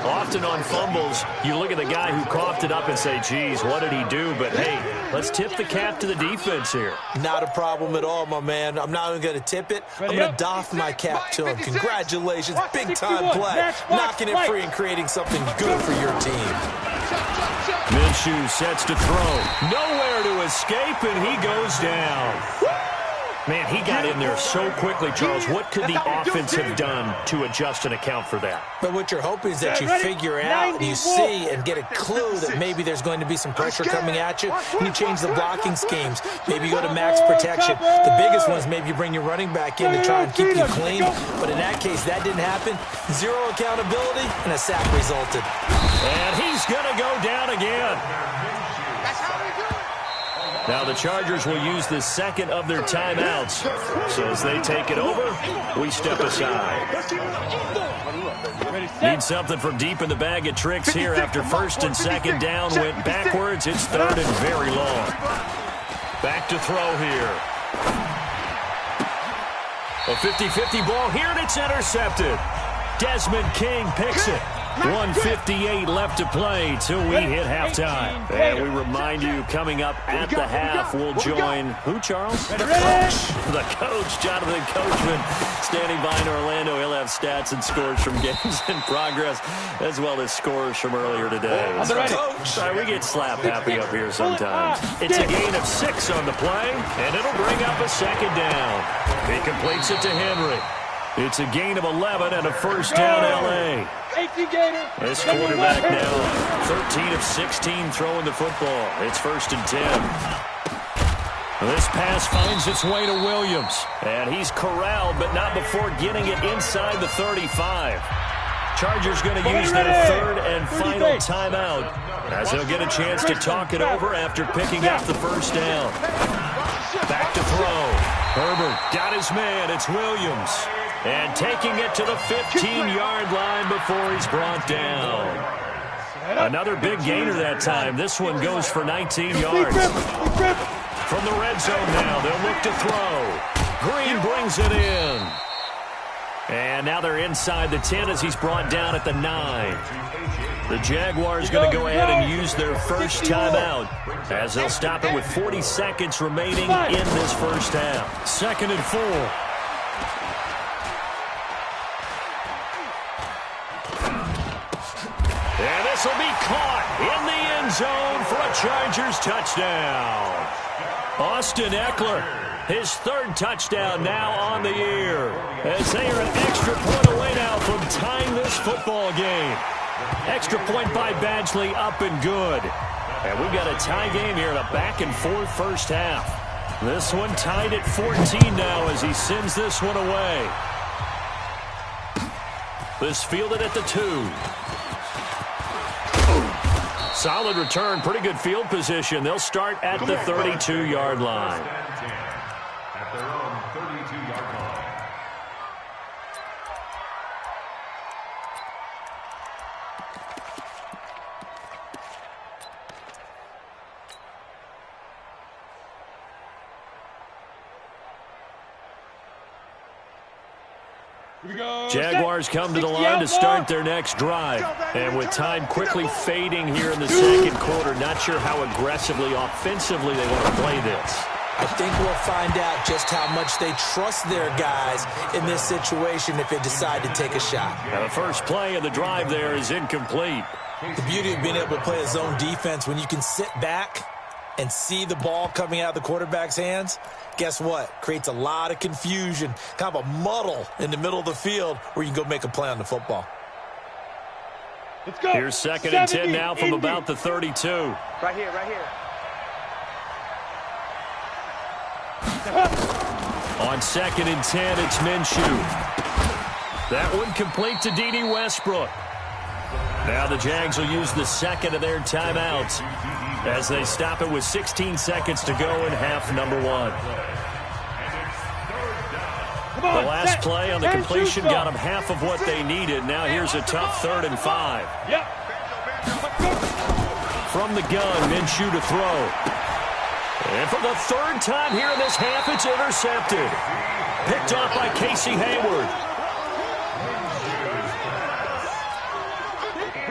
Often on fumbles, you look at the guy who coughed it up and say, geez, what did he do? But, hey, let's tip the cap to the defense here. Not a problem at all, my man. I'm not even going to tip it. I'm going to doff my cap to him. Congratulations. Big-time play. Knocking it free and creating something good for your team. Minshew sets to throw. Nowhere to escape, and he goes down. Man, he got in there so quickly, Charles. What could the offense have done to adjust and account for that? But what you're hoping is that you figure out, you see, and get a clue that maybe there's going to be some pressure coming at you, and you change the blocking schemes. Maybe you go to max protection. The biggest one is maybe you bring your running back in to try and keep you clean. But in that case, that didn't happen. 0 accountability, and a sack resulted. And he's going to go down again. Now the Chargers will use the 2nd of their timeouts. So as they take it over, we step aside. Need something from deep in the bag of tricks here after 1st and 2nd down. Went backwards. It's 3rd and very long. Back to throw here. A 50-50 ball here, and it's intercepted. Desmond King picks it. 1:58 left to play till we hit halftime. And we remind you, coming up at the half, we'll join who, Charles? The coach. The coach, Jonathan Coachman, standing by in Orlando. He'll have stats and scores from games in progress, as well as scores from earlier today. Sorry, we get slap happy up here sometimes. It's a gain of 6 on the play, and it'll bring up a 2nd down. He completes it to Henry. It's a gain of 11 and a 1st down, L.A. This quarterback now 13 of 16 throwing the football. It's 1st and 10. This pass finds its way to Williams. And he's corralled, but not before getting it inside the 35. Chargers going to use their 3rd and final timeout as they'll get a chance to talk it over after picking up the 1st down. Back to throw. Herbert got his man. It's Williams. And taking it to the 15-yard line before he's brought down. Another big gainer that time. This one goes for 19 yards. From the red zone now, they'll look to throw. Green brings it in. And now they're inside the 10 as he's brought down at the 9. The Jaguars going to go ahead and use their first timeout as they'll stop it with 40 seconds remaining in this first half. 2nd and 4. And this will be caught in the end zone for a Chargers touchdown. Austin Eckler, his 3rd touchdown now on the year, as they are an extra point away now from tying this football game. Extra point by Badgley, up and good. And we've got a tie game here in a back-and-forth first half. This one tied at 14 now as he sends this one away. This fielded at the 2. Solid return, pretty good field position. They'll start at the 32-yard line. At their own 32-yard line. Jaguars come to the line to start their next drive. And with time quickly fading here in the second quarter, not sure how aggressively, offensively they want to play this. I think we'll find out just how much they trust their guys in this situation if they decide to take a shot. Now the first play of the drive there is incomplete. The beauty of being able to play a zone defense when you can sit back and see the ball coming out of the quarterback's hands, guess what? Creates a lot of confusion, kind of a muddle in the middle of the field where you can go make a play on the football. Let's go. Here's 2nd and 10 now from about the 32. Right here, right here. On 2nd and 10, it's Minshew. That one complete to D.D. Westbrook. Now the Jags will use the second of their timeouts as they stop it with 16 seconds to go in half number 1. The last play on the completion got them half of what they needed. Now here's a tough 3rd and 5. From the gun, Minshew to throw. And for the 3rd time here in this half, it's intercepted. Picked off by Casey Hayward.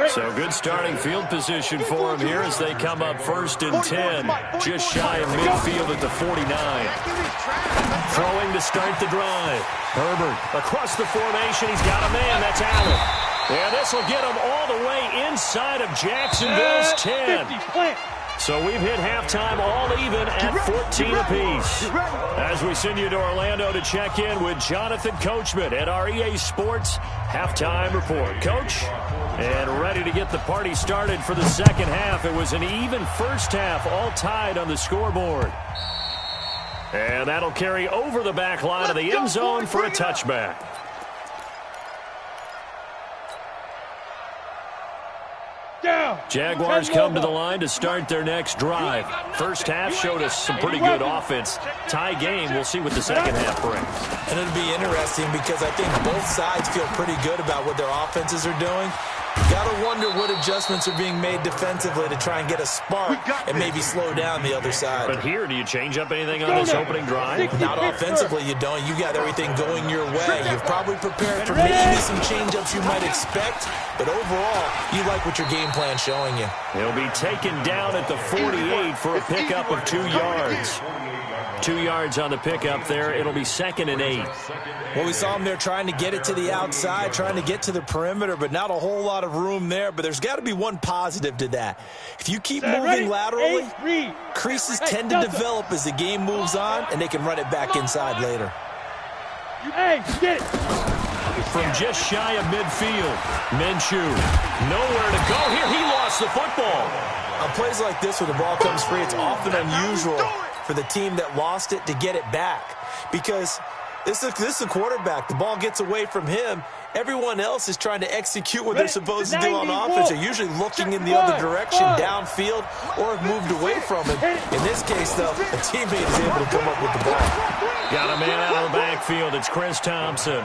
So good starting field position for him here as they come up 1st and 10. Just shy of midfield at the 49. Throwing to start the drive. Herbert across the formation. He's got a man. That's Allen. And this will get him all the way inside of Jacksonville's 10. So we've hit halftime all even at 14 apiece. As we send you to Orlando to check in with Jonathan Coachman at our EA Sports Halftime Report. Coach, and ready to get the party started for the second half. It was an even first half, all tied on the scoreboard. And that'll carry over the back line of the end zone for a touchback. Jaguars come to the line to start their next drive. First half showed us some pretty good offense. Tie game, we'll see what the second half brings. And it'll be interesting because I think both sides feel pretty good about what their offenses are doing. Got to wonder what adjustments are being made defensively to try and get a spark and maybe slow down the other side. But here, do you change up anything on this opening drive? Not offensively, you don't. You got everything going your way. You've probably prepared for maybe some change-ups you might expect, but overall, you like what your game plan's showing you. He'll be taken down at the 48 for a pickup of 2 yards. 2 yards on the pickup there. It'll be 2nd and 8. Well, we saw him there trying to get it to the outside, trying to get to the perimeter, but not a whole lot of room there. But there's got to be one positive to that. If you keep moving laterally, creases tend to develop as the game moves on, and they can run it back inside later. Hey, get it. From just shy of midfield, Minshew, nowhere to go here. He lost the football. On plays like this where the ball comes free, it's often unusual for the team that lost it to get it back, because this is a quarterback. The ball gets away from him. Everyone else is trying to execute what they're supposed to do on offense. They're usually looking in the other direction, downfield, or have moved away from him. In this case, though, a teammate is able to come up with the ball. Got a man out of the backfield. It's Chris Thompson.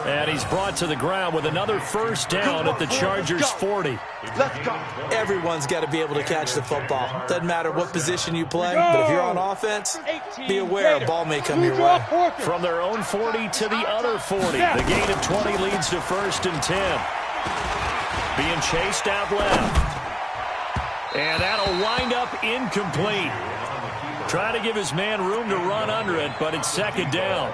And he's brought to the ground with another first down at the Chargers' 40. Let's go. Everyone's got to be able to catch the football. Doesn't matter what position you play, but if you're on offense, be aware a ball may come your way. From their own 40 to the other 40. The gain of 20 leads to 1st and 10. Being chased out left. And that'll wind up incomplete. Try to give his man room to run under it, but it's 2nd down.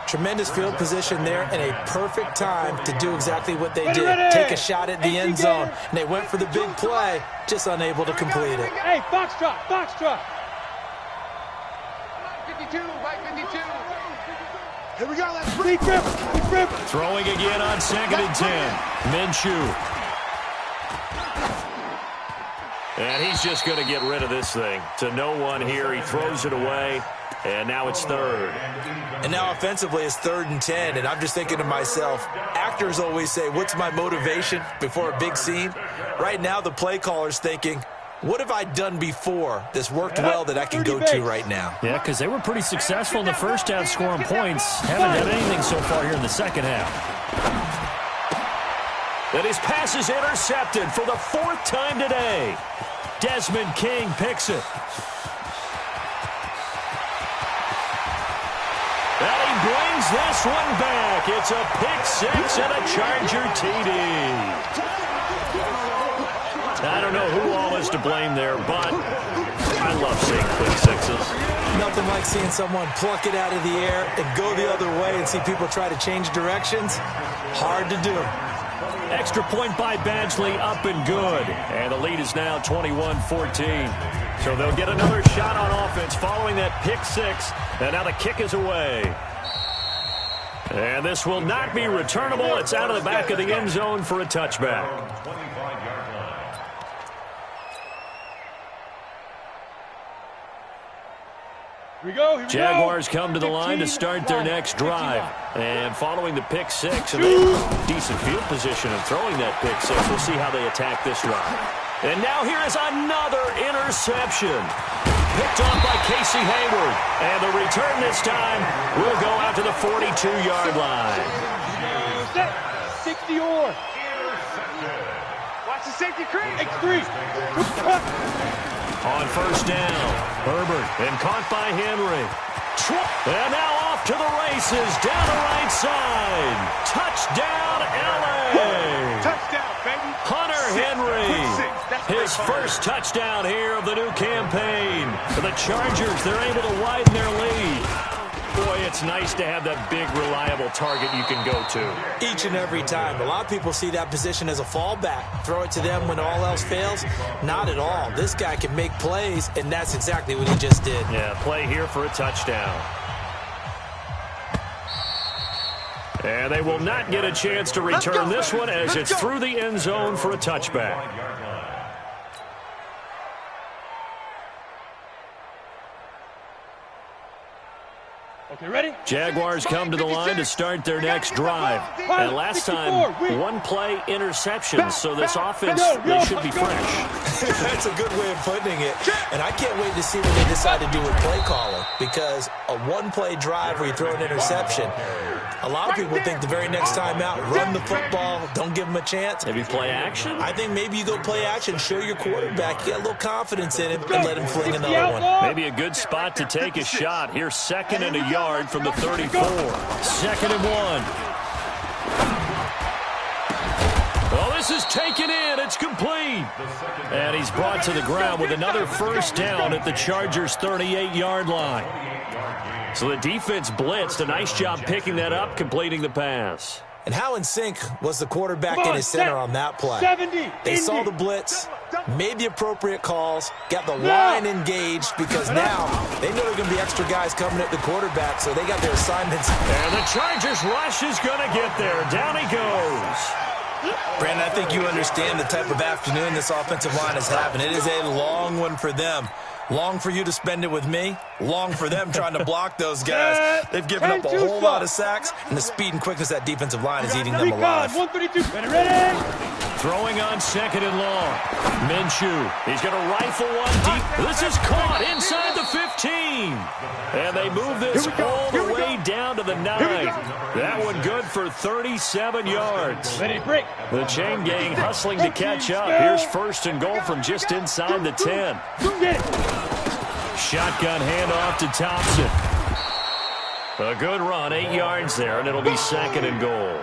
Tremendous field position there and a perfect time to do exactly what they did. Take a shot at the end zone. And they went for the big play, just unable to complete it. Hey, foxtrot, foxtrot. 52, right 52. Here we go, let's rip. Throwing again on 2nd and 10. Minshew. And he's just going to get rid of this thing. To no one here. He throws it away. And now it's 3rd. And now offensively it's 3rd and 10. And I'm just thinking to myself, actors always say, what's my motivation before a big scene? Right now the play caller's thinking, what have I done before that's worked well that I can go to right now? Yeah, because they were pretty successful in the first half scoring points. Haven't done anything so far here in the second half. And his pass is intercepted for the 4th time today. Desmond King picks it. And he brings this one back. It's a pick 6 and a Charger TD. I don't know who all is to blame there, but I love seeing pick 6s. Nothing like seeing someone pluck it out of the air and go the other way and see people try to change directions. Hard to do. Extra point by Badgley, up and good. And the lead is now 21-14. So they'll get another shot on offense following that pick 6. And now the kick is away. And this will not be returnable. It's out of the back of the end zone for a touchback. Jaguars come to the line to start their next drive. And following the pick 6, and decent field position of throwing that pick 6. We'll see how they attack this drive. And now here is another interception. Picked off by Casey Hayward. And the return this time will go out to the 42-yard line. 60 or. Watch the safety creep. X3. On first down, Herbert, and caught by Henry. And now off to the races, down the right side. Touchdown, L.A. Touchdown, baby. Hunter Henry. His first touchdown here of the new campaign. For the Chargers, they're able to widen their lead. Boy, it's nice to have that big, reliable target you can go to. Each and every time. A lot of people see that position as a fallback. Throw it to them when all else fails. Not at all. This guy can make plays, and that's exactly what he just did. Yeah, play here for a touchdown. And they will not get a chance to return this one as it's through the end zone for a touchback. Okay, ready? Jaguars come to the line to start their next drive. And last time, one-play interception, so this offense, they should be fresh. That's a good way of putting it. And I can't wait to see what they decide to do with play calling, because a one-play drive where you throw an interception, a lot of people think the very next time out, run the football, don't give them a chance. Maybe play action? I think maybe you go play action, show your quarterback, you get a little confidence in him, and let him fling another one. Maybe a good spot to take a shot. Here's 2nd and a yard from the 34. 2nd and 1. Oh, this is taken in. It's complete. And he's brought to the ground with another first down at the Chargers' 38-yard line. So the defense blitzed. A nice job picking that up, completing the pass. And how in sync was the quarterback and his center on that play? They saw the blitz, made the appropriate calls, got the line engaged, because now they know there are going to be extra guys coming at the quarterback, so they got their assignments. And the Chargers rush is going to get there. Down he goes. Brandon, I think you understand the type of afternoon this offensive line is having. It is a long one for them. Long for you to spend it with me. Long for them trying to block those guys. They've given up a whole lot of sacks, and the speed and quickness of that defensive line is eating them alive. 132. Ready? Throwing on second and long. Minshew. He's going to rifle one deep. This is caught inside the 15. And they move this all the way down to the 9. That one good for 37 yards. The chain gang hustling to catch up. Here's first and goal from just inside the 10. Shotgun handoff to Thompson. A good run, 8 yards there, and it'll be second and goal.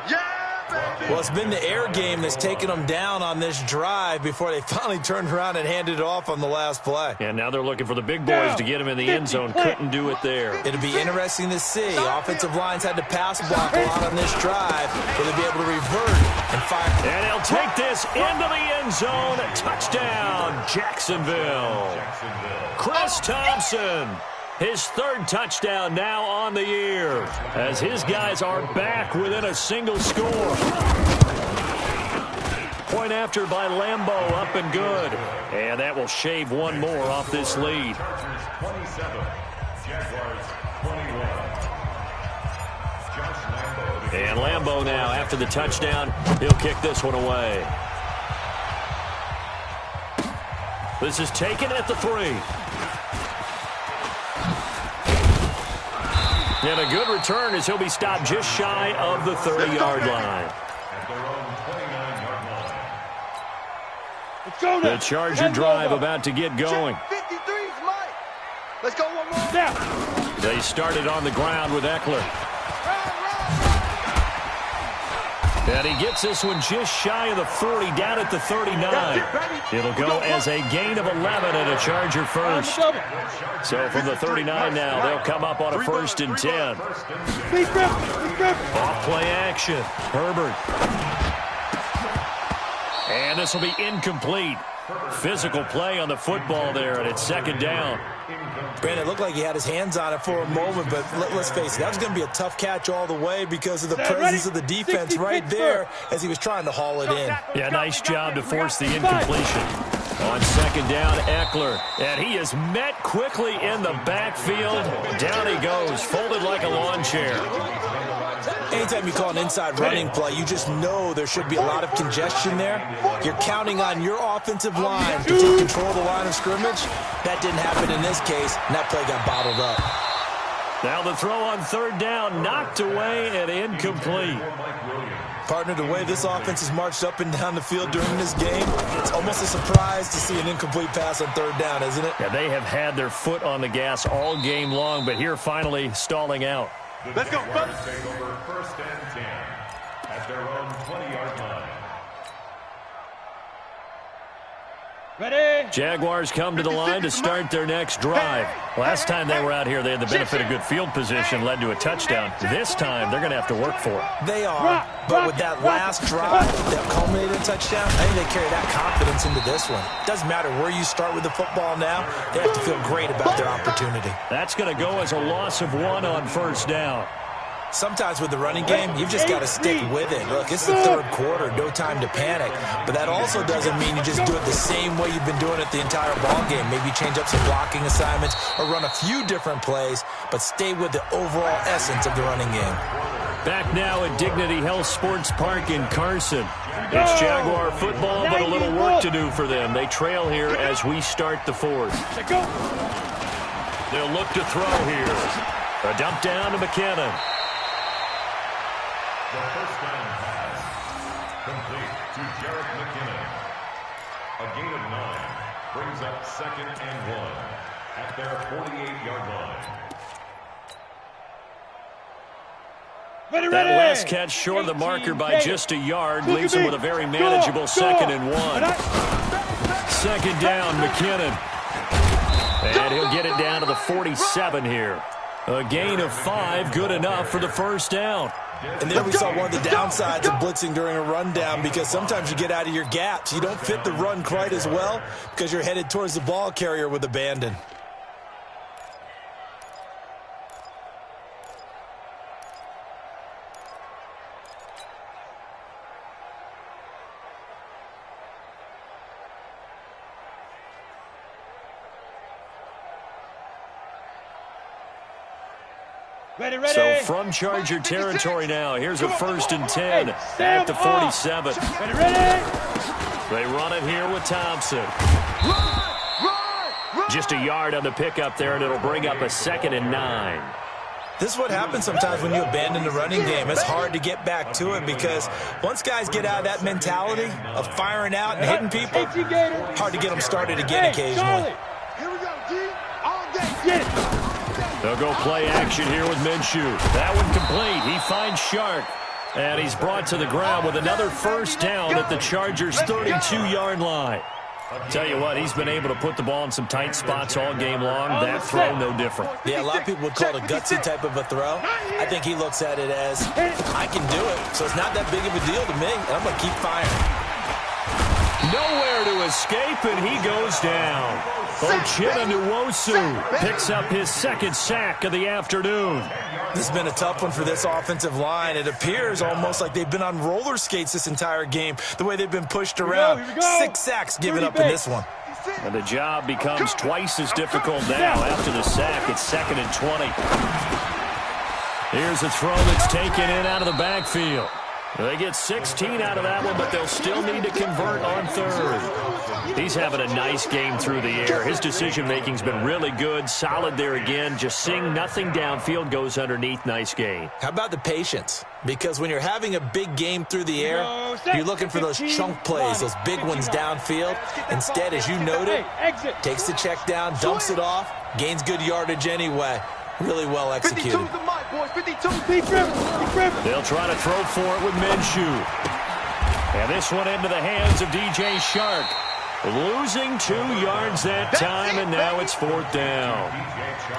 Well, it's been the air game that's taken them down on this drive before they finally turned around and handed it off on the last play. And now they're looking for the big boys to get him in the end zone. Couldn't do it there. It'll be interesting to see. Offensive lines had to pass block a lot on this drive. Will they be able to revert and fire? And he'll take this into the end zone. Touchdown, Jacksonville. Chris Thompson. His third touchdown now on the year as his guys are back within a single score. Point after by Lambeau, up and good. And that will shave one more off this lead. 27, Jaguars 21. And Lambeau now, after the touchdown, he'll kick this one away. This is taken at the 3. And a good return as he'll be stopped just shy of the 30-yard line. The Charger drive about to get going. 53's Mike. Let's go one more. Down. They started on the ground with Eckler. And he gets this one just shy of the 40, down at the 39. It'll go as a gain of 11 and a Charger first. So from the 39 now, they'll come up on a 1st and 10. Off play action. Herbert. And this will be incomplete. Physical play on the football there, and it's second down. Brandon, it looked like he had his hands on it for a moment, but let's face it, that was going to be a tough catch all the way because of the presence of the defense right there as he was trying to haul it in. Yeah, nice job to force the incompletion. On second down, Eckler. And he is met quickly in the backfield. Down he goes, folded like a lawn chair. Anytime you call an inside running play, you just know there should be a lot of congestion there. You're counting on your offensive line to take control of the line of scrimmage. That didn't happen in this case, and that play got bottled up. Now the throw on third down, knocked away and incomplete. Partner, the way this offense has marched up and down the field during this game, it's almost a surprise to see an incomplete pass on third down, isn't it? Yeah, they have had their foot on the gas all game long, but here finally stalling out. Let's go. Take over 1st and 10 at their own 20-yard line. Ready? Jaguars come to the line to start their next drive. Last time they were out here, they had the benefit of good field position, led to a touchdown. This time, they're going to have to work for it. They are, but with that last drive that culminated in touchdown, I think they carry that confidence into this one. Doesn't matter where you start with the football now, they have to feel great about their opportunity. That's going to go as a loss of 1 on first down. Sometimes with the running game, you've just got to stick with it. Look, it's the third quarter, no time to panic. But that also doesn't mean you just do it the same way you've been doing it the entire ball game. Maybe change up some blocking assignments or run a few different plays, but stay with the overall essence of the running game. Back now at Dignity Health Sports Park in Carson. It's Jaguar football, but a little work to do for them. They trail here as we start the 4th. They'll look to throw here. A dump down to McKinnon. The first down pass, complete to Jarrett McKinnon. A gain of 9 brings up 2nd and 1 at their 48-yard line. That last catch short of the marker by just a yard leaves him with a very manageable 2nd and 1. Second down, McKinnon. And he'll get it down to the 47 here. A gain of 5, good enough for the first down. And there we saw one of the downsides of blitzing during a rundown because sometimes you get out of your gaps. You don't fit the run quite as well because you're headed towards the ball carrier with abandon. So from Charger territory now, here's a 1st and 10 at the 47. They run it here with Thompson. Just a yard on the pickup there, and it'll bring up a 2nd and 9. This is what happens sometimes when you abandon the running game. It's hard to get back to it because once guys get out of that mentality of firing out and hitting people, hard to get them started again occasionally. Here we go, G. All day. Get it. They'll go play action here with Minshew. That one complete. He finds Shark. And he's brought to the ground with another 1st down at the Chargers' 32-yard line. Tell you what, he's been able to put the ball in some tight spots all game long. That throw, no different. Yeah, a lot of people would call it a gutsy type of a throw. I think he looks at it as, I can do it, so it's not that big of a deal to me, and I'm going to keep firing. Nowhere to escape, and he goes down. Ochena Nwosu picks up his 2nd sack of the afternoon. This has been a tough one for this offensive line. It appears almost like they've been on roller skates this entire game, the way they've been pushed around. 6 sacks given up in this one. And the job becomes twice as difficult now after the sack. It's 2nd and 20. Here's a throw that's taken in out of the backfield. They get 16 out of that one, but they'll still need to convert on 3rd. He's having a nice game through the air. His decision-making's been really good. Solid there again. Just seeing nothing downfield, goes underneath. Nice gain. How about the patience? Because when you're having a big game through the air, you're looking for those chunk plays, those big ones downfield. Instead, as you noted, takes the check down, dumps it off, gains good yardage anyway. Really well executed. 52's the mic, boys. 52. Deep river. They'll try to throw for it with Minshew. And this one into the hands of DJ Shark. Losing 2 yards that time, and now it's 4th down.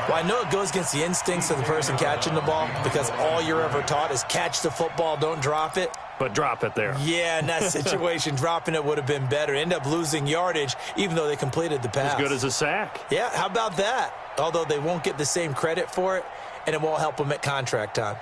Well, I know it goes against the instincts of the person catching the ball because all you're ever taught is catch the football, don't drop it. But drop it there. Yeah, in that situation, dropping it would have been better. End up losing yardage, even though they completed the pass. As good as a sack. Yeah, how about that? Although they won't get the same credit for it, and it won't help them at contract time.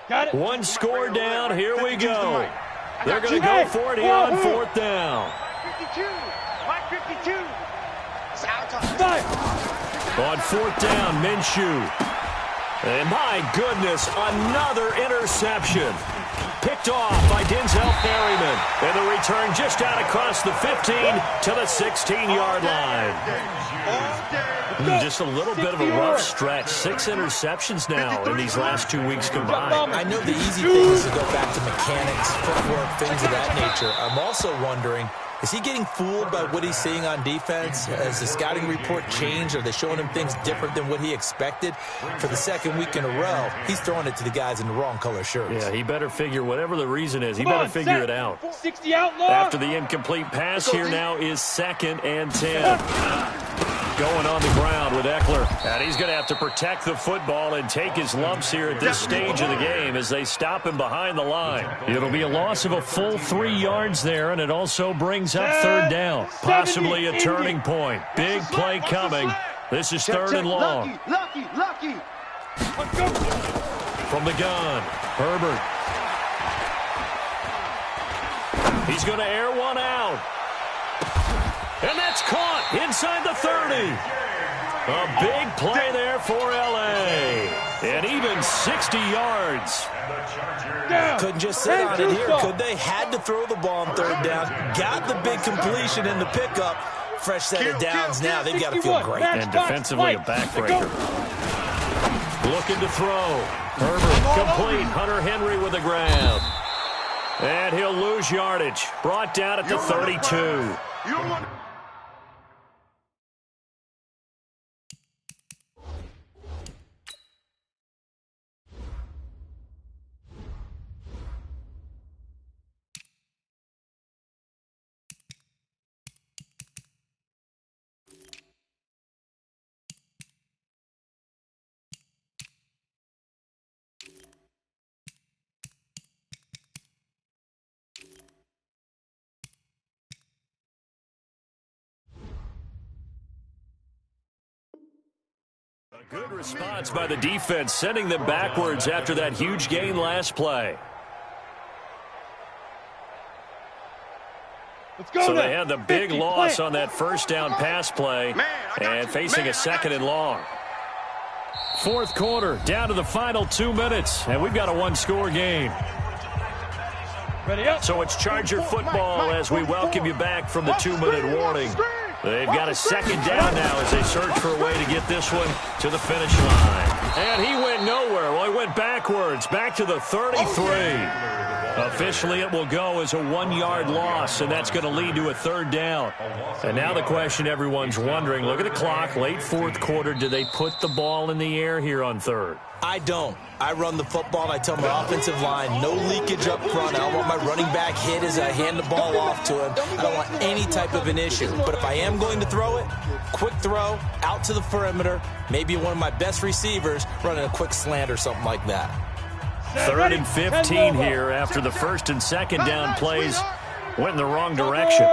Got it. One score down. Here we go. They're going to go for it here on 4th down. 52. Mike 52. On 4th down, Minshew. And my goodness, another interception. Picked off by Denzel Ferryman. And the return just out across the 15 to the 16-yard line. Just a little bit of a rough stretch. 6 interceptions now in these last 2 weeks combined. I know the easy thing is to go back to mechanics, footwork, things of that nature. I'm also wondering, is he getting fooled by what he's seeing on defense? Has the scouting report changed? Are they showing him things different than what he expected? For the 2nd week in a row, he's throwing it to the guys in the wrong color shirts. Yeah, he better figure, whatever the reason is, he better figure it out. 60 outlaw. After the incomplete pass, here now is 2nd and 10. Going on the ground with Eckler. And he's going to have to protect the football and take his lumps here at this stage of the game as they stop him behind the line. It'll be a loss of a full 3 yards there, and it also brings up 3rd down. Possibly a turning point. Big play coming This is third and long. Lucky. Let's go. From the gun, Herbert. He's going to air one out. And that's caught inside the 30. A big play there for L.A. And even 60 yards. Couldn't just sit on it here, could they? Had to throw the ball on third down. Got the big completion in the pickup. Fresh set of downs now. They've got to feel great. And defensively, a backbreaker. Looking to throw. Herbert complete. Hunter Henry with the grab. And he'll lose yardage. Brought down at the 32. Good response by the defense, sending them backwards after that huge gain last play. Let's go. So they had the big loss on that first down pass play and facing a second and long. Fourth quarter, down to the final 2 minutes, and we've got a one-score game. Ready up. So it's Charger football as we welcome you back from the 2-minute warning. They've got a second down now as they search for a way to get this one to the finish line. And he went nowhere. Well, he went backwards, back to the 33. Officially, it will go as a 1-yard loss, and that's going to lead to a third down. And now the question everyone's wondering, look at the clock, late fourth quarter, do they put the ball in the air here on third? I don't. I run the football, and I tell my offensive line, no leakage up front. I don't want my running back hit as I hand the ball off to him. I don't want any type of an issue. But if I am going to throw it, quick throw, out to the perimeter, maybe one of my best receivers running a quick slant or something like that. Third and 15 here after the first and second down plays went in the wrong direction.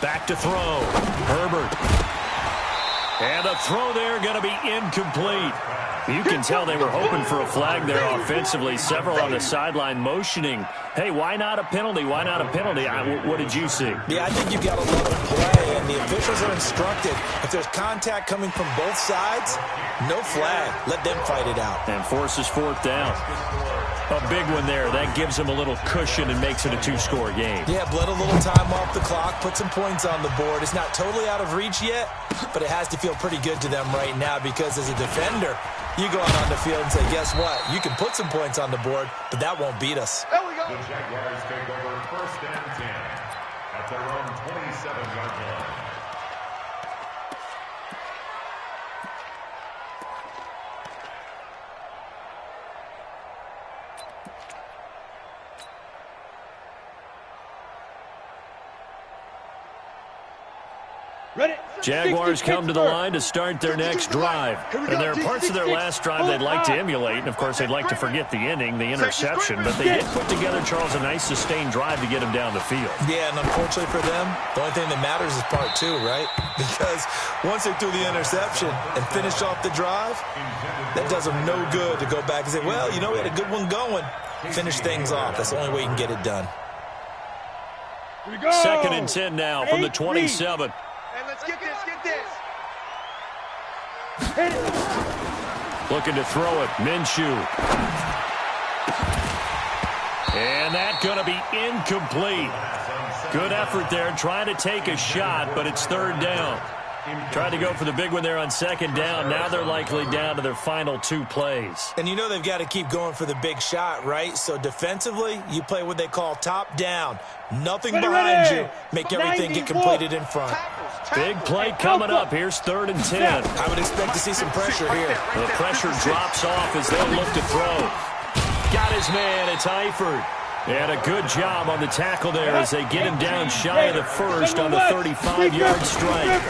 Back to throw. Herbert. And a throw there going to be incomplete. You can tell they were hoping for a flag there offensively. Several on the sideline motioning, hey, why not a penalty? Why not a penalty? What did you see? Yeah, I think you've got to let them play, and the officials are instructed. If there's contact coming from both sides, no flag. Let them fight it out. And forces fourth down. A big one there. That gives them a little cushion and makes it a 2-score game. Yeah, bled a little time off the clock, put some points on the board. It's not totally out of reach yet, but it has to feel pretty good to them right now because as a defender, you go out on the field and say, guess what? You can put some points on the board, but that won't beat us. There we go. The Jaguars take over first and 10 at their own 27-yard line. Jaguars come to the line to start their next drive. And there are parts of their last drive they'd like to emulate. And, of course, they'd like to forget the inning, the interception. But they did put together, Charles, a nice sustained drive to get him down the field. Yeah, and unfortunately for them, the only thing that matters is part two, right? Because once they threw the interception and finished off the drive, that does them no good to go back and say, well, you know, we had a good one going. Finish things off. That's the only way you can get it done. Second and 10 now from the 27. And let's get this, Looking to throw it, Minshew. And that's going to be incomplete. Good effort there, trying to take a shot, but it's third down. Tried to go for the big one there on second down. Now they're likely down to their final 2 plays. And you know they've got to keep going for the big shot, right? So defensively, you play what they call top down. Nothing behind you. Make everything get completed in front. Big play coming up. Here's third and 10. I would expect to see some pressure here. The pressure drops off as they'll look to throw. Got his man. It's Eifert. And a good job on the tackle there as they get him down shy of the first on the 35-yard strike.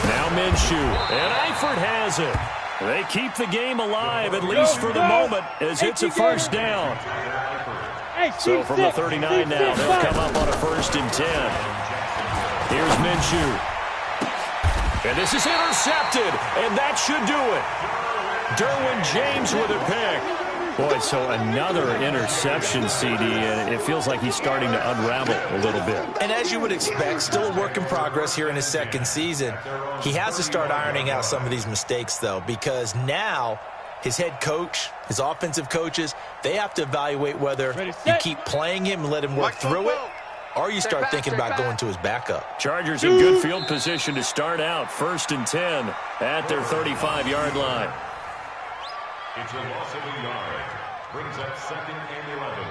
Now Minshew. And Eifert has it. They keep the game alive, at least for the moment, as it's a first down. So from the 39 now, they'll come up on a first and 10. Here's Minshew. And this is intercepted, and that should do it. Derwin James with a pick. Boy, so another interception, CD, and it feels like he's starting to unravel a little bit. And as you would expect, still a work in progress here in his second season. He has to start ironing out some of these mistakes, though, because now his head coach, his offensive coaches, they have to evaluate whether you keep playing him and let him work through it, or you start thinking about going to his backup. Chargers in good field position to start out. 1st and 10 at their 35-yard line. It's a loss of a yard. Brings up 2nd and 11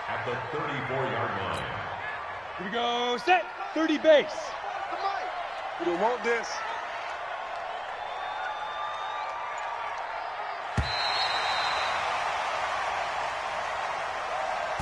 at the 34-yard line. Here we go. Set. 30 base. We don't want this.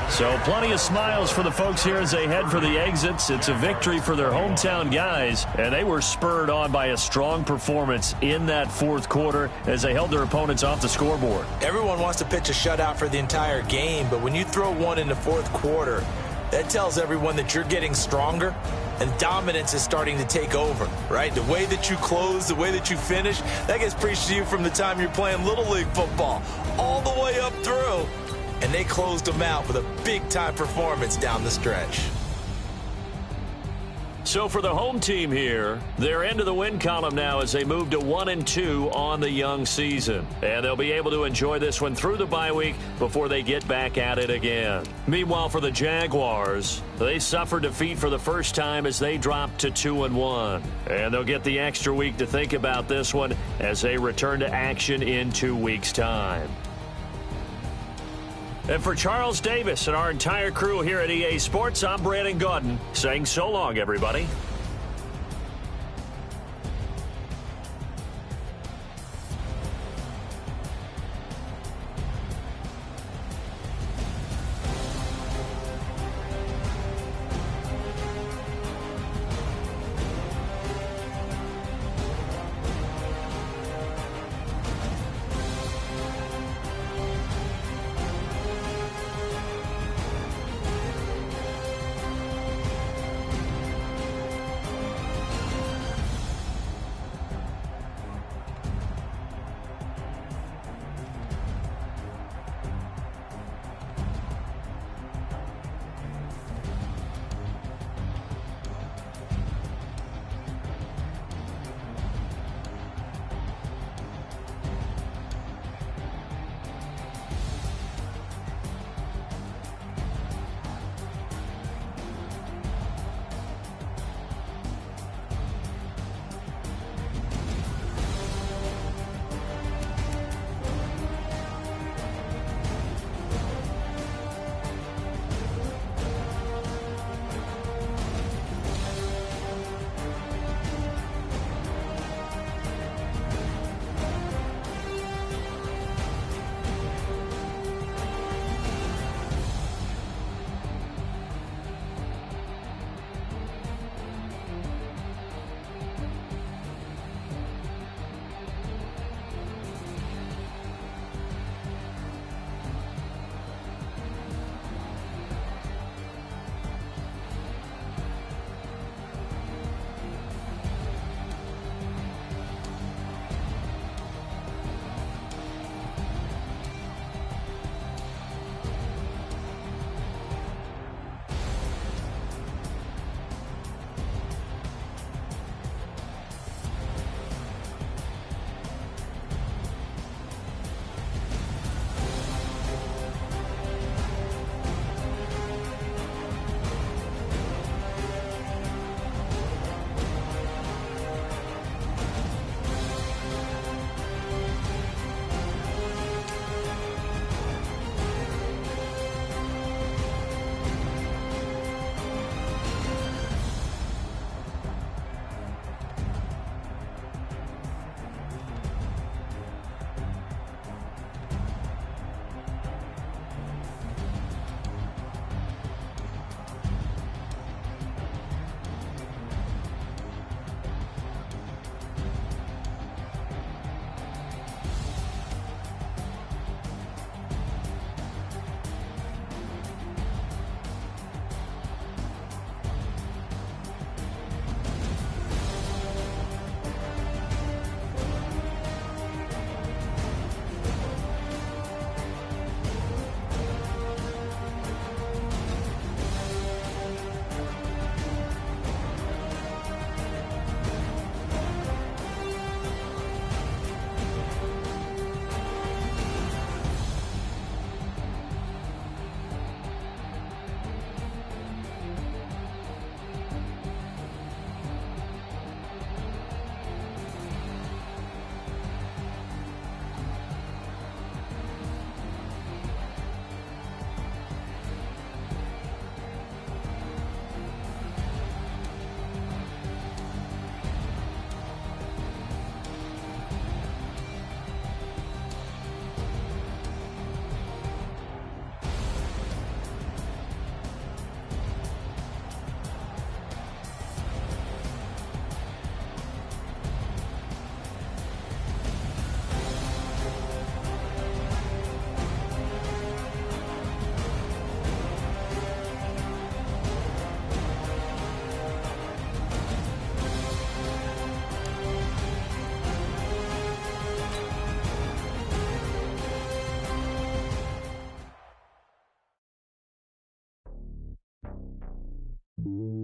So plenty of smiles for the folks here as they head for the exits. It's a victory for their hometown guys, and they were spurred on by a strong performance in that 4th quarter as they held their opponents off the scoreboard. Everyone wants to pitch a shutout for the entire game, but when you throw one in the 4th quarter, that tells everyone that you're getting stronger and dominance is starting to take over, right? The way that you close, the way that you finish, that gets preached to you from the time you're playing Little League football all the way up through. And they closed them out with a big-time performance down the stretch. So for the home team here, they're into the win column now as they move to 1-2 on the young season. And they'll be able to enjoy this one through the bye week before they get back at it again. Meanwhile, for the Jaguars, they suffered defeat for the first time as they dropped to 2-1. And they'll get the extra week to think about this one as they return to action in 2 weeks' time. And for Charles Davis and our entire crew here at EA Sports, I'm Brandon Gaudin saying so long, everybody. you.